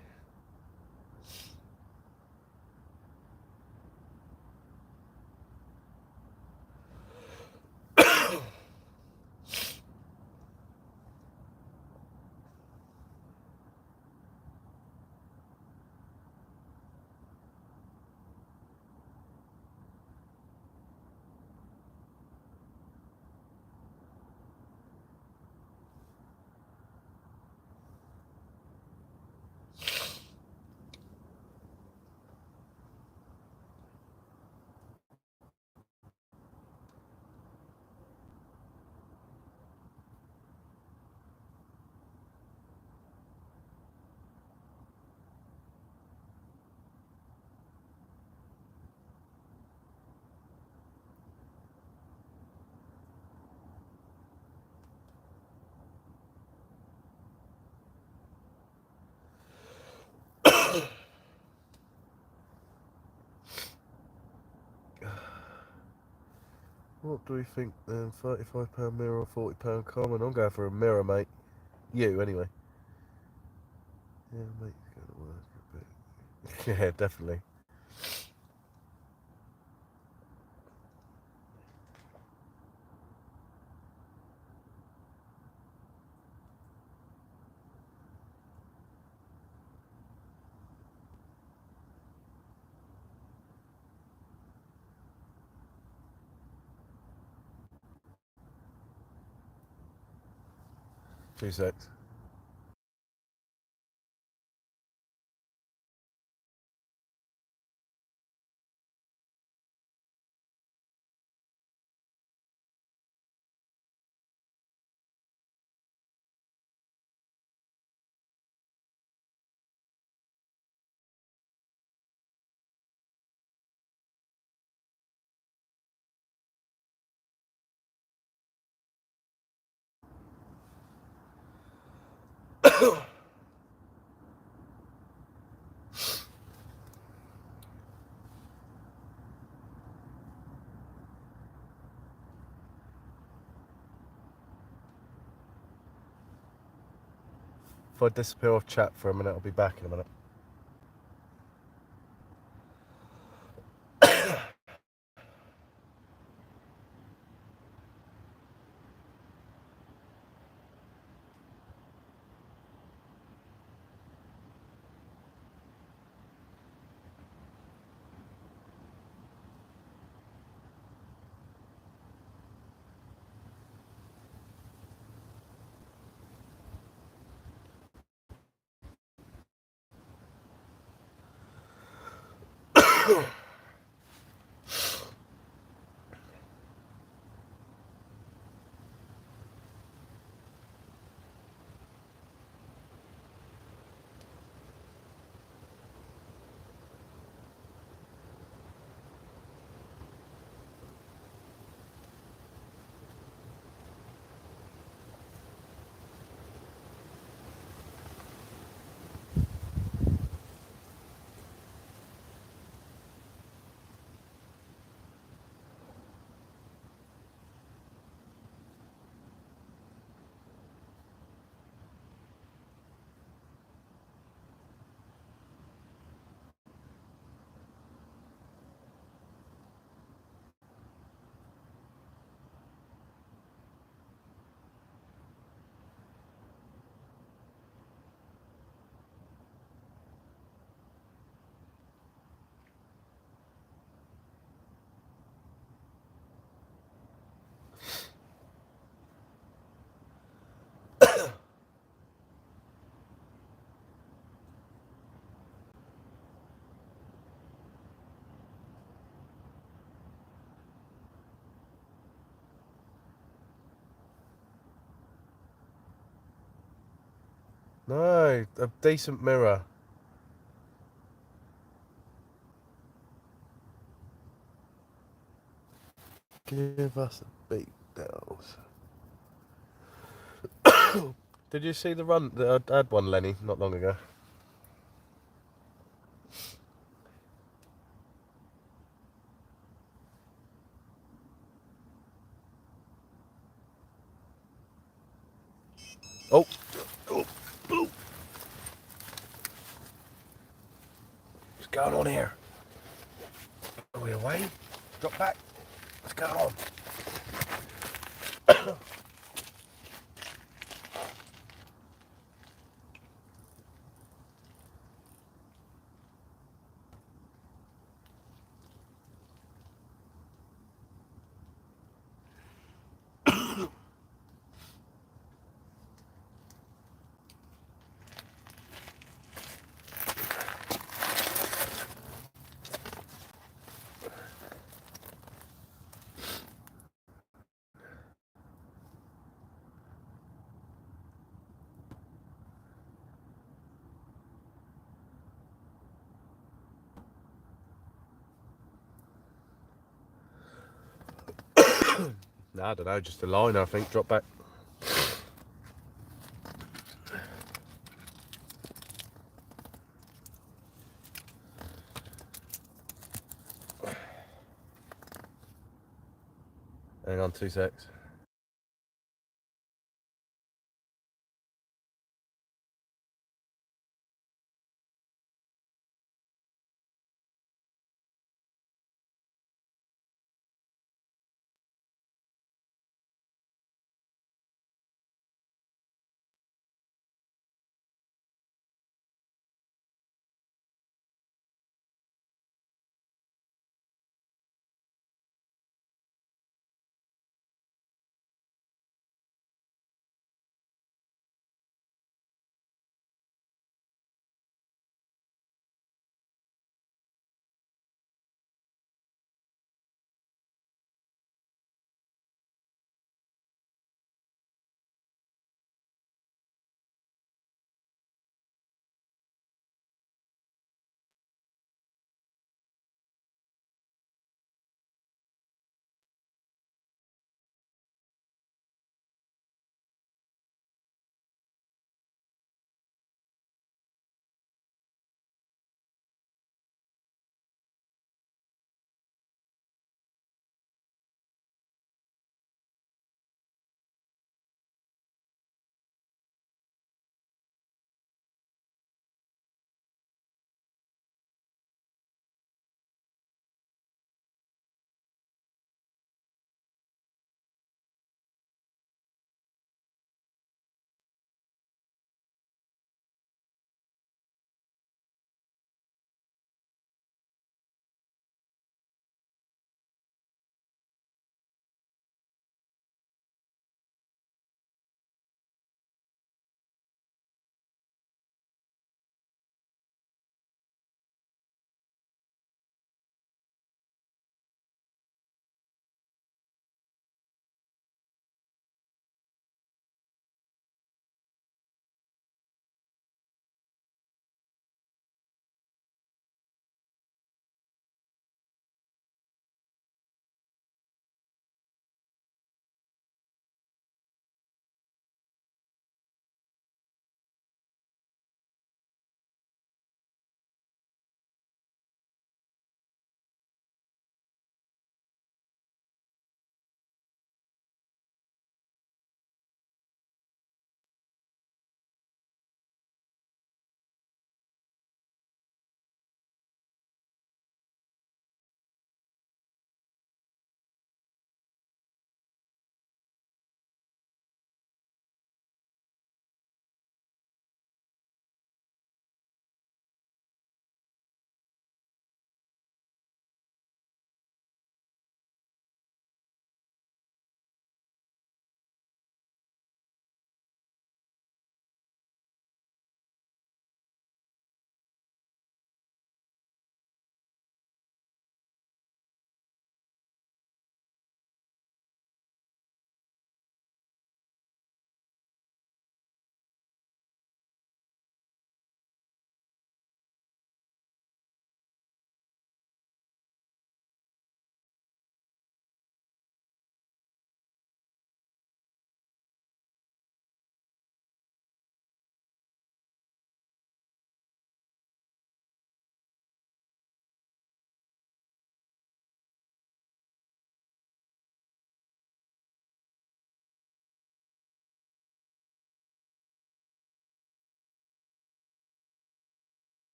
What do we think then? £35 mirror or £40 common? I'm going for a mirror, mate. You, anyway. Yeah, mate, it's going to work a bit. Yeah, definitely. 2 secs. If I disappear off chat for a minute, I'll be back in a minute. No, a decent mirror. Give us a beat, Dells. Did you see the run? I had one, Lenny, not long ago. Oh, oh, oh. What's going on here? Are we away? Drop back. What's going on? No, I don't know, just a line, I think. Drop back. Hang on, 2 secs.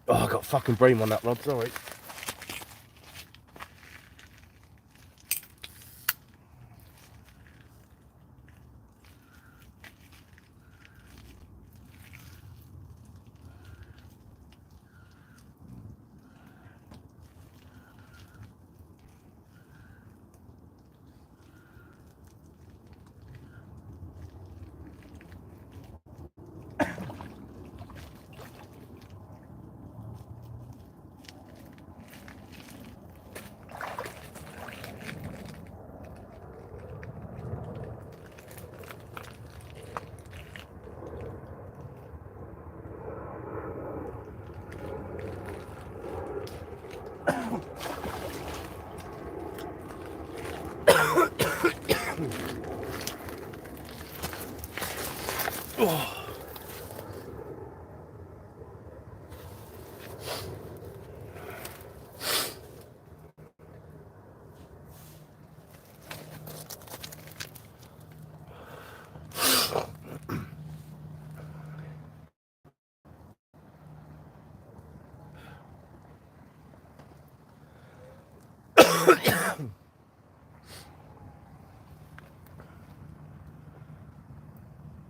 Oh, I got fucking bream on that rod, sorry. Oh.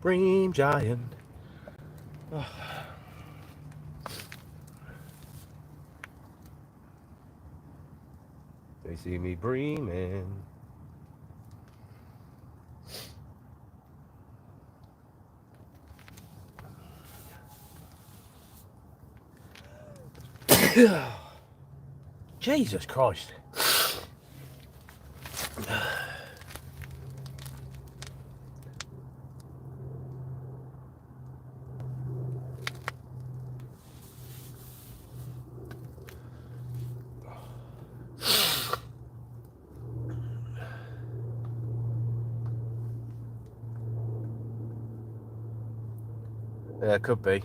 Bream giant. Oh. They see me breaming. Jesus Christ. Yeah, it could be.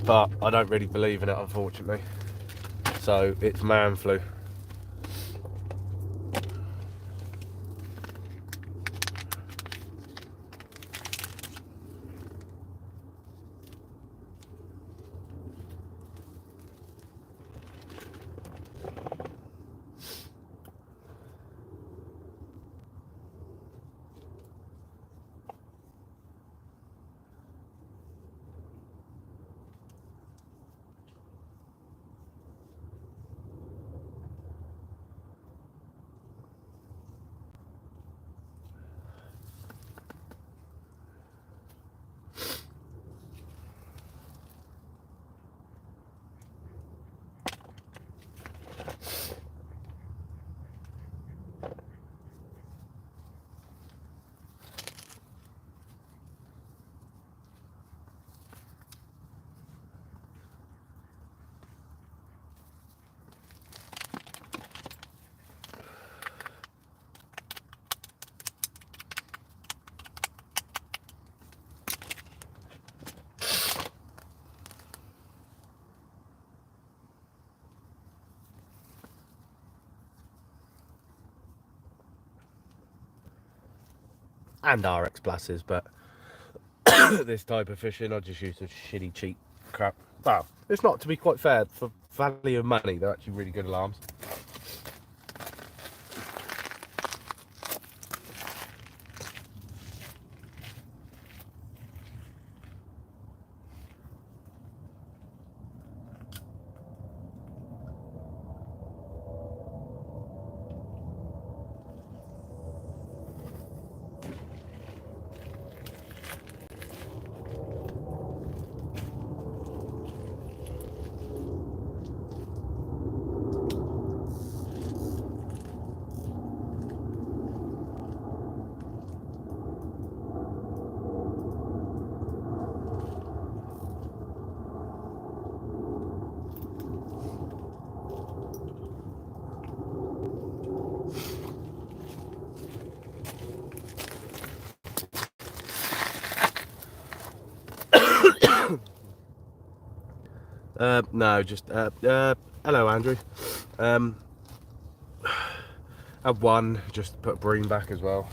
But I don't really believe in it, unfortunately. So it's man flu. And RX Blasses, but this type of fishing, I just use a shitty cheap crap. Well, it's not, to be quite fair, for value of money, they're actually really good alarms. No, just hello, Andrew. Had one, just put bream back as well.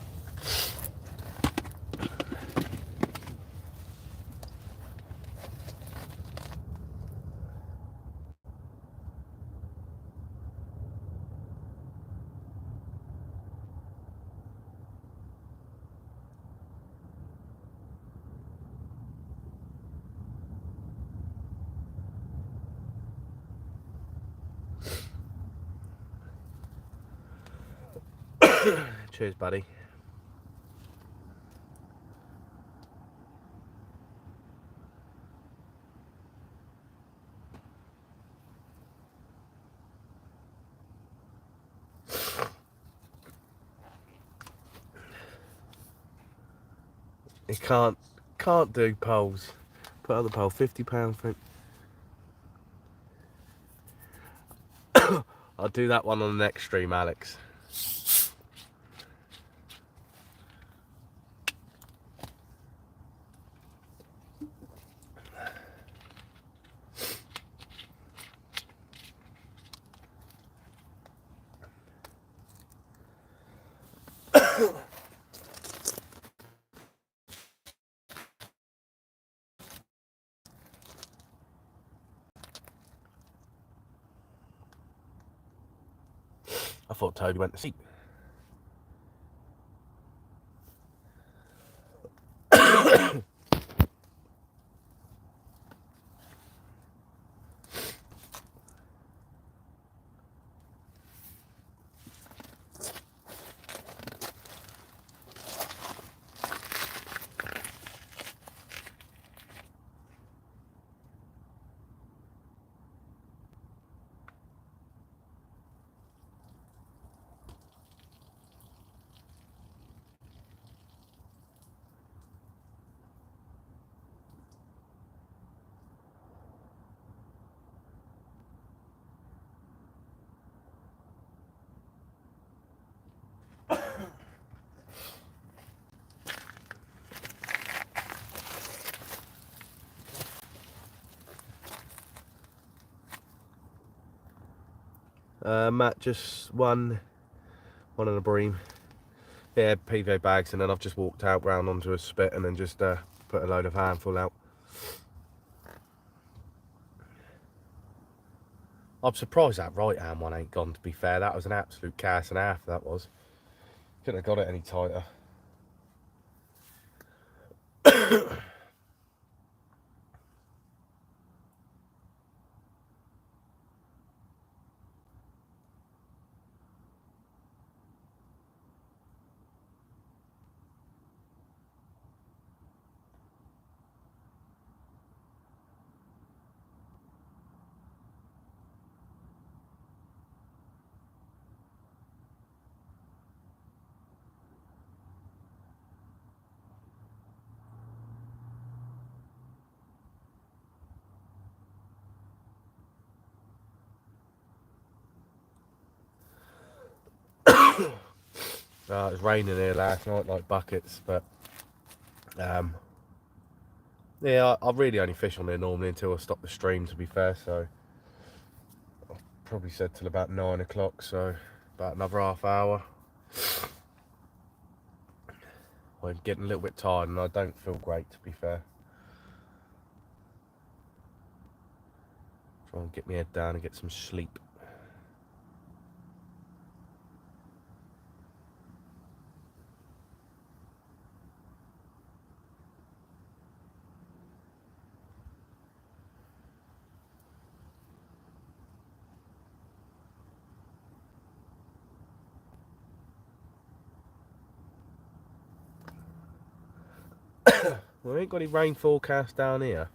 Cheers, buddy. You can't do poles. Put other pole, £50 for it. I'll do that one on the next stream, Alex. I thought Toby went to sleep. Matt just one on a bream. Yeah, PVA bags, and then I've just walked out round onto a spit and then just put a load of handful out. I'm surprised that right hand one ain't gone, to be fair. That was an absolute cast and a half, that was. Couldn't have got it any tighter. It was raining here last night like buckets, but yeah, I really only fish on there normally until I stop the stream, to be fair, so I've probably said till about 9 o'clock, so about another half hour. I'm getting a little bit tired and I don't feel great, to be fair. Try and get my head down and get some sleep. We ain't got any rain forecast down here.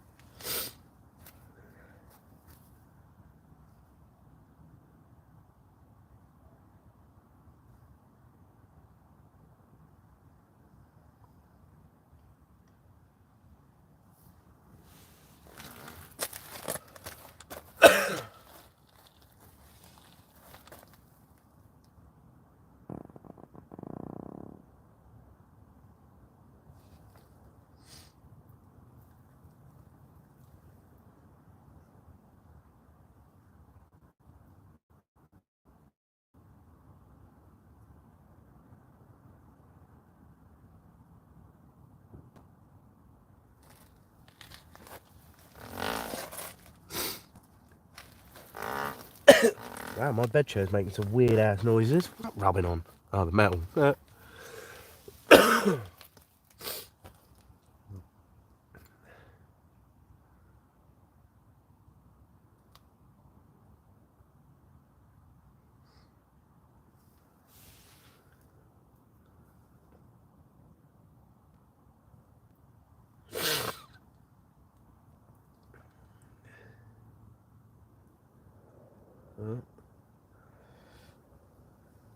Wow, my bed chair's making some weird ass noises. What's that rubbing on? Oh, the metal.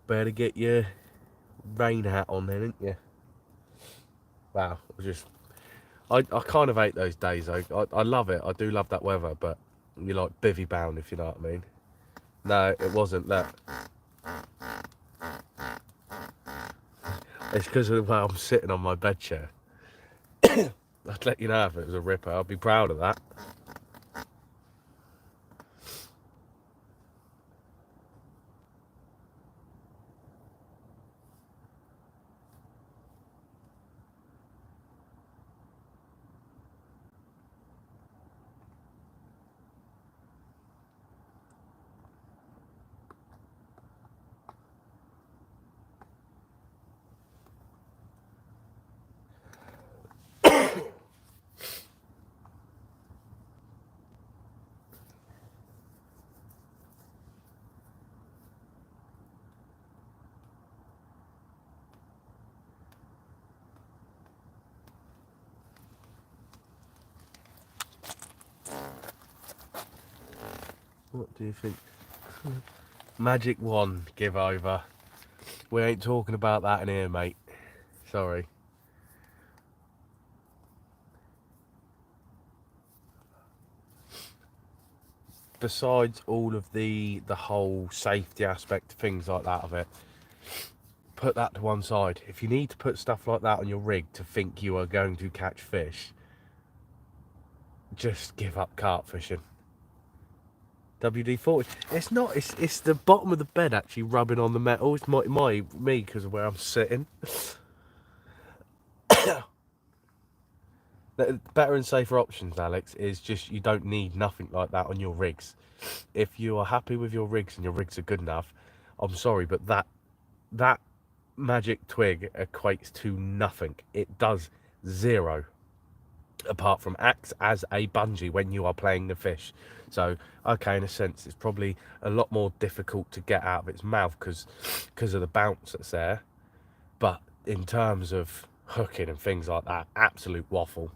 Better get your rain hat on then, didn't you? Wow, I kind of hate those days though. I love it. I do love that weather, but you're like bivvy bound, if you know what I mean. No, it wasn't that. It's because of the way I'm sitting on my bed chair. I'd let you know if it was a ripper. I'd be proud of that. What do you think? Magic wand give over. We ain't talking about that in here, mate. Sorry. Besides all of the whole safety aspect, things like that of it, put that to one side. If you need to put stuff like that on your rig to think you are going to catch fish, just give up carp fishing. WD-40. It's not. It's the bottom of the bed actually rubbing on the metal. It's me because of where I'm sitting. The better and safer options, Alex, is just you don't need nothing like that on your rigs. If you are happy with your rigs and your rigs are good enough, I'm sorry, but that magic twig equates to nothing. It does zero, apart from acts as a bungee when you are playing the fish. So, okay, in a sense, it's probably a lot more difficult to get out of its mouth because of the bounce that's there. But in terms of hooking and things like that, absolute waffle.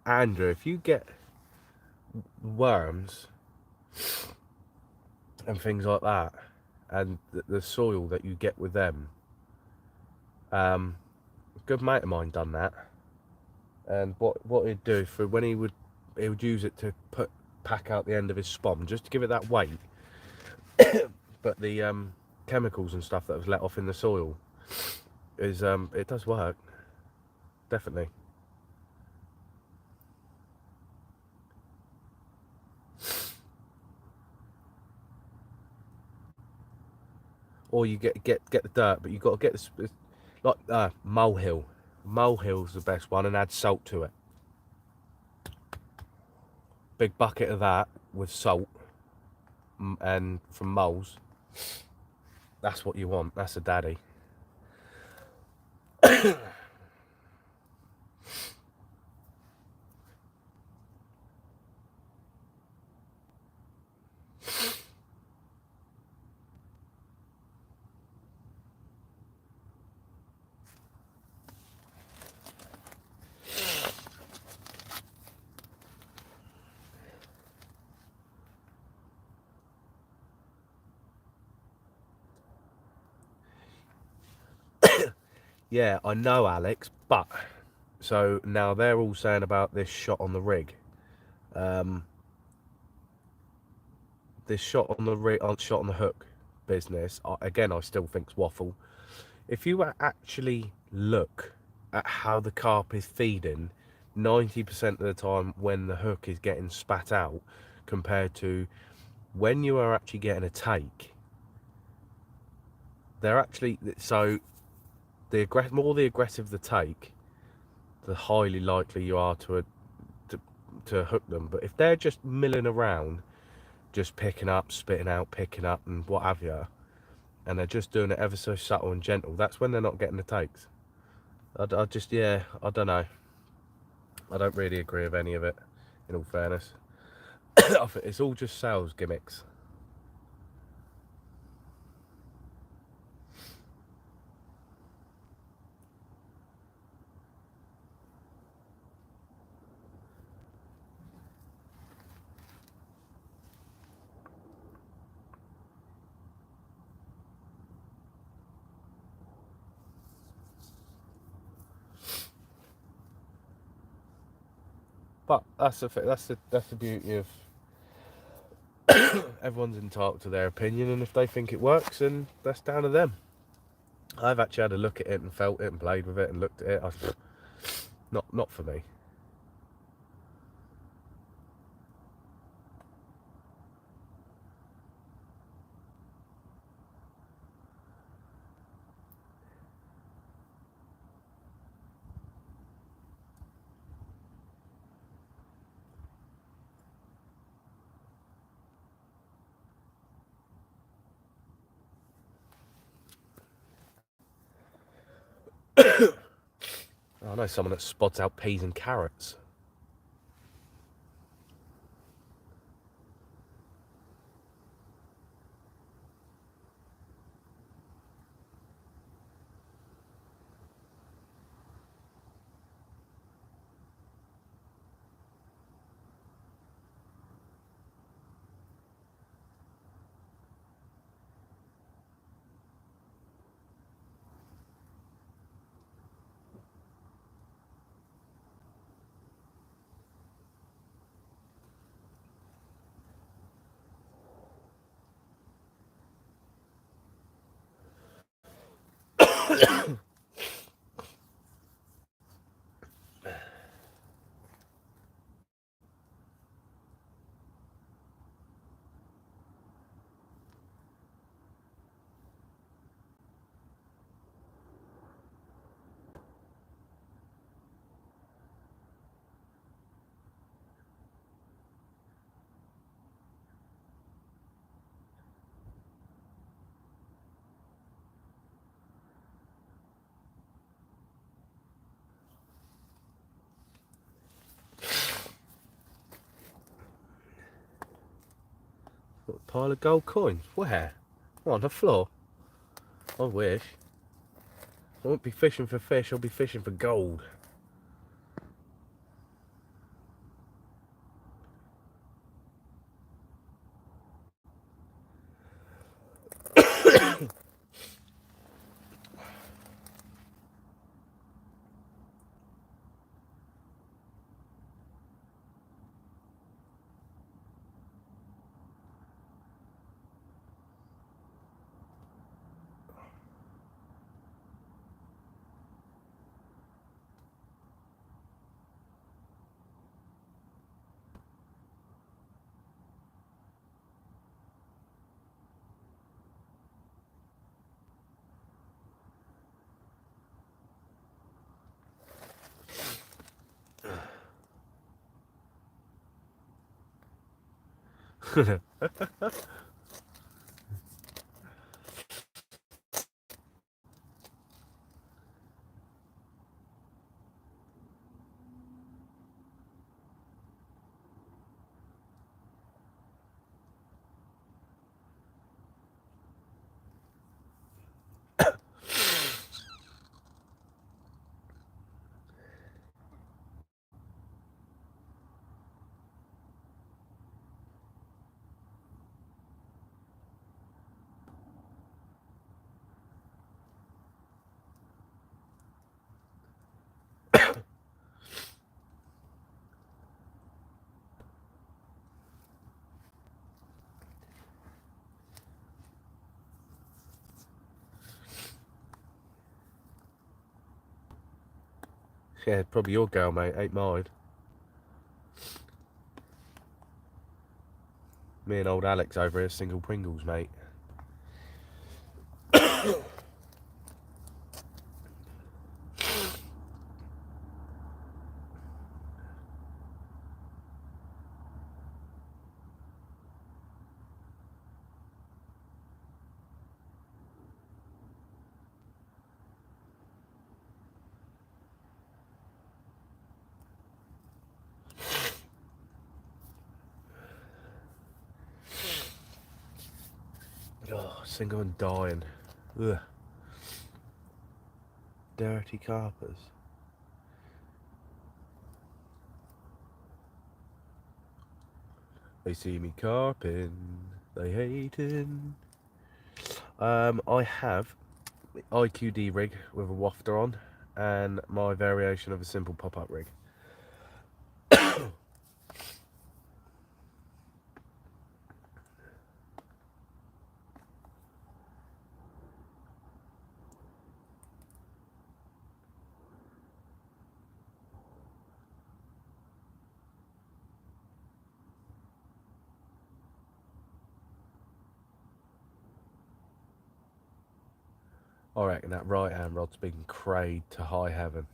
Andrew, if you get worms and things like that, and the soil that you get with them, a good mate of mine done that, and what he'd do for when he would use it to pack out the end of his spawn just to give it that weight, but the chemicals and stuff that was let off in the soil is it does work, definitely. Or you get the dirt, but you got to get this, like molehill. Molehill's the best one, and add salt to it. Big bucket of that with salt and from moles. That's what you want. That's a daddy. Yeah, I know, Alex, but so now they're all saying about this shot on the rig. This shot on the rig, shot on the hook business, again, I still think's waffle. If you actually look at how the carp is feeding 90% of the time when the hook is getting spat out, compared to when you are actually getting a take. They're actually, so more the aggressive the take, the highly likely you are to hook them. But if they're just milling around, just picking up, spitting out, picking up, and what have you, and they're just doing it ever so subtle and gentle, that's when they're not getting the takes. I just, yeah, I don't know. I don't really agree with any of it, in all fairness. I think it's all just sales gimmicks. But that's the beauty of everyone's entitled to their opinion, and if they think it works, then that's down to them. I've actually had a look at it and felt it and played with it and looked at it. Not for me. I know someone that spots out peas and carrots. What, a pile of gold coins? Where? On the floor? I wish. I won't be fishing for fish, I'll be fishing for gold. Yeah, probably your girl, mate, ain't mine. Me and old Alex over here, single Pringles, mate. Oh, single and dying. Ugh. Dirty carpers. They see me carping, they hating. I have the IQD rig with a wafter on and my variation of a simple pop-up rig. I reckon that right hand rod's been crayed to high heaven.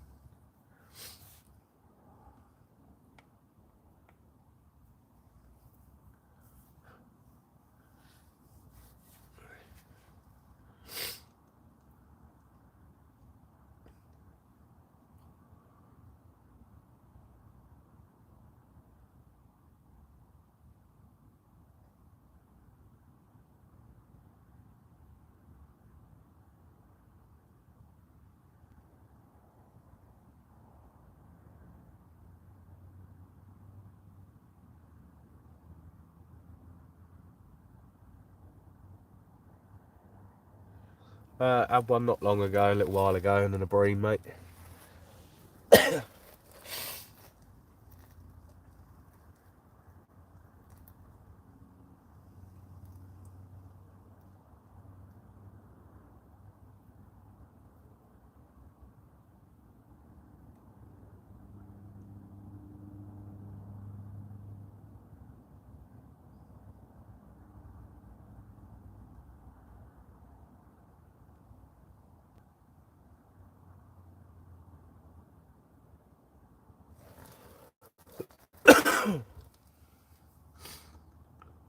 Had one not long ago, a little while ago, and then a bream, mate.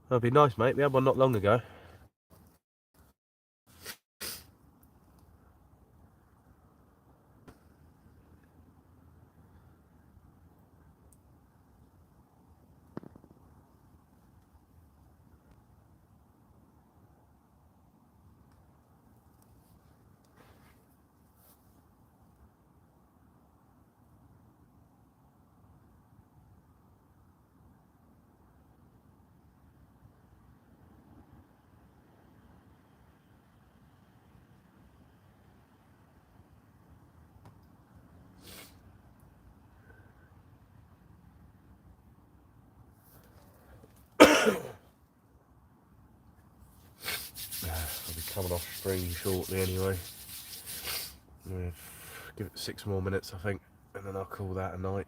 That'd be nice, mate. We had one not long ago. I'll be coming off stream shortly anyway. Yeah, give it 6 more minutes, I think, and then I'll call that a night.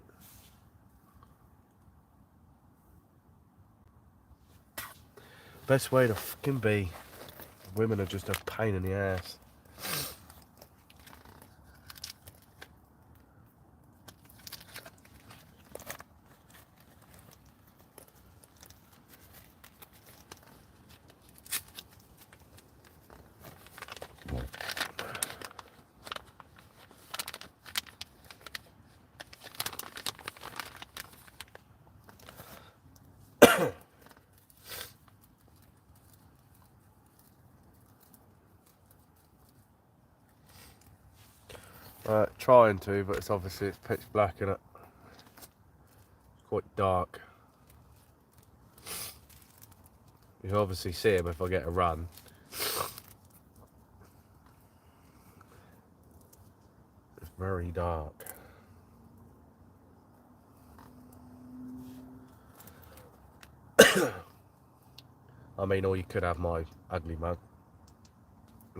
Best way to fucking be. Women are just a pain in the ass. Trying to, but it's pitch black in it. Quite dark. You can obviously see him if I get a run. It's very dark. I mean, or you could have my ugly mug.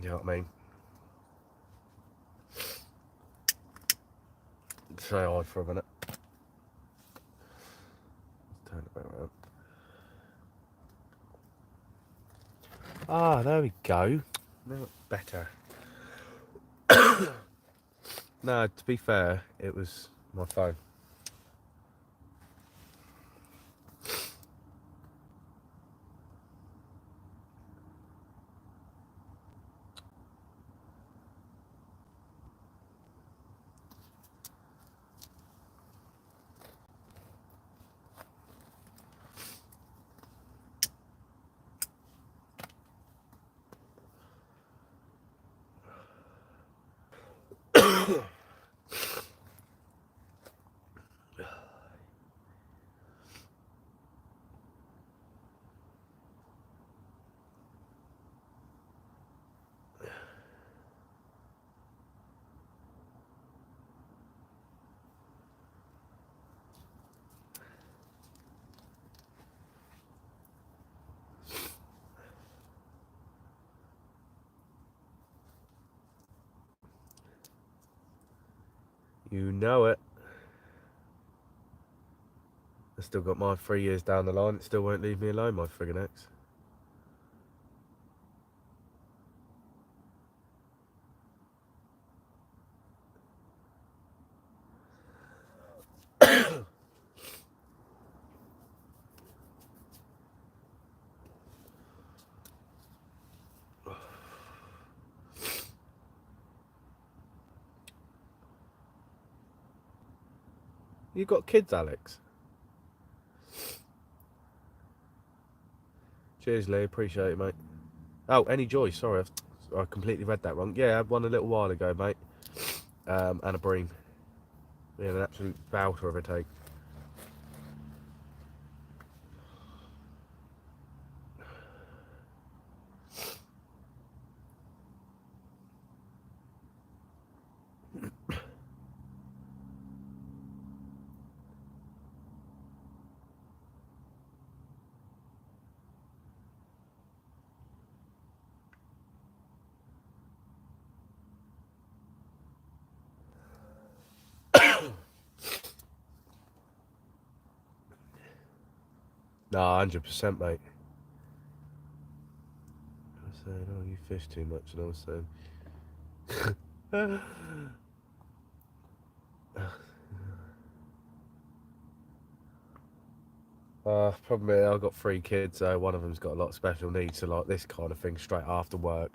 You know what I mean? Say hi for a minute. Turn it back around. Ah, there we go. No, better. No, to be fair, it was my phone. You know it. I still got my 3 years down the line. It still won't leave me alone, my friggin' ex. You got kids, Alex? Cheers, Lee. Appreciate it, mate. Oh, any joy? Sorry, I completely read that wrong. Yeah, I had one a little while ago, mate. And a bream. Yeah, an absolute bouter of a take. Nah, 100%, mate. I was saying, oh, you fish too much, and I was saying... Problem is, I've got 3 kids, so one of them's got a lot of special needs, so like this kind of thing straight after work.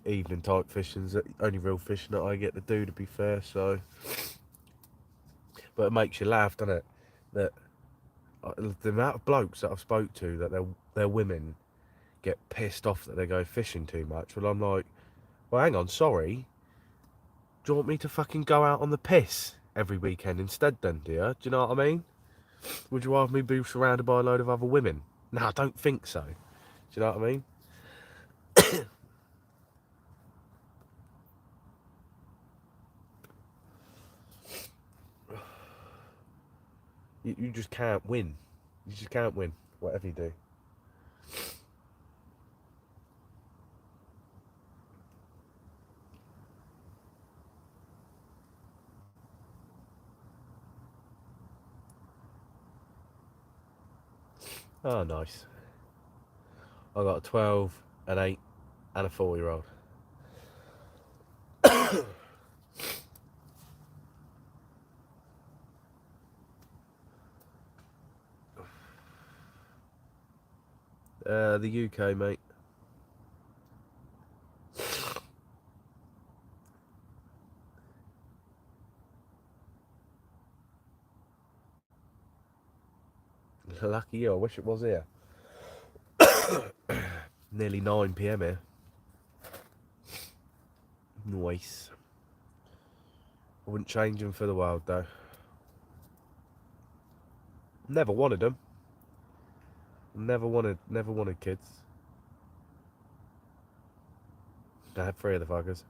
Evening type fishing's the only real fishing that I get to do, to be fair, so... But it makes you laugh, doesn't it? That the amount of blokes that I've spoke to, that their women get pissed off that they go fishing too much. Well, I'm like, well, hang on, sorry. Do you want me to fucking go out on the piss every weekend instead then, dear? Do you know what I mean? Would you rather me be surrounded by a load of other women? No, I don't think so. Do you know what I mean? You just can't win. You just can't win, whatever you do. Oh, nice. I got a 12, an 8, and a 4-year-old. The UK, mate. Lucky you, I wish it was here. Nearly 9 PM here. Nice. I wouldn't change them for the world, though. Never wanted them. Never wanted kids. I had 3 of the fuckers.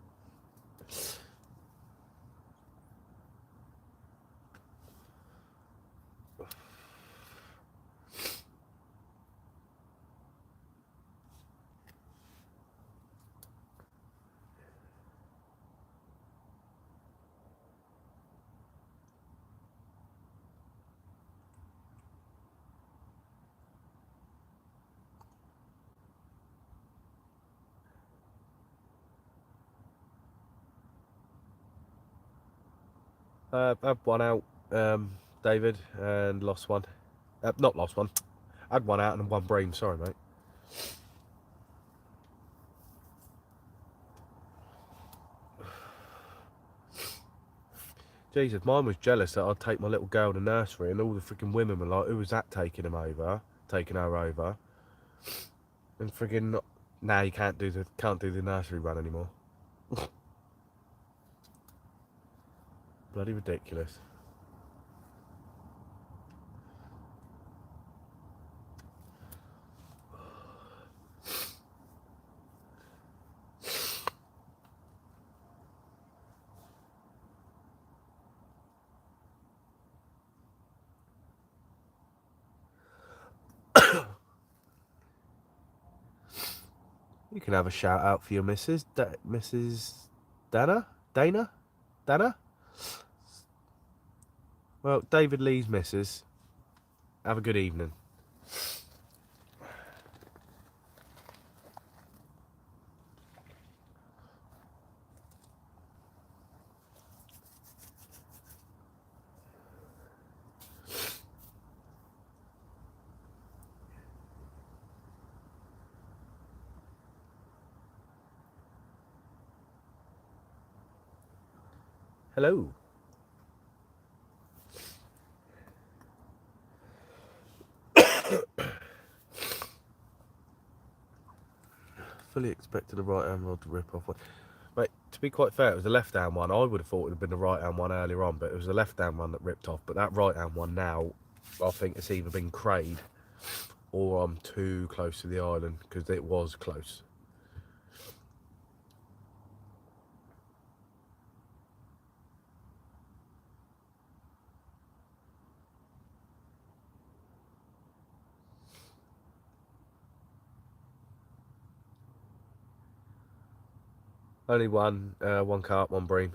Had one out, David, and lost one. Not lost one. Had one out and one bream. Sorry, mate. Jesus, mine was jealous that I'd take my little girl to nursery, and all the freaking women were like, "Who was that taking her over?" And freaking, now you can't do the nursery run anymore. Bloody ridiculous. You can have a shout out for your Mrs. Dana? Well, David Lee's missus. Have a good evening. Hello. Fully expected a right hand rod to rip off one. Mate, to be quite fair, it was the left hand one. I would have thought it would have been the right hand one earlier on, but it was the left hand one that ripped off. But that right hand one now, I think it's either been crayed or I'm too close to the island, because it was close. Only one carp, one bream.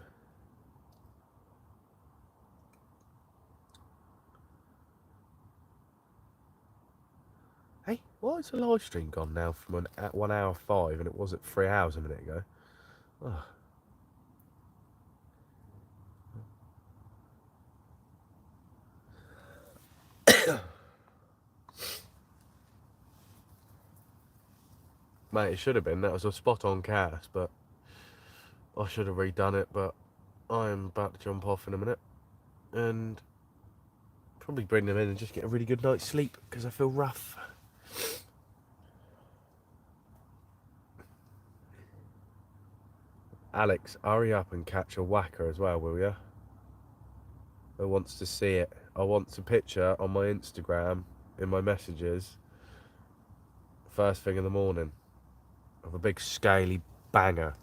Hey, why is the live stream gone now from at 1 hour 5 and it was at 3 hours a minute ago? Oh. Mate, it should have been. That was a spot on cast, but I should have redone it. But I'm about to jump off in a minute and probably bring them in and just get a really good night's sleep because I feel rough. Alex, hurry up and catch a whacker as well, will you? I wants to see it. I want a picture on my Instagram in my messages first thing in the morning of a big scaly banger.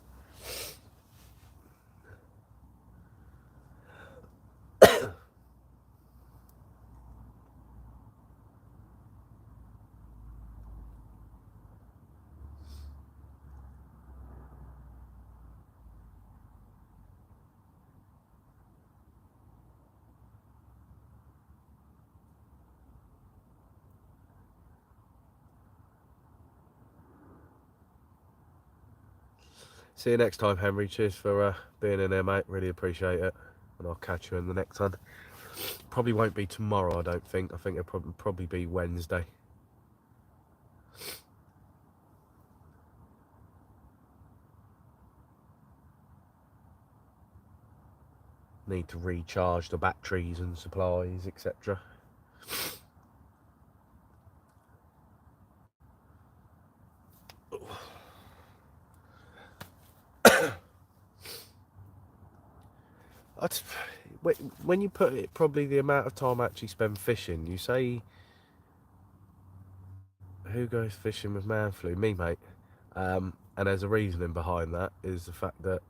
See you next time, Henry. Cheers for being in there, mate. Really appreciate it. And I'll catch you in the next one. Probably won't be tomorrow, I don't think. I think it'll probably be Wednesday. Need to recharge the batteries and supplies, etc. When you put it, probably the amount of time I actually spend fishing, you say, who goes fishing with man flu? Me, mate. And there's a reasoning behind that, is the fact that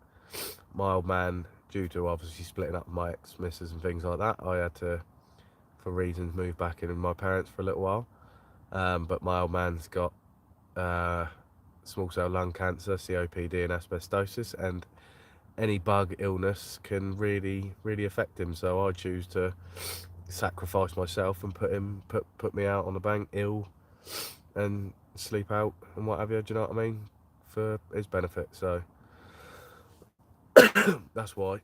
my old man, due to obviously splitting up my ex-missus and things like that, I had to, for reasons, move back in with my parents for a little while. But my old man's got small cell lung cancer, COPD and asbestosis, and any bug illness can really affect him. So I choose to sacrifice myself and put me out on the bank ill and sleep out and what have you, do you know what I mean, for his benefit. So that's why.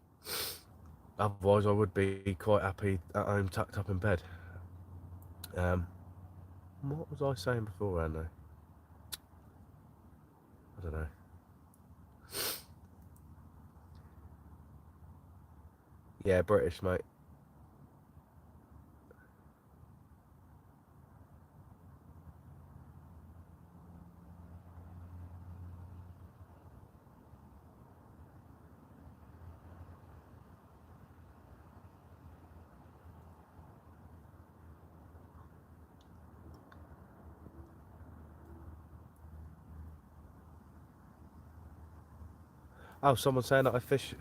Otherwise, I would be quite happy at home, tucked up in bed. What was I saying beforehand though? I don't know. Yeah, British, mate. Oh, someone's saying that I fish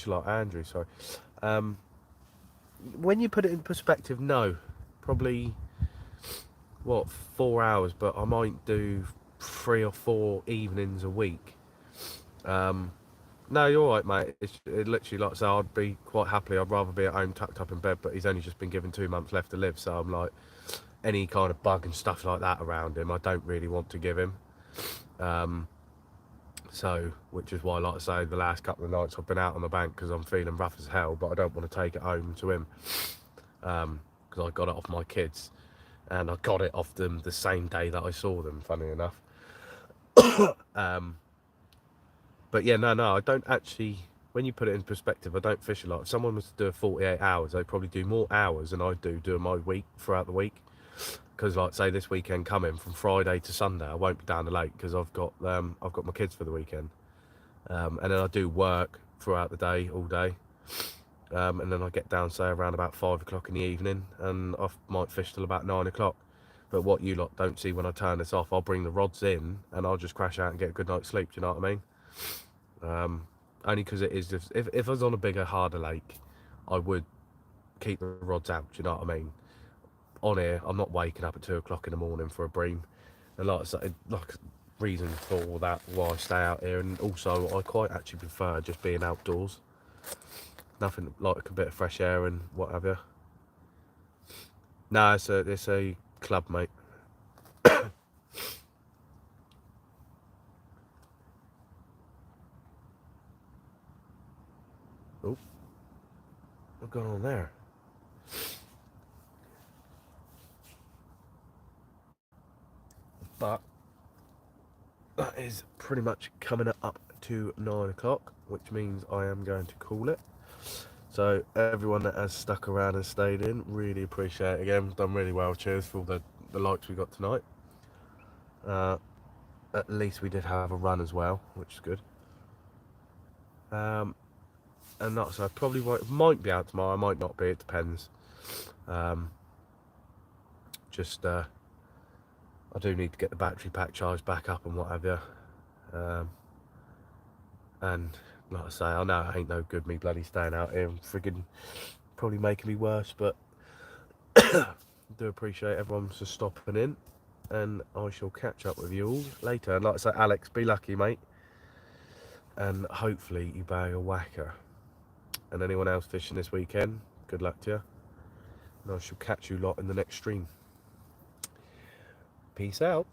a lot. Andrew, sorry. Um, when you put it in perspective, no, probably what 4 hours, but I might do 3 or 4 evenings a week. No, you're right, mate. It literally, like I say, I'd be quite happily. I'd rather be at home tucked up in bed, but he's only just been given 2 months left to live, so I'm like, any kind of bug and stuff like that around him, I don't really want to give him. So, which is why, like I say, the last couple of nights I've been out on the bank because I'm feeling rough as hell, but I don't want to take it home to him because I got it off my kids, and I got it off them the same day that I saw them. Funny enough. But yeah, no, I don't actually. When you put it in perspective, I don't fish a lot. If someone was to do a 48 hours, they'd probably do more hours than I do doing my week throughout the week. Because, like, say this weekend coming from Friday to Sunday, I won't be down the lake because I've got my kids for the weekend, and then I do work throughout the day, all day, and then I get down say around about 5 o'clock in the evening, and I might fish till about 9 o'clock. But what you lot don't see when I turn this off, I'll bring the rods in and I'll just crash out and get a good night's sleep. Do you know what I mean? Only because it is just if I was on a bigger, harder lake, I would keep the rods out. Do you know what I mean? On here, I'm not waking up at 2 o'clock in the morning for a bream, and like I say, like reason for that why I stay out here, and also I quite actually prefer just being outdoors. Nothing like a bit of fresh air and what have you. No, it's a club, mate. Oh, what's going on there? But that is pretty much coming up to 9 o'clock, which means I am going to call it. So everyone that has stuck around and stayed in, really appreciate it again. Done really well. Cheers for all the likes we got tonight. At least we did have a run as well, which is good. And not so I probably might be out tomorrow. I might not be. It depends. Just I do need to get the battery pack charged back up and what have you. And like I say, I know it ain't no good me bloody staying out here and friggin' probably making me worse, but I do appreciate everyone for stopping in, and I shall catch up with you all later. And like I say, Alex, be lucky, mate, and hopefully you bag a whacker. And anyone else fishing this weekend, good luck to you, and I shall catch you lot in the next stream. Peace out.